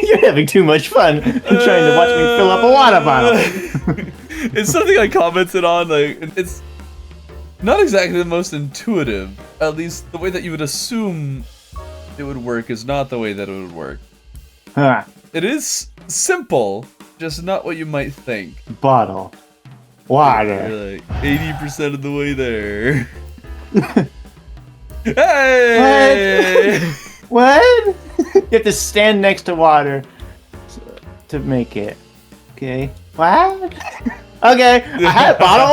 You're having too much fun trying to watch me fill up a water bottle. It's something I commented on. Like, it's not exactly the most intuitive. At least the way that you would assume it would work is not the way that it would work. Huh. It is simple, just not what you might think. Bottle. Water. You're like 80% of the way there. Hey! What? You have to stand next to water to make it. Okay. What? Okay, I had a bottle of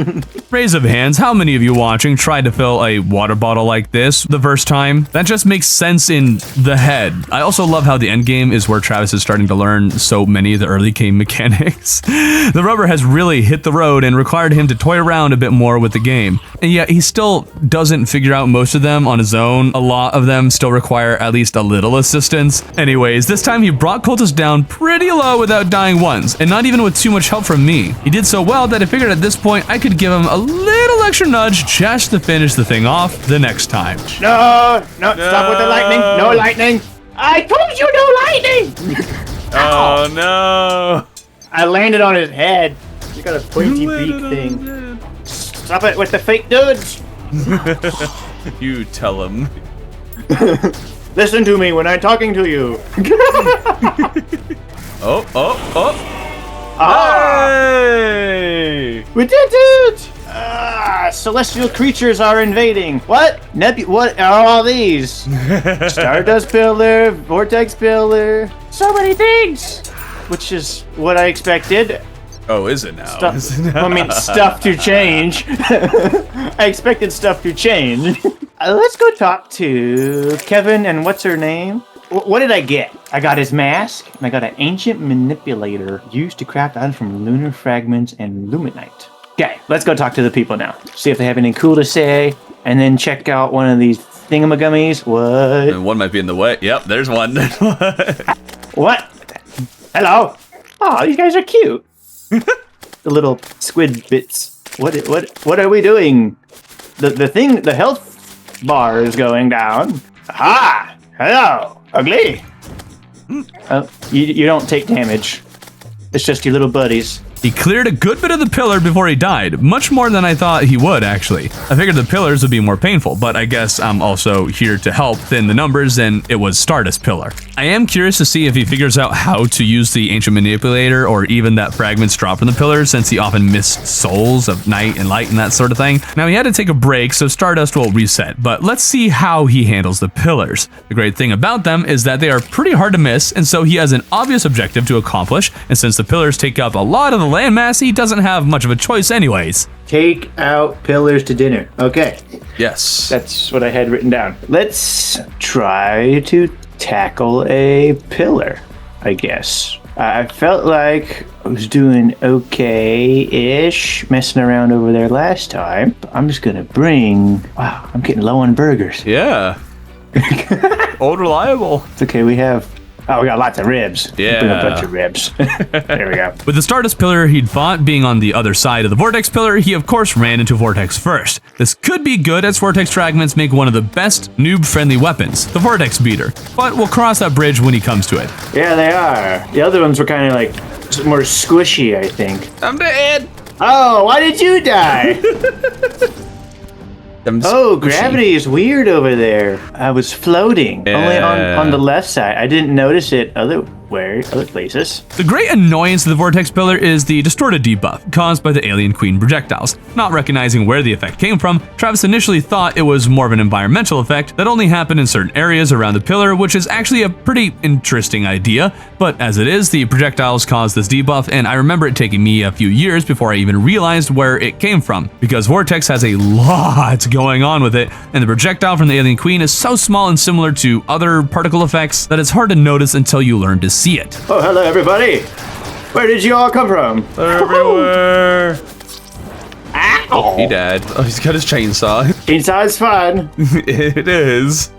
water. Raise of hands, how many of you watching tried to fill a water bottle like this the first time? That just makes sense in the head. I also love how the endgame is where Travis is starting to learn so many of the early game mechanics. The rubber has really hit the road and required him to toy around a bit more with the game. And yet he still doesn't figure out most of them on his own. A lot of them still require at least a little assistance. Anyways, this time he brought Cultist down pretty low without dying once, and not even with too much help from me. He did so well that I figured at this point I could give him a little extra nudge just to finish the thing off the next time. No, stop with the lightning. No lightning. I told you no lightning. Oh no! I landed on his head. You got a pointy beak thing. Stop it with the fake dudes. You tell him. Listen to me when I'm talking to you. Oh! Hey! We did it! Celestial creatures are invading. What? What are all these? Stardust pillar, vortex pillar. So many things. Which is what I expected. Oh, is it now? Stuff to change. I expected stuff to change. Let's go talk to Kevin and what's her name? What did I get? I got his mask, and I got an ancient manipulator used to craft items from lunar fragments and luminite. Okay, let's go talk to the people now. See if they have anything cool to say, and then check out one of these thingamagummies. What? And one might be in the way. Yep, there's one. What? Hello? Oh, these guys are cute. The little squid bits. What are we doing? The health bar is going down. Aha! Hello! Ugly! Oh, you don't take damage. It's just your little buddies. He cleared a good bit of the pillar before he died, much more than I thought he would, actually. I figured the pillars would be more painful, but I guess I'm also here to help thin the numbers, and it was Stardust Pillar. I am curious to see if he figures out how to use the Ancient Manipulator or even that fragments drop from the pillars, since he often missed souls of night and light and that sort of thing. Now, he had to take a break, so Stardust will reset, but let's see how he handles the pillars. The great thing about them is that they are pretty hard to miss, and so he has an obvious objective to accomplish, and since the pillars take up a lot of the landmass, he doesn't have much of a choice anyways. Take out pillars to dinner. Okay. Yes. That's what I had written down. Let's try to tackle a pillar, I guess. I felt like I was doing okay-ish, messing around over there last time. I'm just gonna bring... Wow, I'm getting low on burgers. Yeah. Old reliable. It's okay, we have Oh, we got lots of ribs. Yeah. Bring a bunch of ribs. There we go. With the Stardust pillar he'd fought being on the other side of the Vortex pillar, he of course ran into Vortex first. This could be good as Vortex fragments make one of the best noob-friendly weapons, the Vortex Beater, but we'll cross that bridge when he comes to it. Yeah, they are. The other ones were kind of like more squishy, I think. I'm dead. Oh, why did you die? Gravity is weird over there. I was floating. Only on the left side. I didn't notice it other places. The great annoyance of the Vortex pillar is the distorted debuff caused by the Alien Queen projectiles. Not recognizing where the effect came from, Travis initially thought it was more of an environmental effect that only happened in certain areas around the pillar, which is actually a pretty interesting idea, but as it is, the projectiles caused this debuff, and I remember it taking me a few years before I even realized where it came from, because Vortex has a lot going on with it, and the projectile from the Alien Queen is so small and similar to other particle effects that it's hard to notice until you learn to see it. Oh, hello everybody! Where did you all come from? Everywhere. Ow! He died. Oh, he's got his chainsaw. Chainsaw is fun. It is.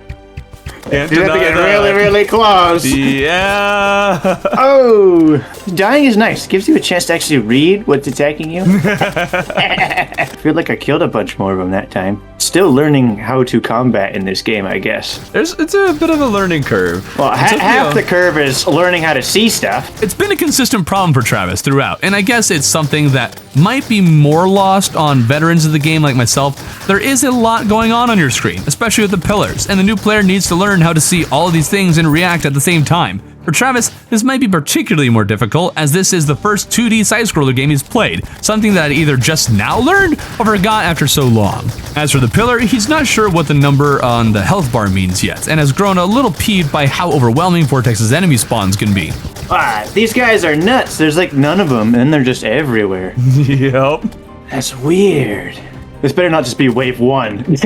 Can't You have to deny get that. really, really close. Yeah. Oh, dying is nice. Gives you a chance to actually read what's attacking you. I feel like I killed a bunch more of them that time. Still learning how to combat in this game, I guess. It's a bit of a learning curve. Well, half the curve is learning how to see stuff. It's been a consistent problem for Travis throughout, and I guess it's something that might be more lost on veterans of the game like myself. There is a lot going on your screen, especially with the pillars, and the new player needs to learn how to see all of these things and react at the same time. For Travis, this might be particularly more difficult as this is the first 2D side-scroller game he's played, something that I either just now learned or forgot after so long. As for the pillar, he's not sure what the number on the health bar means yet, and has grown a little peeved by how overwhelming Vortex's enemy spawns can be. These guys are nuts. There's like none of them, and they're just everywhere. Yep. That's weird. This better not just be wave 1.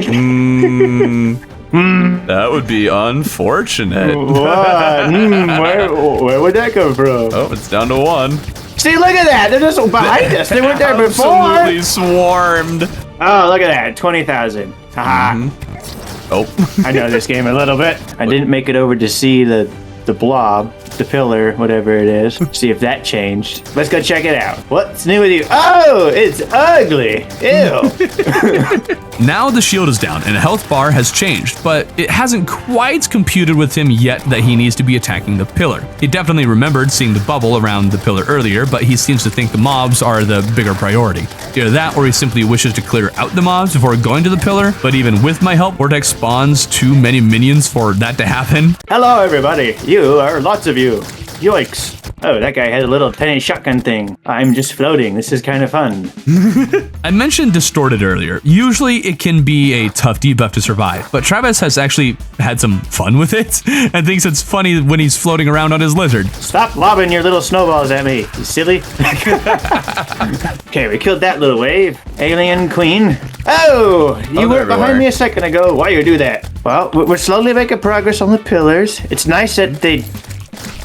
That would be unfortunate. Where would that come from? Oh, it's down to 1. See, look at that. They're just behind us. They weren't there before. Absolutely swarmed. Oh, look at that. 20,000. Haha. Oh. I know this game a little bit. I didn't make it over to see the blob, the pillar, whatever it is. See if that changed. Let's go check it out. What's new with you? Oh, it's ugly. Ew. Now the shield is down and the health bar has changed, but it hasn't quite computed with him yet that he needs to be attacking the pillar. He definitely remembered seeing the bubble around the pillar earlier, but he seems to think the mobs are the bigger priority. Either that or he simply wishes to clear out the mobs before going to the pillar, but even with my help, Vortex spawns too many minions for that to happen. Hello, everybody. You are lots of you. Yoinks. Oh, that guy had a little tiny shotgun thing. I'm just floating. This is kind of fun. I mentioned distorted earlier. Usually it can be a tough debuff to survive, but Travis has actually had some fun with it and thinks it's funny when he's floating around on his lizard. Stop lobbing your little snowballs at me, you silly. Okay, we killed that little wave. Alien Queen. Oh, you were behind me a second ago. Why you do that? Well, we're slowly making progress on the pillars. It's nice that they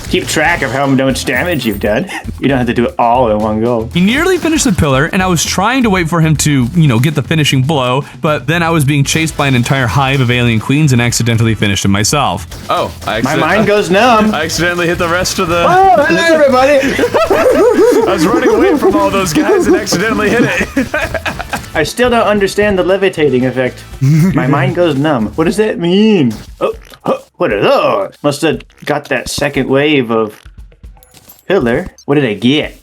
keep track of how much damage you've done. You don't have to do it all in one go. He nearly finished the pillar, and I was trying to wait for him to, get the finishing blow, but then I was being chased by an entire hive of alien queens and accidentally finished it myself. Oh, my mind goes numb. I accidentally hit the rest of the... Oh, hello, everybody. I was running away from all those guys and accidentally hit it. I still don't understand the levitating effect. My mind goes numb. What does that mean? Oh, what are those? Must have got that second wave of pillar. What did I get?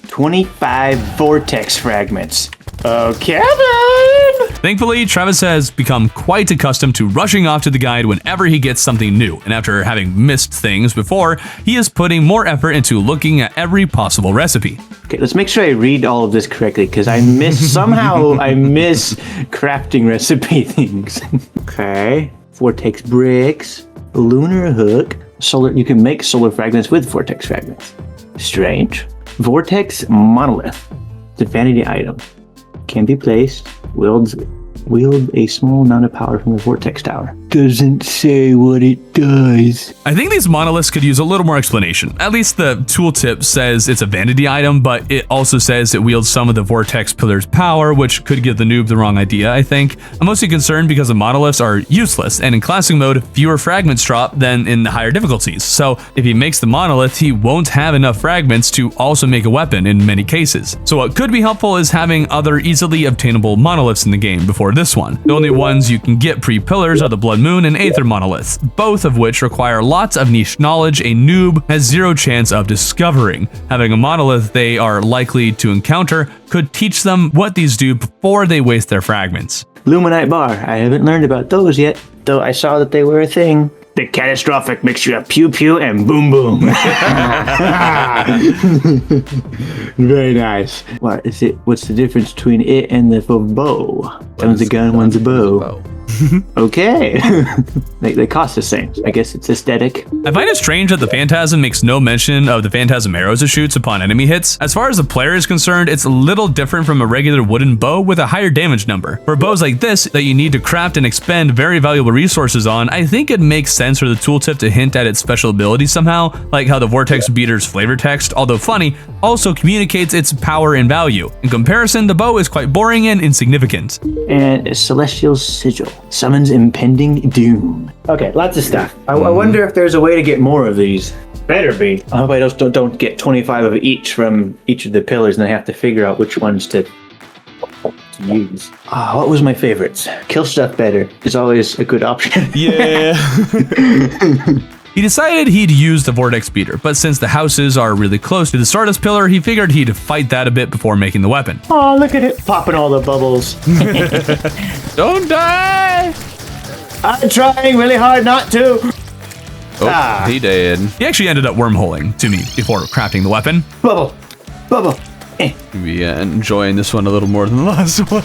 25 vortex fragments. Oh, Kevin! Thankfully, Travis has become quite accustomed to rushing off to the guide whenever he gets something new, and after having missed things before, he is putting more effort into looking at every possible recipe. Okay, let's make sure I read all of this correctly, because I miss crafting recipe things. Okay, vortex bricks, lunar hook, solar. You can make solar fragments with vortex fragments. Strange. Vortex monolith. It's a vanity item. Can be placed. Wield a small amount of power from the vortex tower. doesn't say what it does. I think these monoliths could use a little more explanation. At least the tooltip says it's a vanity item, but it also says it wields some of the vortex pillar's power, which could give the noob the wrong idea, I think. I'm mostly concerned because the monoliths are useless, and in classic mode, fewer fragments drop than in the higher difficulties. So if he makes the monolith, he won't have enough fragments to also make a weapon in many cases. So what could be helpful is having other easily obtainable monoliths in the game before this one. The only ones you can get pre-pillars are the Blood Moon and Aether monoliths, both of which require lots of niche knowledge a noob has zero chance of discovering. Having a monolith they are likely to encounter could teach them what these do before they waste their fragments. Luminite bar. I haven't learned about those yet, though I saw that they were a thing. The catastrophic mixture of pew pew and boom boom. Very nice. What is it? What's the difference between it and the bow? One's a gun, one's a bow. Okay. they cost the same. I guess it's aesthetic. I find it strange that the Phantasm makes no mention of the Phantasm arrows it shoots upon enemy hits. As far as the player is concerned, it's a little different from a regular wooden bow with a higher damage number. For bows like this that you need to craft and expend very valuable resources on, I think it makes sense for the tooltip to hint at its special abilities somehow, like how the Vortex Beater's flavor text, although funny, also communicates its power and value. In comparison, the bow is quite boring and insignificant. And a Celestial Sigil. Summons impending doom. Okay, lots of stuff. I wonder if there's a way to get more of these. Better be. I hope I don't get 25 of each from each of the pillars and I have to figure out which ones to use. What was my favorites? Kill stuff better is always a good option. Yeah. He decided he'd use the Vortex Beater, but since the houses are really close to the Stardust Pillar, he figured he'd fight that a bit before making the weapon. Oh, look at it popping all the bubbles. Don't die! I'm trying really hard not to. Oh, he did. He actually ended up wormholing to me before crafting the weapon. Bubble. Yeah, enjoying this one a little more than the last one.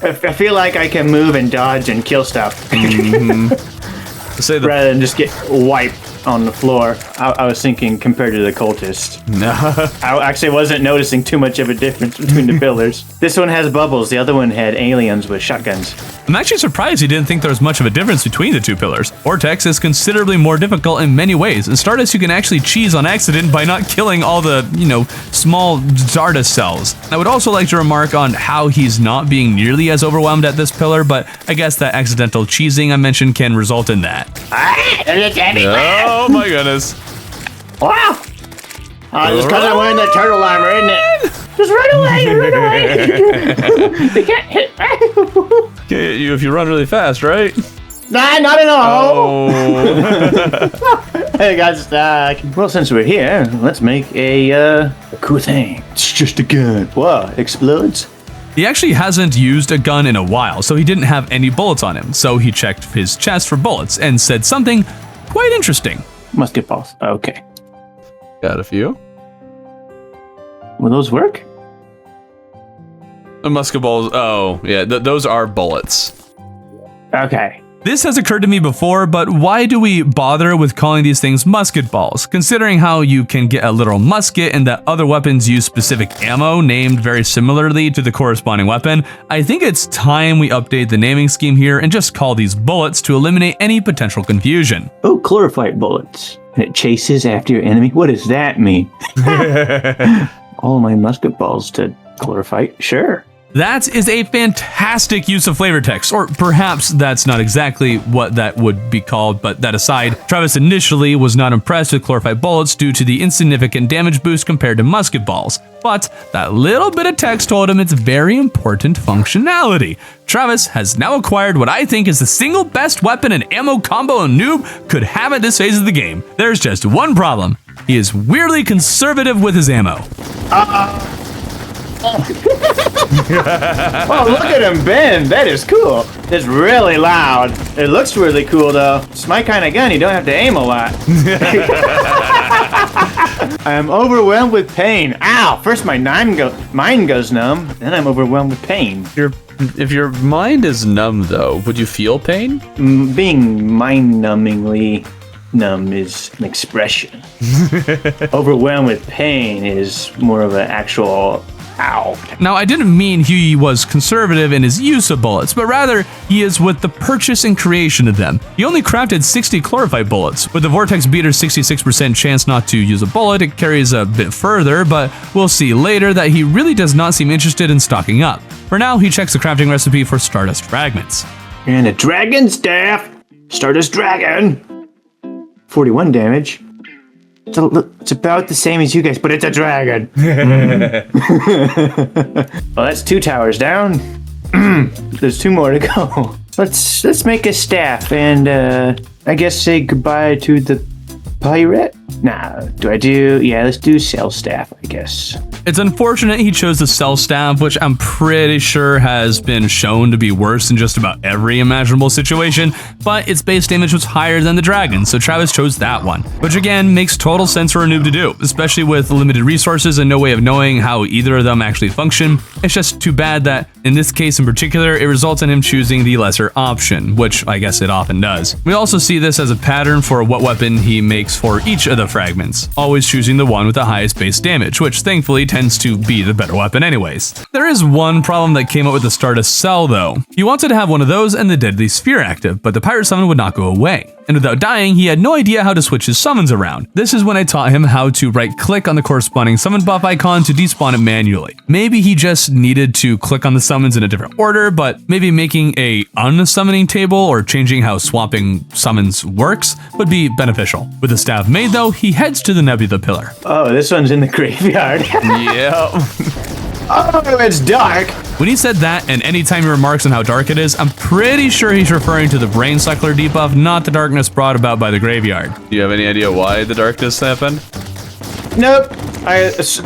I feel like I can move and dodge and kill stuff. Rather than just get wiped on the floor. I was thinking compared to the cultist. No. I actually wasn't noticing too much of a difference between the pillars. This one has bubbles. The other one had aliens with shotguns. I'm actually surprised he didn't think there was much of a difference between the two pillars. Vortex is considerably more difficult in many ways. In Stardust, you can actually cheese on accident by not killing all the, small Stardust cells. I would also like to remark on how he's not being nearly as overwhelmed at this pillar, but I guess that accidental cheesing I mentioned can result in that. Oh my goodness. Wow. Just because I'm wearing the turtle armor, isn't it? Just run away. They can't hit. Can't hit you if you run really fast, right? Nah, not at all. Oh. I got stuck. Well, since we're here, let's make a cool thing. It's just a gun. Whoa, explodes? He actually hasn't used a gun in a while, so he didn't have any bullets on him. So he checked his chest for bullets and said something quite interesting. Musket balls. Okay. Got a few. Will those work? The musket balls. Oh, yeah. Those are bullets. Okay. This has occurred to me before, but why do we bother with calling these things musket balls? Considering how you can get a literal musket and that other weapons use specific ammo named very similarly to the corresponding weapon, I think it's time we update the naming scheme here and just call these bullets to eliminate any potential confusion. Oh, chlorophyte bullets. And it chases after your enemy? What does that mean? All my musket balls to chlorophyte? Sure. That is a fantastic use of flavor text, or perhaps that's not exactly what that would be called, but that aside, Travis initially was not impressed with chlorophyte bullets due to the insignificant damage boost compared to musket balls, but that little bit of text told him its very important functionality. Travis has now acquired what I think is the single best weapon and ammo combo a noob could have at this phase of the game. There's just one problem. He is weirdly conservative with his ammo. Oh, look at him bend. That is cool. It's really loud. It looks really cool, though. It's my kind of gun. You don't have to aim a lot. I am overwhelmed with pain. Ow! First my mind goes numb. Then I'm overwhelmed with pain. If your mind is numb, though, would you feel pain? Being mind-numbingly numb is an expression. Overwhelmed with pain is more of an actual Wow. Now, I didn't mean he was conservative in his use of bullets, but rather he is with the purchase and creation of them. He only crafted 60 chlorophyte bullets. With the Vortex Beater's 66% chance not to use a bullet, it carries a bit further, but we'll see later that he really does not seem interested in stocking up. For now, he checks the crafting recipe for Stardust Fragments. And a dragon staff. Stardust Dragon. 41 damage. It's about the same as you guys, but it's a dragon. Well, that's 2 towers down. There's 2 more to go. Let's make a staff and I guess say goodbye to the pirate. Nah, yeah, let's do Cell Staff, I guess. It's unfortunate he chose the Cell Staff, which I'm pretty sure has been shown to be worse in just about every imaginable situation, but its base damage was higher than the dragon, so Travis chose that one. Which again, makes total sense for a noob to do, especially with limited resources and no way of knowing how either of them actually function. It's just too bad that, in this case in particular, it results in him choosing the lesser option, which I guess it often does. We also see this as a pattern for what weapon he makes for each of the fragments, always choosing the one with the highest base damage, which thankfully tends to be the better weapon anyways. There is one problem that came up with the Stardust Cell though. He wanted to have one of those and the Deadly Sphere active, but the Pirate Summon would not go away. And without dying, he had no idea how to switch his summons around. This is when I taught him how to right-click on the corresponding summon buff icon to despawn it manually. Maybe he just needed to click on the summons in a different order, but maybe making a unsummoning table or changing how swapping summons works would be beneficial. With the staff made though, he heads to the Nebula Pillar. Oh, this one's in the graveyard. Yep. Oh, it's dark. When he said that, and anytime he remarks on how dark it is, I'm pretty sure he's referring to the Brain Suckler debuff, not the darkness brought about by the graveyard. Do you have any idea why the darkness happened? Nope.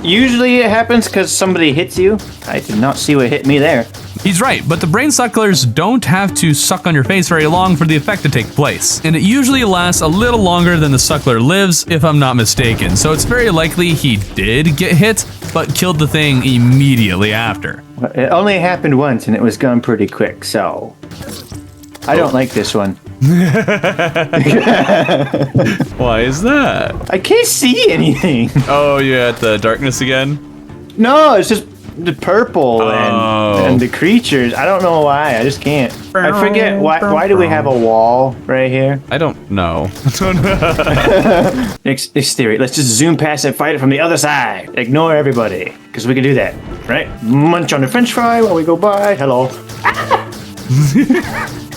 Usually it happens because somebody hits you. I did not see what hit me there. He's right, but the Brain Sucklers don't have to suck on your face very long for the effect to take place, and it usually lasts a little longer than the Suckler lives, if I'm not mistaken, so it's very likely he did get hit, but killed the thing immediately after. It only happened once and it was gone pretty quick, so I don't like this one. Why is that? I can't see anything. Oh, you're at the darkness again? No, it's just the purple and the creatures. I don't know why. I just can't. I forget why do we have a wall right here? I don't know. Next theory. Let's just zoom past and fight it from the other side. Ignore everybody, because we can do that, right? Munch on the French fry while we go by. Hello.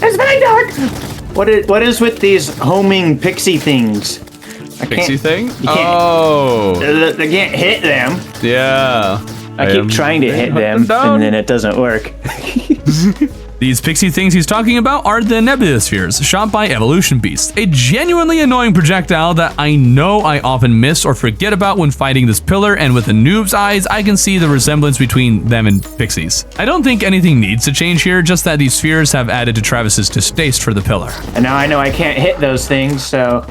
It's very dark. What is with these homing pixie things? Pixie thing? You can't, oh. They can't hit them. Yeah. I keep trying to hit them, and then it doesn't work. These pixie things he's talking about are the Nebula Spheres, shot by Evolution Beast, a genuinely annoying projectile that I know I often miss or forget about when fighting this pillar, and with a noob's eyes, I can see the resemblance between them and pixies. I don't think anything needs to change here, just that these spheres have added to Travis's distaste for the pillar. And now I know I can't hit those things, so...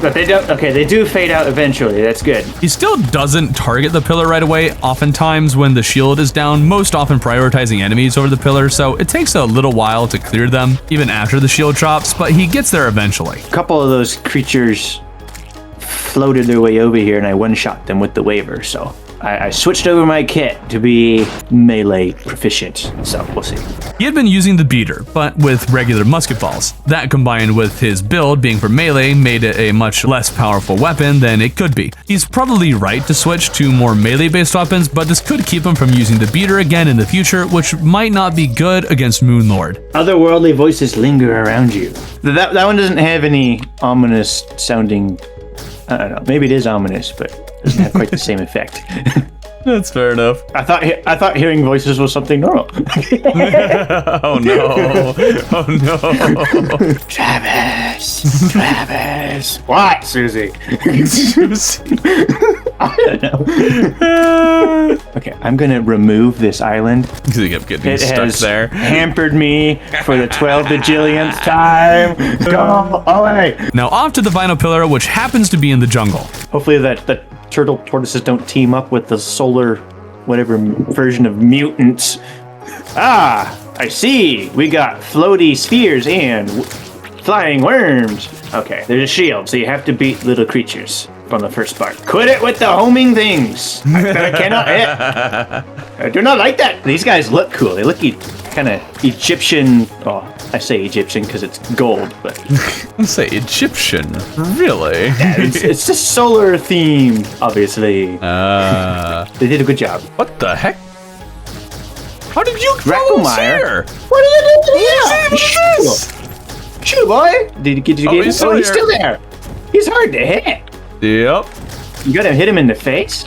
but they don't. Okay, they do fade out eventually. That's good. He still doesn't target the pillar right away, oftentimes when the shield is down, most often prioritizing enemies over the pillar, so it takes a little while to clear them, even after the shield drops, but he gets there eventually. A couple of those creatures floated their way over here and I one-shot them with the waver, so I switched over my kit to be melee proficient, so we'll see. He had been using the beater, but with regular musket balls. That combined with his build being for melee made it a much less powerful weapon than it could be. He's probably right to switch to more melee-based weapons, but this could keep him from using the beater again in the future, which might not be good against Moonlord. Otherworldly voices linger around you. That one doesn't have any ominous sounding... I don't know, maybe it is ominous, but it doesn't have quite the same effect. That's fair enough. I thought hearing voices was something normal. Oh no. Oh no. Travis. What, Susie? I don't know. Okay, I'm gonna remove this island. Because you kept getting It stuck has there. hampered me for the 12 bajillionth time. Go away. Now off to the Vinyl Pillar, which happens to be in the jungle. Hopefully the turtle tortoises don't team up with the solar whatever version of mutants. Ah, I see. We got floaty spheres and flying worms. Okay, there's a shield, so you have to beat little creatures. from the first part. Quit it with the homing things. I cannot hit. I do not like that. These guys look cool. They look kind of Egyptian. Oh, I say Egyptian because it's gold, but I say Egyptian. Really? yeah, it's just solar themed, obviously. They did a good job. What the heck? How did you follow us here? What are you doing here? This? Shoot, boy. Did you get him? He's He's still there. He's hard to hit. Yep. You gotta hit him in the face?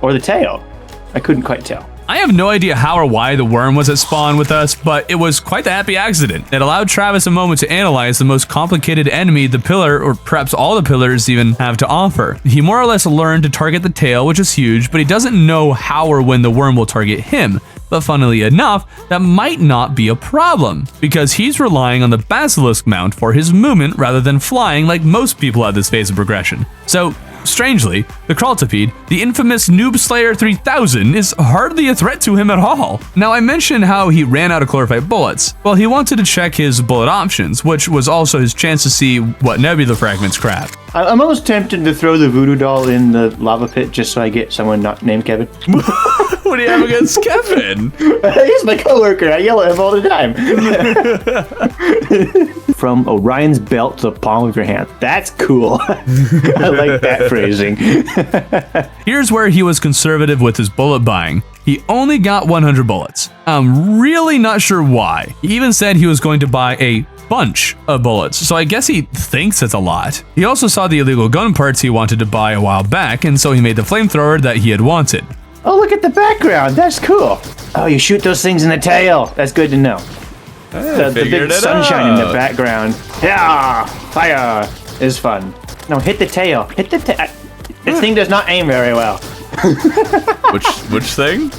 Or the tail? I couldn't quite tell. I have no idea how or why the worm was at spawn with us, but it was quite the happy accident. It allowed Travis a moment to analyze the most complicated enemy the pillar, or perhaps all the pillars even, have to offer. He more or less learned to target the tail, which is huge, but he doesn't know how or when the worm will target him. But funnily enough, that might not be a problem, because he's relying on the basilisk mount for his movement rather than flying like most people at this phase of progression. So, strangely, the Crawltipede, the infamous Noob Slayer 3000, is hardly a threat to him at all. Now, I mentioned how he ran out of chlorophyte bullets. Well, he wanted to check his bullet options, which was also his chance to see what nebula fragments crab. I'm almost tempted to throw the voodoo doll in the lava pit just so I get someone not named Kevin. What do you have against Kevin? He's my coworker. I yell at him all the time. From Orion's belt to the palm of your hand. That's cool. I like that phrasing. Here's where he was conservative with his bullet buying. He only got 100 bullets. I'm really not sure why. He even said he was going to buy a bunch of bullets, so I guess he thinks it's a lot. He also saw the illegal gun parts he wanted to buy a while back, and so he made the flamethrower that he had wanted. Oh, look at the background. That's cool. Oh, you shoot those things in the tail. That's good to know. The big sunshine in the background. Yeah, fire is fun. No, hit the tail. Hit the tail. This thing does not aim very well. Which thing?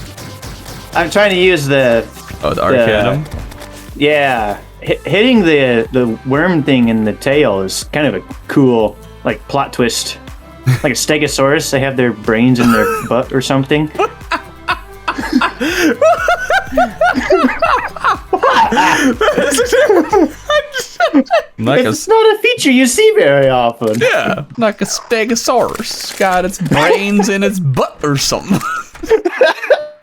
I'm trying to use the Arcanum? Yeah. Hitting the worm thing in the tail is kind of a cool, like, plot twist. Like a stegosaurus, they have their brains in their butt or something. It's not a feature you see very often. Yeah, like a stegosaurus. Got its brains in its butt or something.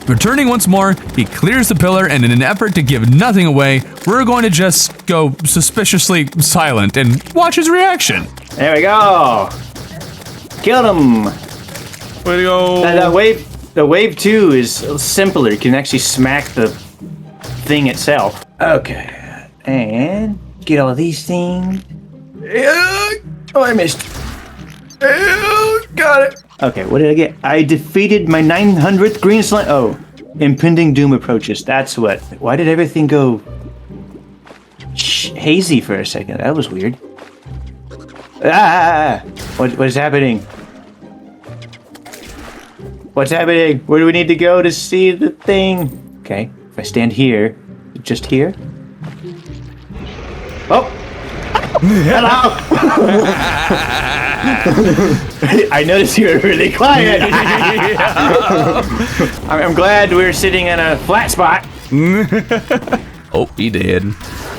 Returning once more, he clears the pillar, and in an effort to give nothing away, we're going to just go suspiciously silent and watch his reaction. There we go. Killed him. Way to go. The wave 2 is simpler. You can actually smack the thing itself. Okay. And get all these things. Oh, I missed. Got it. Okay, what did I get? I defeated my 900th green slime. Oh, impending doom approaches. That's what. Why did everything go hazy for a second? That was weird. What is happening? What's happening? Where do we need to go to see the thing? Okay, if I stand here, just here. Oh! Hello! I noticed you were really quiet. I'm glad we're sitting in a flat spot. Oh, he did.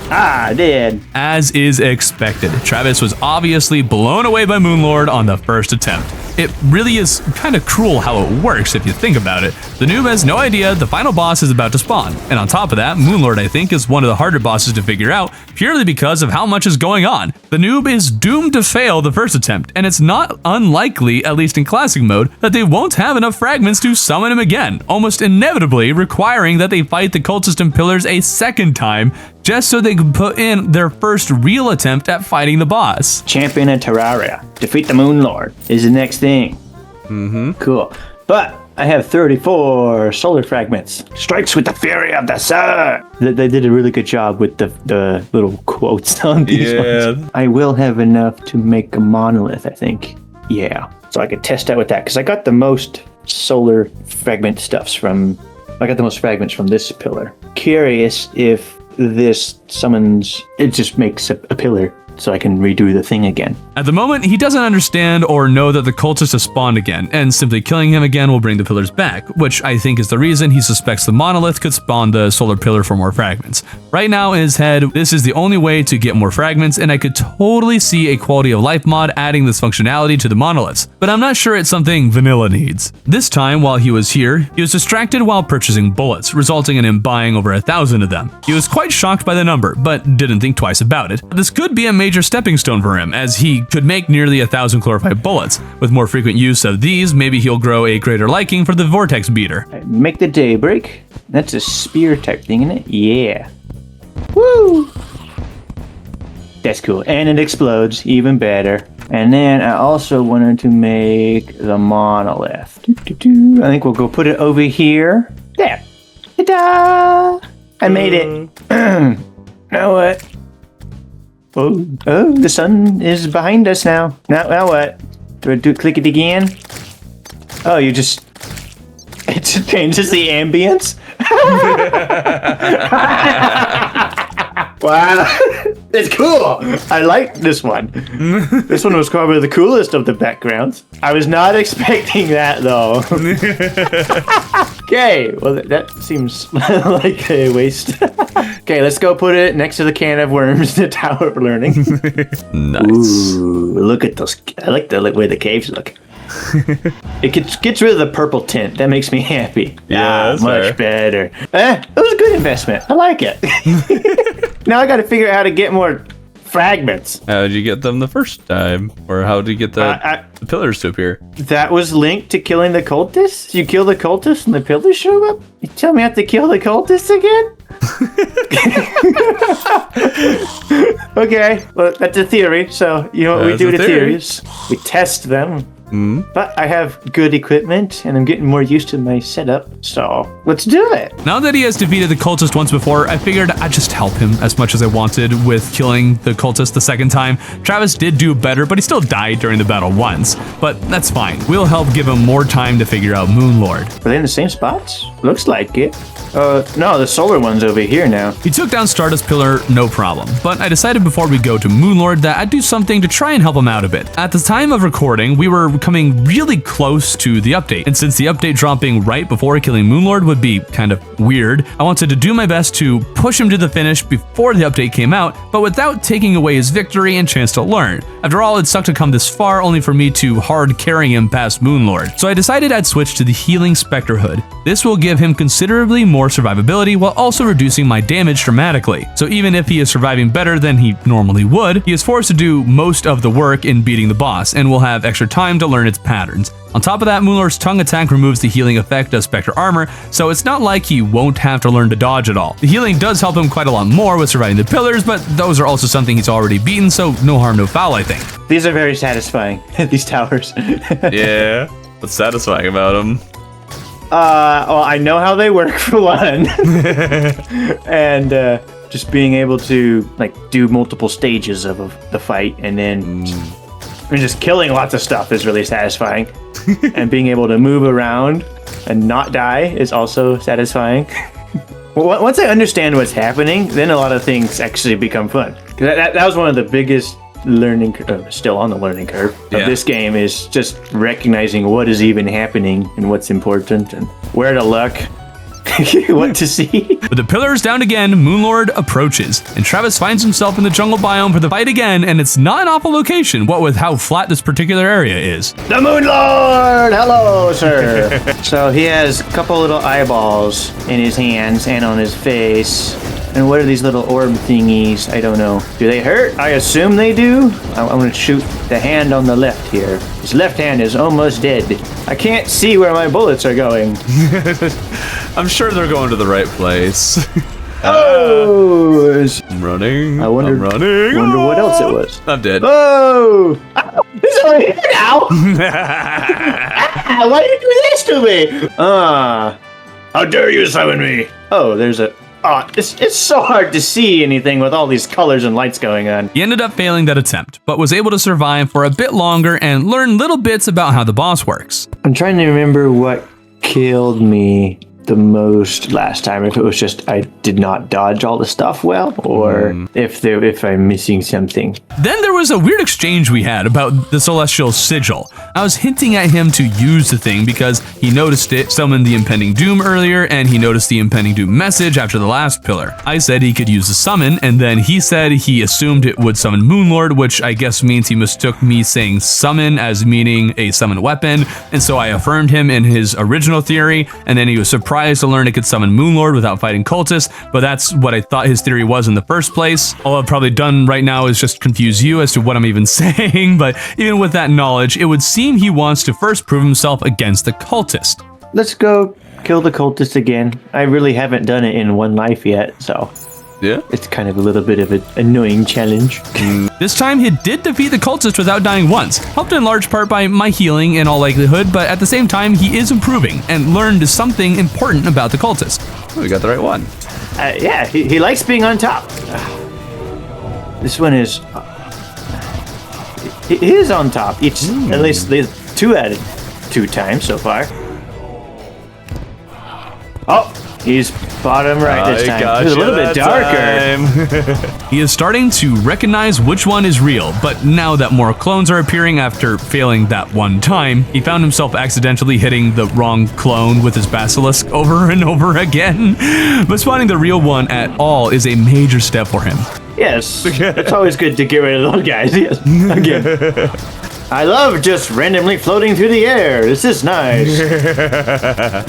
I did. As is expected, Travis was obviously blown away by Moonlord on the first attempt. It really is kind of cruel how it works if you think about it. The noob has no idea the final boss is about to spawn, and on top of that, Moonlord I think is one of the harder bosses to figure out purely because of how much is going on. The noob is doomed to fail the first attempt, and it's not unlikely, at least in classic mode, that they won't have enough fragments to summon him again, almost inevitably requiring that they fight the cult system pillars a second time just so they can put in their first real attempt at fighting the boss. Champion of Terraria. Defeat the Moonlord is the next thing. Mm-hmm. Cool. But I have 34 solar fragments. Strikes with the fury of the sun. They did a really good job with the little quotes on these ones. I will have enough to make a monolith, I think. Yeah. So I could test out with that, because I got the most solar fragment stuffs from... I got the most fragments from this pillar. Curious if this summons... It just makes a pillar so I can redo the thing again. At the moment, he doesn't understand or know that the cultist has spawned again, and simply killing him again will bring the pillars back, which I think is the reason he suspects the monolith could spawn the solar pillar for more fragments. Right now in his head, this is the only way to get more fragments, and I could totally see a quality of life mod adding this functionality to the monoliths, but I'm not sure it's something vanilla needs. This time, while he was here, he was distracted while purchasing bullets, resulting in him buying over 1,000 of them. He was quite shocked by the number, but didn't think twice about it. This could be a major stepping stone for him, as he could make nearly 1,000 chlorophyte bullets. With more frequent use of these, maybe he'll grow a greater liking for the vortex beater. Make the daybreak. That's a spear type thing, isn't it? Yeah. Woo! That's cool. And it explodes, even better. And then I also wanted to make the monolith. I think we'll go put it over here. There. Ta-da! I made it. Now what? Oh, the sun is behind us now. Now what? Do I click it again? Oh, you just... It just changes the ambience? Wow, it's cool. I like this one. This one was probably the coolest of the backgrounds. I was not expecting that though. Okay, well that seems like a waste. Okay, let's go put it next to the can of worms, the Tower of Learning. Nice. Ooh, look at those. I like the way the caves look. It gets rid of the purple tint. That makes me happy. Yeah, that's much better. It was a good investment. I like it. Now I got to figure out how to get more fragments. How did you get them the first time? Or how did you get the pillars to appear? That was linked to killing the cultists? You kill the cultists and the pillars show up? You tell me I have to kill the cultists again? Okay, well, that's a theory. So, you know what we do to theories? We test them. But I have good equipment and I'm getting more used to my setup, so let's do it. Now that he has defeated the cultist once before, I figured I'd just help him as much as I wanted with killing the cultist the second time. Travis did do better, but he still died during the battle once. But that's fine. We'll help give him more time to figure out Moonlord. Are they in the same spots? Looks like it. No, the solar one's over here now. He took down Stardust Pillar, no problem. But I decided before we go to Moonlord that I'd do something to try and help him out a bit. At the time of recording, we were coming really close to the update, and since the update dropping right before killing Moonlord would be kind of weird, I wanted to do my best to push him to the finish before the update came out, but without taking away his victory and chance to learn. After all, it sucked to come this far only for me to hard carry him past Moonlord, so I decided I'd switch to the Healing Spectre Hood. This will give him considerably more survivability while also reducing my damage dramatically. So even if he is surviving better than he normally would, he is forced to do most of the work in beating the boss and will have extra time to learn its patterns. On top of that, Moonlord's tongue attack removes the healing effect of Spectre Armor, so it's not like he won't have to learn to dodge at all. The healing does help him quite a lot more with surviving the pillars, but those are also something he's already beaten, so no harm, no foul, I think. These are very satisfying, these towers. Yeah, what's satisfying about them? Well, I know how they work for one. And just being able to like do multiple stages of the fight and then just killing lots of stuff is really satisfying. And being able to move around and not die is also satisfying. Well, once I understand what's happening, then a lot of things actually become fun. That was one of the biggest learning still on the learning curve of this game, is just recognizing what is even happening and what's important and where to look. What to see. With the pillars down again, Moonlord approaches, and Travis finds himself in the jungle biome for the fight again, and it's not an awful location, what with how flat this particular area is. The Moonlord! Hello, sir! So he has a couple little eyeballs in his hands and on his face. And what are these little orb thingies? I don't know. Do they hurt? I assume they do. I'm gonna shoot the hand on the left here. His left hand is almost dead. I can't see where my bullets are going. I'm sure they're going to the right place. Oh! I'm running. I wonder what else it was. I'm dead. Oh! He's over here now! Why did you do this to me? How dare you summon me? Oh, there's a... Oh, it's so hard to see anything with all these colors and lights going on. He ended up failing that attempt, but was able to survive for a bit longer and learn little bits about how the boss works. I'm trying to remember what killed me. the most last time. If it was just I did not dodge all the stuff well, or if I'm missing something. Then there was a weird exchange we had about the Celestial Sigil. I was hinting at him to use the thing because he noticed it summoned the impending doom earlier, and he noticed the impending doom message after the last pillar. I said he could use the summon, and then he said he assumed it would summon Moonlord, which I guess means he mistook me saying summon as meaning a summon weapon, and so I affirmed him in his original theory, and then he was surprised to learn it could summon Moonlord without fighting cultists, but that's what I thought his theory was in the first place. All I've probably done right now is just confuse you as to what I'm even saying, but even with that knowledge, it would seem he wants to first prove himself against the cultist. Let's go kill the cultist again. I really haven't done it in one life yet, so Yeah. it's kind of a little bit of an annoying challenge. This time he did defeat the cultist without dying once, helped in large part by my healing in all likelihood, but at the same time he is improving and learned something important about the cultist. Oh, we got the right one. Yeah, he likes being on top. This one is... He is on top. At least 2 out of 2 times so far. Oh, he's bottom right this time. It's a little bit darker. He is starting to recognize which one is real, but now that more clones are appearing after failing that one time, he found himself accidentally hitting the wrong clone with his basilisk over and over again. But spawning the real one at all is a major step for him. Yes, it's always good to get rid of those guys. Yes, again. I love just randomly floating through the air. This is nice. I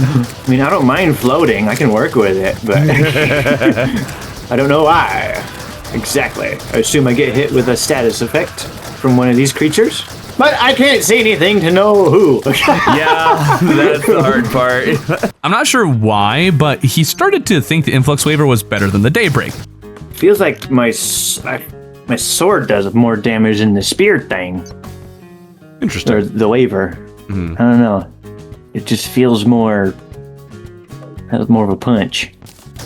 mean, I don't mind floating. I can work with it, but I don't know why. Exactly. I assume I get hit with a status effect from one of these creatures. But I can't say anything to know who. Yeah, that's the hard part. I'm not sure why, but he started to think the Influx Waver was better than the Daybreak. Feels like my sword does more damage than the spear thing. Interesting. Or the waver. I don't know. It just feels more... has more of a punch.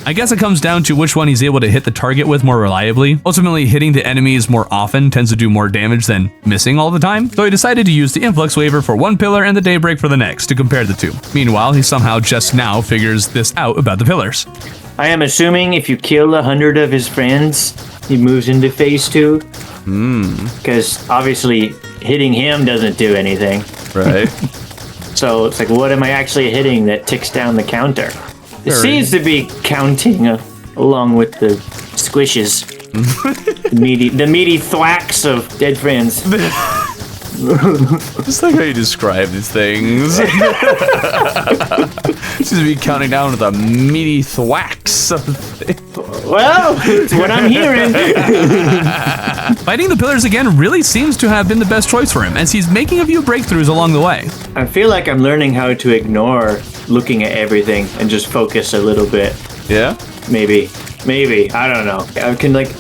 I guess it comes down to which one he's able to hit the target with more reliably. Ultimately, hitting the enemies more often tends to do more damage than missing all the time, so he decided to use the Influx Waver for one pillar and the Daybreak for the next to compare the two. Meanwhile, he somehow just now figures this out about the pillars. I am assuming if you kill 100 of his friends, he moves into phase 2. Because obviously hitting him doesn't do anything. Right. So it's like, what am I actually hitting that ticks down the counter? It seems to be counting along with the squishes. the meaty thwacks of dead friends. Just like how you describe these things. Seems to be counting down with the meaty thwacks of things. Well, it's what I'm hearing. Fighting the pillars again really seems to have been the best choice for him, as he's making a few breakthroughs along the way. I feel like I'm learning how to ignore looking at everything and just focus a little bit. Yeah? Maybe, I don't know. I can like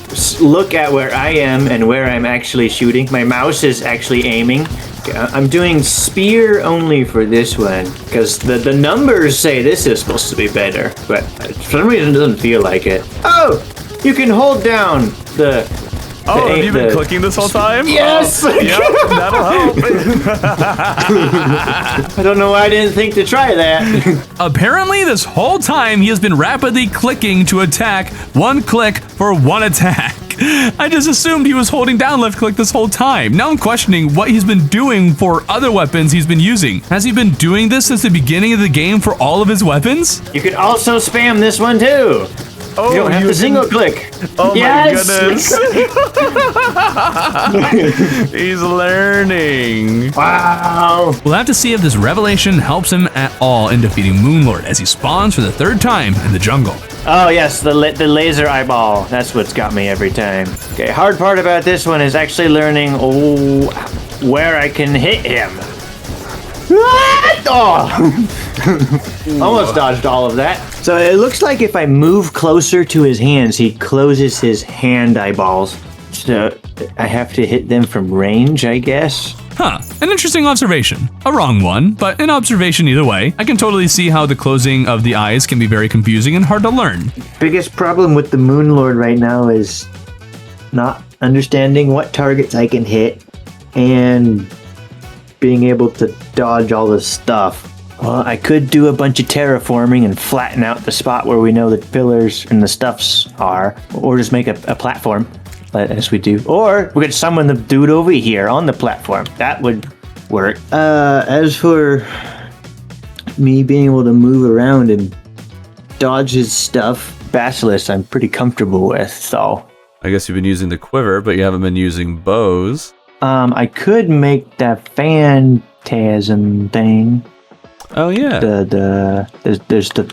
look at where I am and where I'm actually shooting. My mouse is actually aiming. I'm doing spear only for this one because the numbers say this is supposed to be better, but for some reason it doesn't feel like it. Oh, you can hold down the... Oh, have you been clicking this whole time? Yes! Oh, yep, that'll help. I don't know why I didn't think to try that. Apparently, this whole time he has been rapidly clicking to attack, one click for one attack. I just assumed he was holding down left click this whole time. Now I'm questioning what he's been doing for other weapons he's been using. Has he been doing this since the beginning of the game for all of his weapons? You can also spam this one too. Oh, you don't have to single click. Oh yes! My goodness. He's learning. Wow. We'll have to see if this revelation helps him at all in defeating Moonlord as he spawns for the 3rd time in the jungle. Oh yes, the laser eyeball. That's what's got me every time. Okay, hard part about this one is actually learning where I can hit him. Oh! Almost dodged all of that. So it looks like if I move closer to his hands, he closes his hand eyeballs. So I have to hit them from range, I guess. Huh, an interesting observation. A wrong one, but an observation either way. I can totally see how the closing of the eyes can be very confusing and hard to learn. Biggest problem with the Moonlord right now is not understanding what targets I can hit and being able to dodge all this stuff. Well, I could do a bunch of terraforming and flatten out the spot where we know the pillars and the stuffs are, or just make a platform, as we do. Or we could summon the dude over here on the platform. That would work. As for me being able to move around and dodge his stuff, Basilisk I'm pretty comfortable with, so. I guess you've been using the quiver, but you haven't been using bows. I could make that phantasm thing. Oh yeah. There's the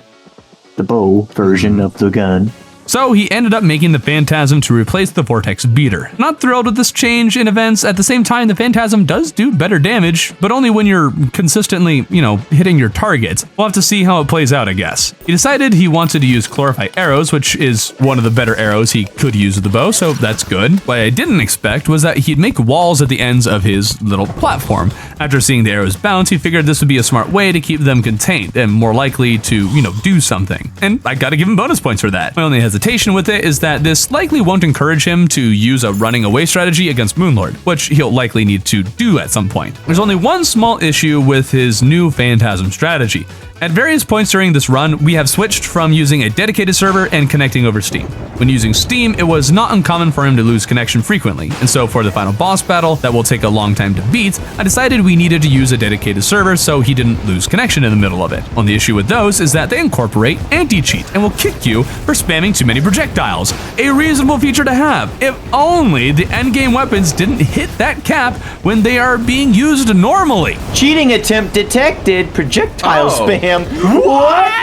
bow version of the gun. So he ended up making the Phantasm to replace the Vortex Beater. Not thrilled with this change in events. At the same time, the Phantasm does do better damage, but only when you're consistently, hitting your targets. We'll have to see how it plays out, I guess. He decided he wanted to use Chlorophy arrows, which is one of the better arrows he could use with the bow, so that's good. What I didn't expect was that he'd make walls at the ends of his little platform. After seeing the arrows bounce, he figured this would be a smart way to keep them contained and more likely to, do something. And I gotta give him bonus points for that. My only hesitation with it is that this likely won't encourage him to use a running away strategy against Moonlord, which he'll likely need to do at some point. There's only one small issue with his new Phantasm strategy. At various points during this run, we have switched from using a dedicated server and connecting over Steam. When using Steam, it was not uncommon for him to lose connection frequently, and so for the final boss battle that will take a long time to beat, I decided we needed to use a dedicated server so he didn't lose connection in the middle of it. Only issue with those is that they incorporate anti-cheat and will kick you for spamming too many projectiles. A reasonable feature to have, if only the endgame weapons didn't hit that cap when they are being used normally. Cheating attempt detected. Projectile spam. What?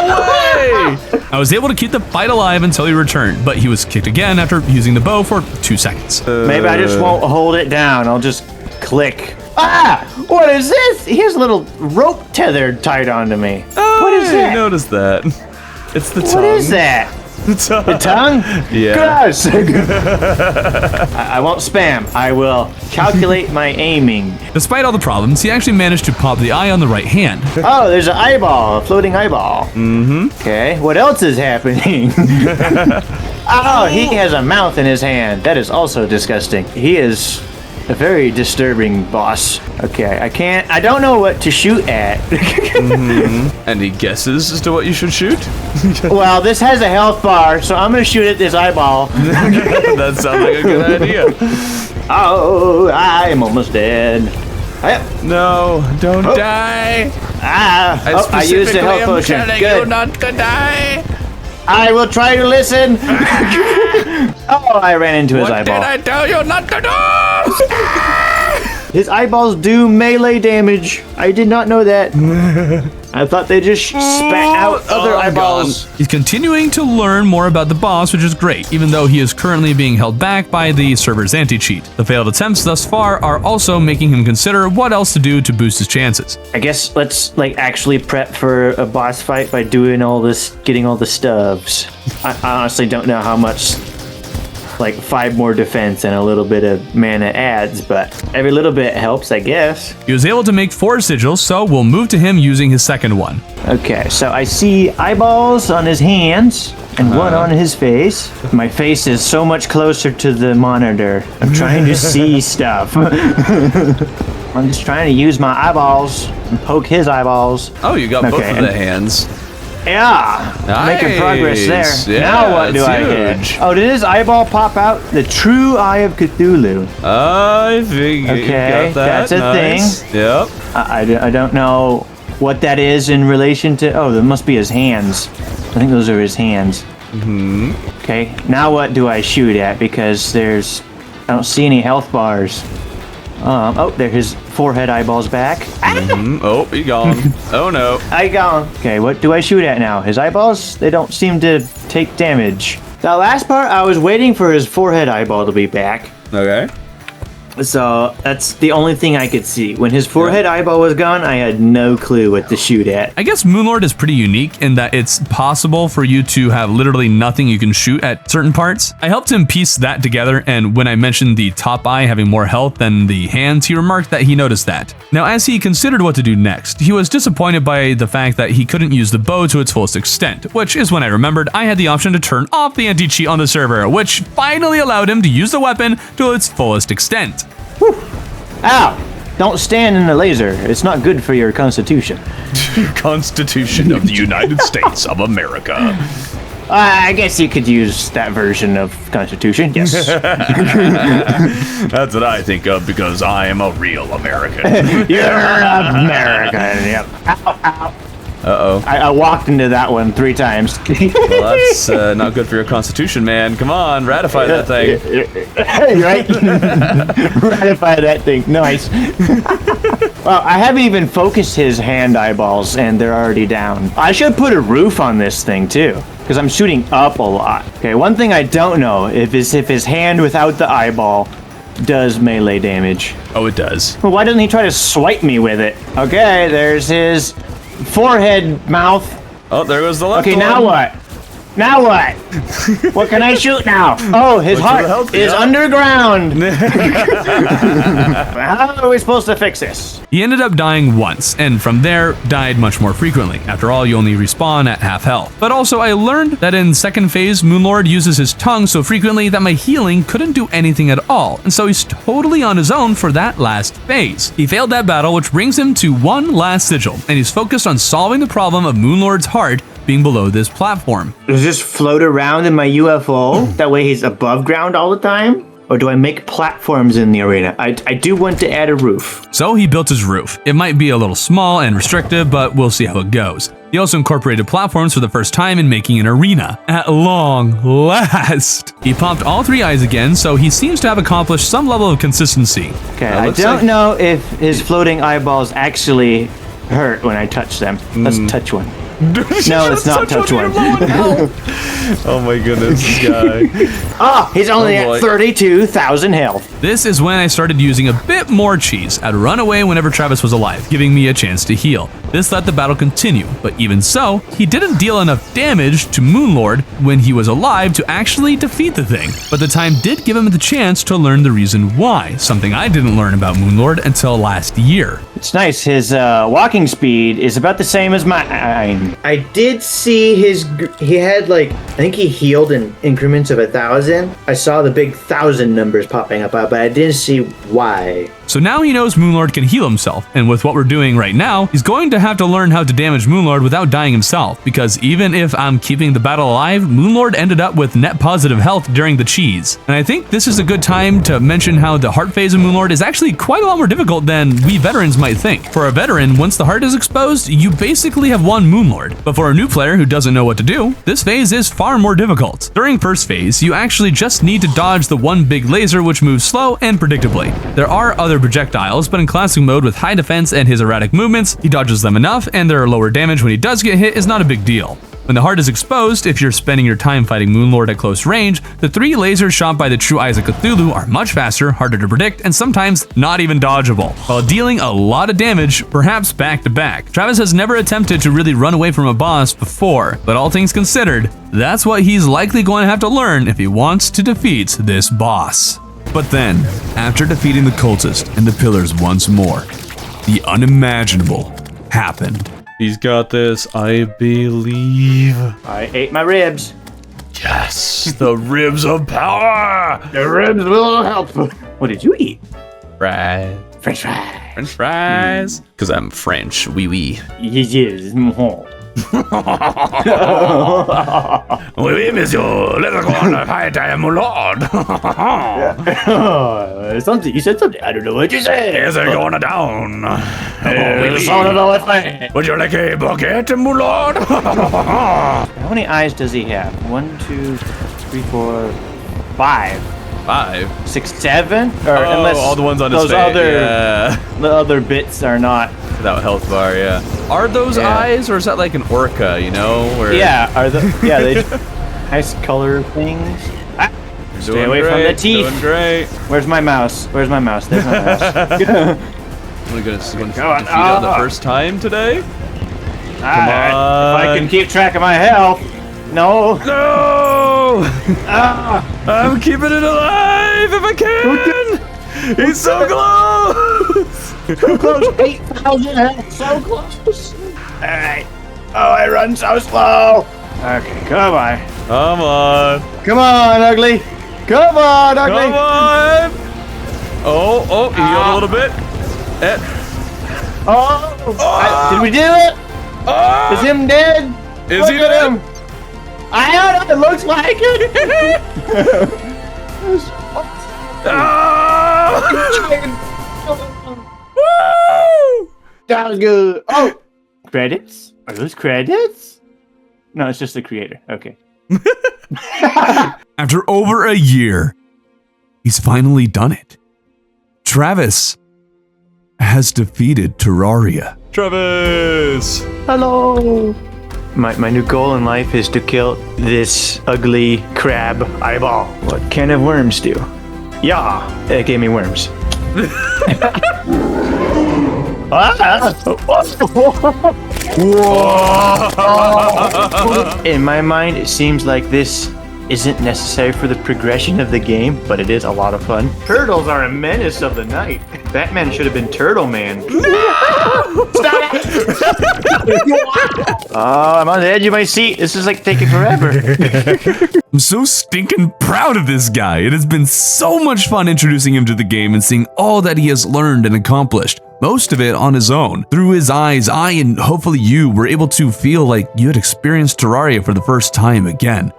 No way! I was able to keep the fight alive until he returned, but he was kicked again after using the bow for 2 seconds. Maybe I just won't hold it down. I'll just click. Ah! What is this? He has a little rope tethered tied onto me. What is that? I noticed that. It's the tongue. What is that? The tongue. The tongue? Yeah. Gosh. I won't spam. I will calculate my aiming. Despite all the problems, he actually managed to pop the eye on the right hand. Oh, there's an eyeball, a floating eyeball. Mm-hmm. Okay, what else is happening? Oh, he has a mouth in his hand. That is also disgusting. He is a very disturbing boss. Okay, I don't know what to shoot at. Any guesses as to what you should shoot? Well, this has a health bar, so I'm gonna shoot at this eyeball. That sounds like a good idea. Oh, I am almost dead. No, don't die. I used the health potion. Telling Good. you not to die. I will try to listen. Oh, I ran into his eyeball. What did I tell you not to do? His eyeballs do melee damage. I did not know that. I thought they just spat out other eyeballs. He's continuing to learn more about the boss, which is great, even though he is currently being held back by the server's anti-cheat. The failed attempts thus far are also making him consider what else to do to boost his chances. I guess let's actually prep for a boss fight by doing all this, getting all the stuffs. I honestly don't know how much 5 more defense and a little bit of mana adds, but every little bit helps, I guess. He was able to make 4 sigils, so we'll move to him using his second one. Okay, so I see eyeballs on his hands and one on his face. My face is so much closer to the monitor. I'm trying to see stuff. I'm just trying to use my eyeballs and poke his eyeballs. Oh, you got both of the hands. Yeah, making progress there. Yeah, now what do I get? Oh, did his eyeball pop out? The true Eye of Cthulhu. I think you got that. That's a thing. Yep. I don't know what that is in relation to... Oh, that must be his hands. I think those are his hands. Mm-hmm. Okay, now what do I shoot at? Because I don't see any health bars. Oh, there's his forehead eyeballs back. Oh, he gone. Oh no. I gone. Okay, what do I shoot at now? His eyeballs? They don't seem to take damage. The last part, I was waiting for his forehead eyeball to be back. Okay. So that's the only thing I could see. When his forehead eyeball was gone, I had no clue what to shoot at. I guess Moonlord is pretty unique in that it's possible for you to have literally nothing you can shoot at certain parts. I helped him piece that together, and when I mentioned the top eye having more health than the hands, he remarked that he noticed that. Now, as he considered what to do next, he was disappointed by the fact that he couldn't use the bow to its fullest extent, which is when I remembered I had the option to turn off the anti-cheat on the server, which finally allowed him to use the weapon to its fullest extent. Whew. Ow! Don't stand in the laser. It's not good for your constitution. Constitution of the United States of America. I guess you could use that version of Constitution, yes. That's what I think of because I am a real American. You're American, yep. Ow, ow. Uh-oh. I walked into that one 3 times. Well, that's not good for your constitution, man. Come on, ratify that thing. Right? Ratify that thing. Nice. Well, I haven't even focused his hand eyeballs, and they're already down. I should put a roof on this thing, too, because I'm shooting up a lot. Okay, one thing I don't know if his hand without the eyeball does melee damage. Oh, it does. Well, why doesn't he try to swipe me with it? Okay, there's his forehead mouth. Oh, there goes the left Okay, one. now what? Now what? What can I shoot now? Oh, his heart is underground. How are we supposed to fix this? He ended up dying once, and from there, died much more frequently. After all, you only respawn at half health. But also, I learned that in second phase, Moonlord uses his tongue so frequently that my healing couldn't do anything at all, and so he's totally on his own for that last phase. He failed that battle, which brings him to one last sigil, and he's focused on solving the problem of Moonlord's heart being below this platform. Does this float around in my UFO? That way he's above ground all the time? Or do I make platforms in the arena? I do want to add a roof. So he built his roof. It might be a little small and restrictive, but we'll see how it goes. He also incorporated platforms for the first time in making an arena. At long last! He popped all 3 eyes again, so he seems to have accomplished some level of consistency. Okay, I don't know if his floating eyeballs actually hurt when I touch them. Let's touch one. No, it's not touch one. Oh my goodness, this guy. Oh, he's only Oh boy. at 32,000 health. This is when I started using a bit more cheese. I'd run away whenever Travis was alive, giving me a chance to heal. This let the battle continue, but even so, he didn't deal enough damage to Moonlord when he was alive to actually defeat the thing. But the time did give him the chance to learn the reason why, something I didn't learn about Moonlord until last year. It's nice. His walking speed is about the same as mine. I did see he had like, I think he healed in increments of 1,000. I saw the big 1,000 numbers popping up, but I didn't see why. So now he knows Moonlord can heal himself, and with what we're doing right now, he's going to have to learn how to damage Moonlord without dying himself, because even if I'm keeping the battle alive, Moonlord ended up with net positive health during the cheese. And I think this is a good time to mention how the heart phase of Moonlord is actually quite a lot more difficult than we veterans might think. For a veteran, once the heart is exposed, you basically have won Moonlord. But for a new player who doesn't know what to do, this phase is far more difficult. During first phase, you actually just need to dodge the one big laser which moves slow and predictably. There are other projectiles, but in classic mode with high defense and his erratic movements, he dodges them enough, and their lower damage when he does get hit is not a big deal. When the heart is exposed, if you're spending your time fighting Moonlord at close range, the 3 lasers shot by the true eyes of Cthulhu are much faster, harder to predict, and sometimes not even dodgeable, while dealing a lot of damage, perhaps back to back. Travis has never attempted to really run away from a boss before, but all things considered, that's what he's likely going to have to learn if he wants to defeat this boss. But then, after defeating the cultist and the pillars once more, the unimaginable happened. He's got this, I believe. I ate my ribs. Yes, the ribs of power. The ribs will help. What did you eat? Fries. French fries. French fries. Because I'm French, oui. Yes. Oui, monsieur. Let's go on a fight, I am Lord. Something. You said something. I don't know what you said. Is it going down? Would you like a bucket, Moonlord? How many eyes does he have? 1, 2, 3, 4, 5. 5. 6, 7? Or Oh, unless all the ones on his those face. the other bits are not. Without health bar, yeah. Are those eyes, or is that like an orca, you know? Where They nice color things. Stay away from the teeth. Doing great. Where's my mouse? There's my mouse. I'm gonna defeat it the first time today. Alright, if I can keep track of my health. No. No! I'm keeping it alive if I can! He's so close! So close, 8,000 health, so close. Alright. Oh, I run so slow. Okay, come on. Come on. Come on, Ugly. Come on, Ugly. Come on! Oh, he healed a little bit. Did we do it? Is him dead? Is Look he at dead? him. I don't know. It looks like it. Woo! That was good. Oh, credits? Are those credits? No, it's just the creator. Okay. After over a year, he's finally done it. Travis has defeated Terraria. Travis! Hello. My new goal in life is to kill this ugly crab eyeball. What can of worms do? Yeah, it gave me worms. In my mind, it seems like this isn't necessary for the progression of the game, but it is a lot of fun. Turtles are a menace of the night. Batman should have been Turtle Man. Stop it! Oh, I'm on the edge of my seat. This is like taking forever. I'm so stinking proud of this guy. It has been so much fun introducing him to the game and seeing all that he has learned and accomplished. Most of it on his own. Through his eyes, I and hopefully you were able to feel like you had experienced Terraria for the first time again.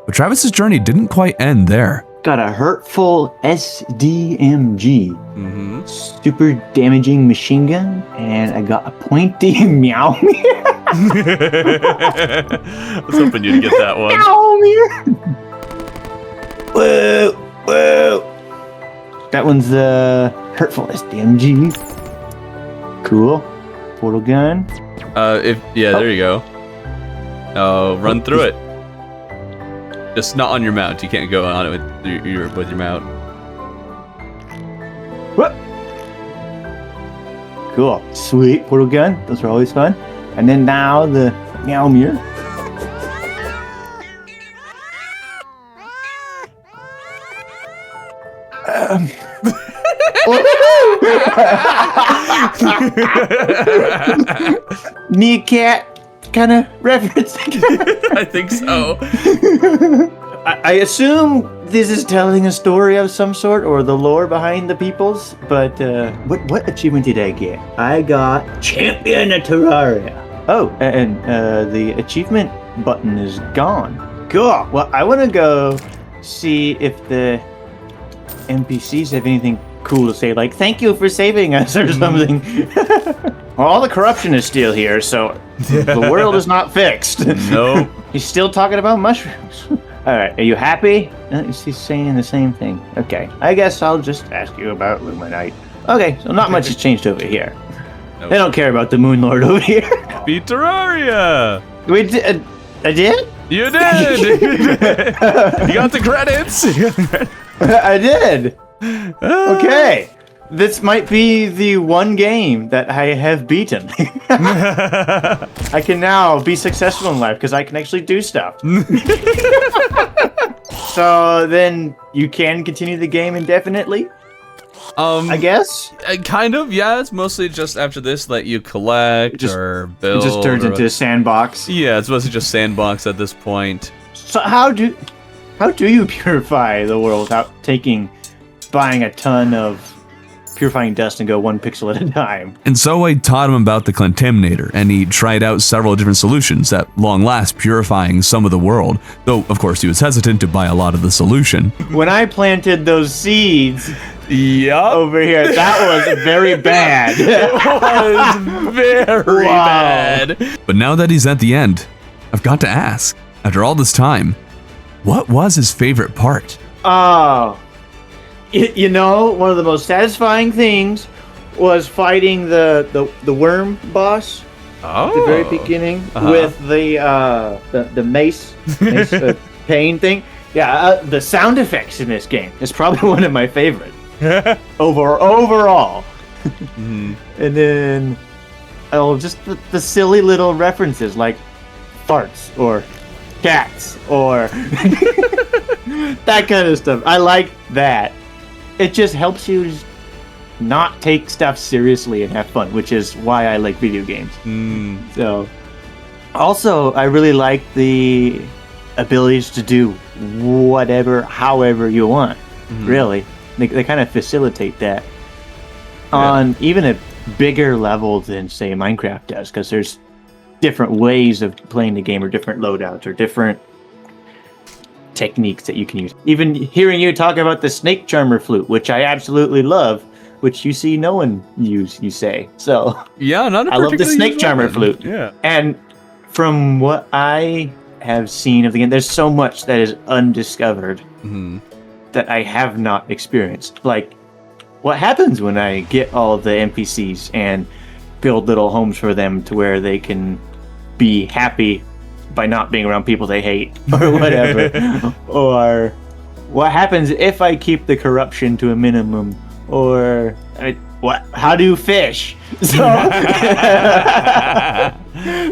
But Travis's journey didn't quite end there. Got a hurtful SDMG. Super damaging machine gun. And I got a pointy meow. I was hoping you'd get that one. Whoa, whoa. That one's the hurtful SDMG. Cool. Portal gun. There you go. Oh, run through it. Just not on your mount. You can't go on it with your mount. What? Cool. Sweet. Portal gun. Those are always fun. And then now the Meowmere. Meerkat kind of reference. I think so. I assume this is telling a story of some sort or the lore behind the peoples, but what achievement did I get? I got Champion of Terraria. Oh, and the achievement button is gone. Cool. Well, I want to go see if the NPCs have anything cool to say, like "thank you for saving us" or something. Well, all the corruption is still here, so the world is not fixed. Nope. He's still talking about mushrooms. All right, are you happy? He's saying the same thing. Okay, I guess I'll just ask you about Luminite. Okay, so not much has changed over here. Nope. They don't care about the Moonlord over here. Beat Terraria. We did. I did? You did. You got the credits. I did. Okay. This might be the one game that I have beaten. I can now be successful in life because I can actually do stuff. So then you can continue the game indefinitely? I guess? Kind of, yeah. It's mostly just after this let you collect or build. It just turns into a sandbox. Yeah, it's mostly just sandbox at this point. So how do you purify the world without buying a ton of purifying dust and go 1 pixel at a time? And so I taught him about the Contaminator, and he tried out several different solutions at long last purifying some of the world, though of course he was hesitant to buy a lot of the solution. When I planted those seeds Yup. over here, that was very bad. It was very bad. But now that he's at the end, I've got to ask, after all this time, what was his favorite part? Oh. You know, one of the most satisfying things was fighting the worm boss at the very beginning with the mace pain thing. Yeah, the sound effects in this game is probably one of my favorite overall. And then just the silly little references like farts or cats or that kind of stuff. I like that. It just helps you not take stuff seriously and have fun, which is why I like video games. So, also, I really like the abilities to do whatever, however you want. Really, they kind of facilitate that. On even a bigger level than, say, Minecraft does, because there's different ways of playing the game, or different loadouts, or different techniques that you can use. Even hearing you talk about the snake charmer flute, which I absolutely love, which you see no one use, you say. So Yeah, not a I love the particularly snake used charmer weapon. flute. Yeah. And from what I have seen of the game, there's so much that is undiscovered that I have not experienced. Like, what happens when I get all the NPCs and build little homes for them to where they can be happy by not being around people they hate or whatever? Or what happens if I keep the corruption to a minimum? Or how do fish? So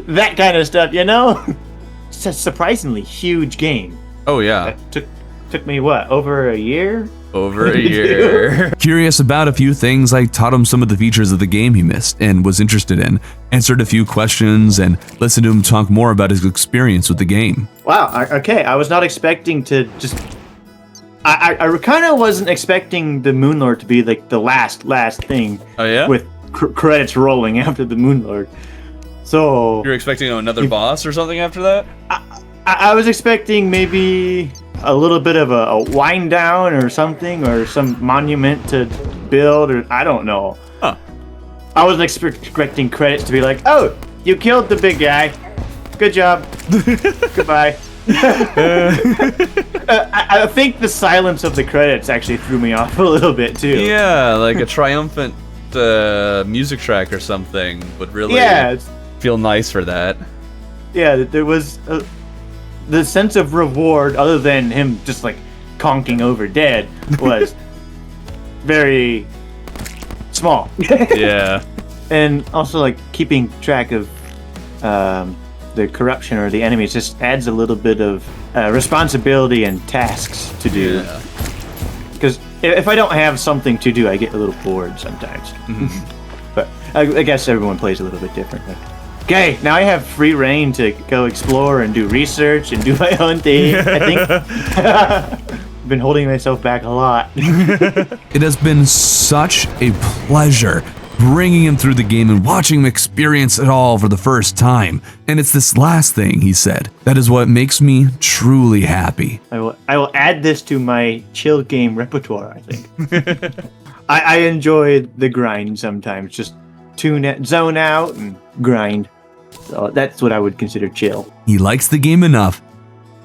that kind of stuff, you know? It's a surprisingly huge game. Oh yeah. That took me over a year? Over a year. Curious about a few things, I taught him some of the features of the game he missed and was interested in, answered a few questions, and listened to him talk more about his experience with the game. Wow, okay. I was not expecting to just... I kind of wasn't expecting the Moonlord to be like the last thing. Oh yeah? With credits rolling after the Moonlord. So... You're expecting another boss or something after that? I was expecting maybe a little bit of a wind down or something, or some monument to build, or I don't know. Huh. I wasn't expecting credits to be like, oh, you killed the big guy. Good job. Goodbye. I think the silence of the credits actually threw me off a little bit too. Yeah, like a triumphant music track or something would really feel nice for that. Yeah, there was the sense of reward, other than him just like conking over dead, was very small. Yeah. And also, like, keeping track of the corruption or the enemies just adds a little bit of responsibility and tasks to do. Yeah. Because if I don't have something to do, I get a little bored sometimes. But I guess everyone plays a little bit differently. Okay, now I have free reign to go explore and do research and do my own thing. I think I've been holding myself back a lot. It has been such a pleasure bringing him through the game and watching him experience it all for the first time. And it's this last thing, he said, that is what makes me truly happy. I will add this to my chill game repertoire, I think. I enjoy the grind sometimes. Just zone out and grind. So that's what I would consider chill. He likes the game enough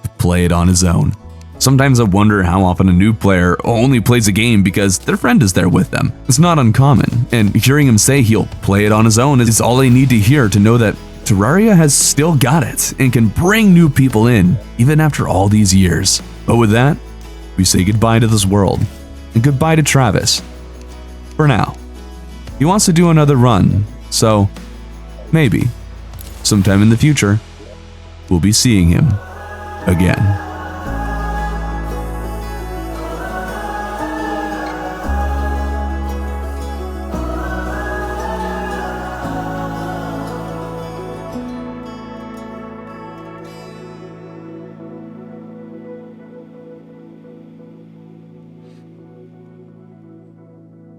to play it on his own. Sometimes I wonder how often a new player only plays a game because their friend is there with them. It's not uncommon, and hearing him say he'll play it on his own is all they need to hear to know that Terraria has still got it and can bring new people in, even after all these years. But with that, we say goodbye to this world, and goodbye to Travis. For now. He wants to do another run, so maybe, sometime in the future, we'll be seeing him again.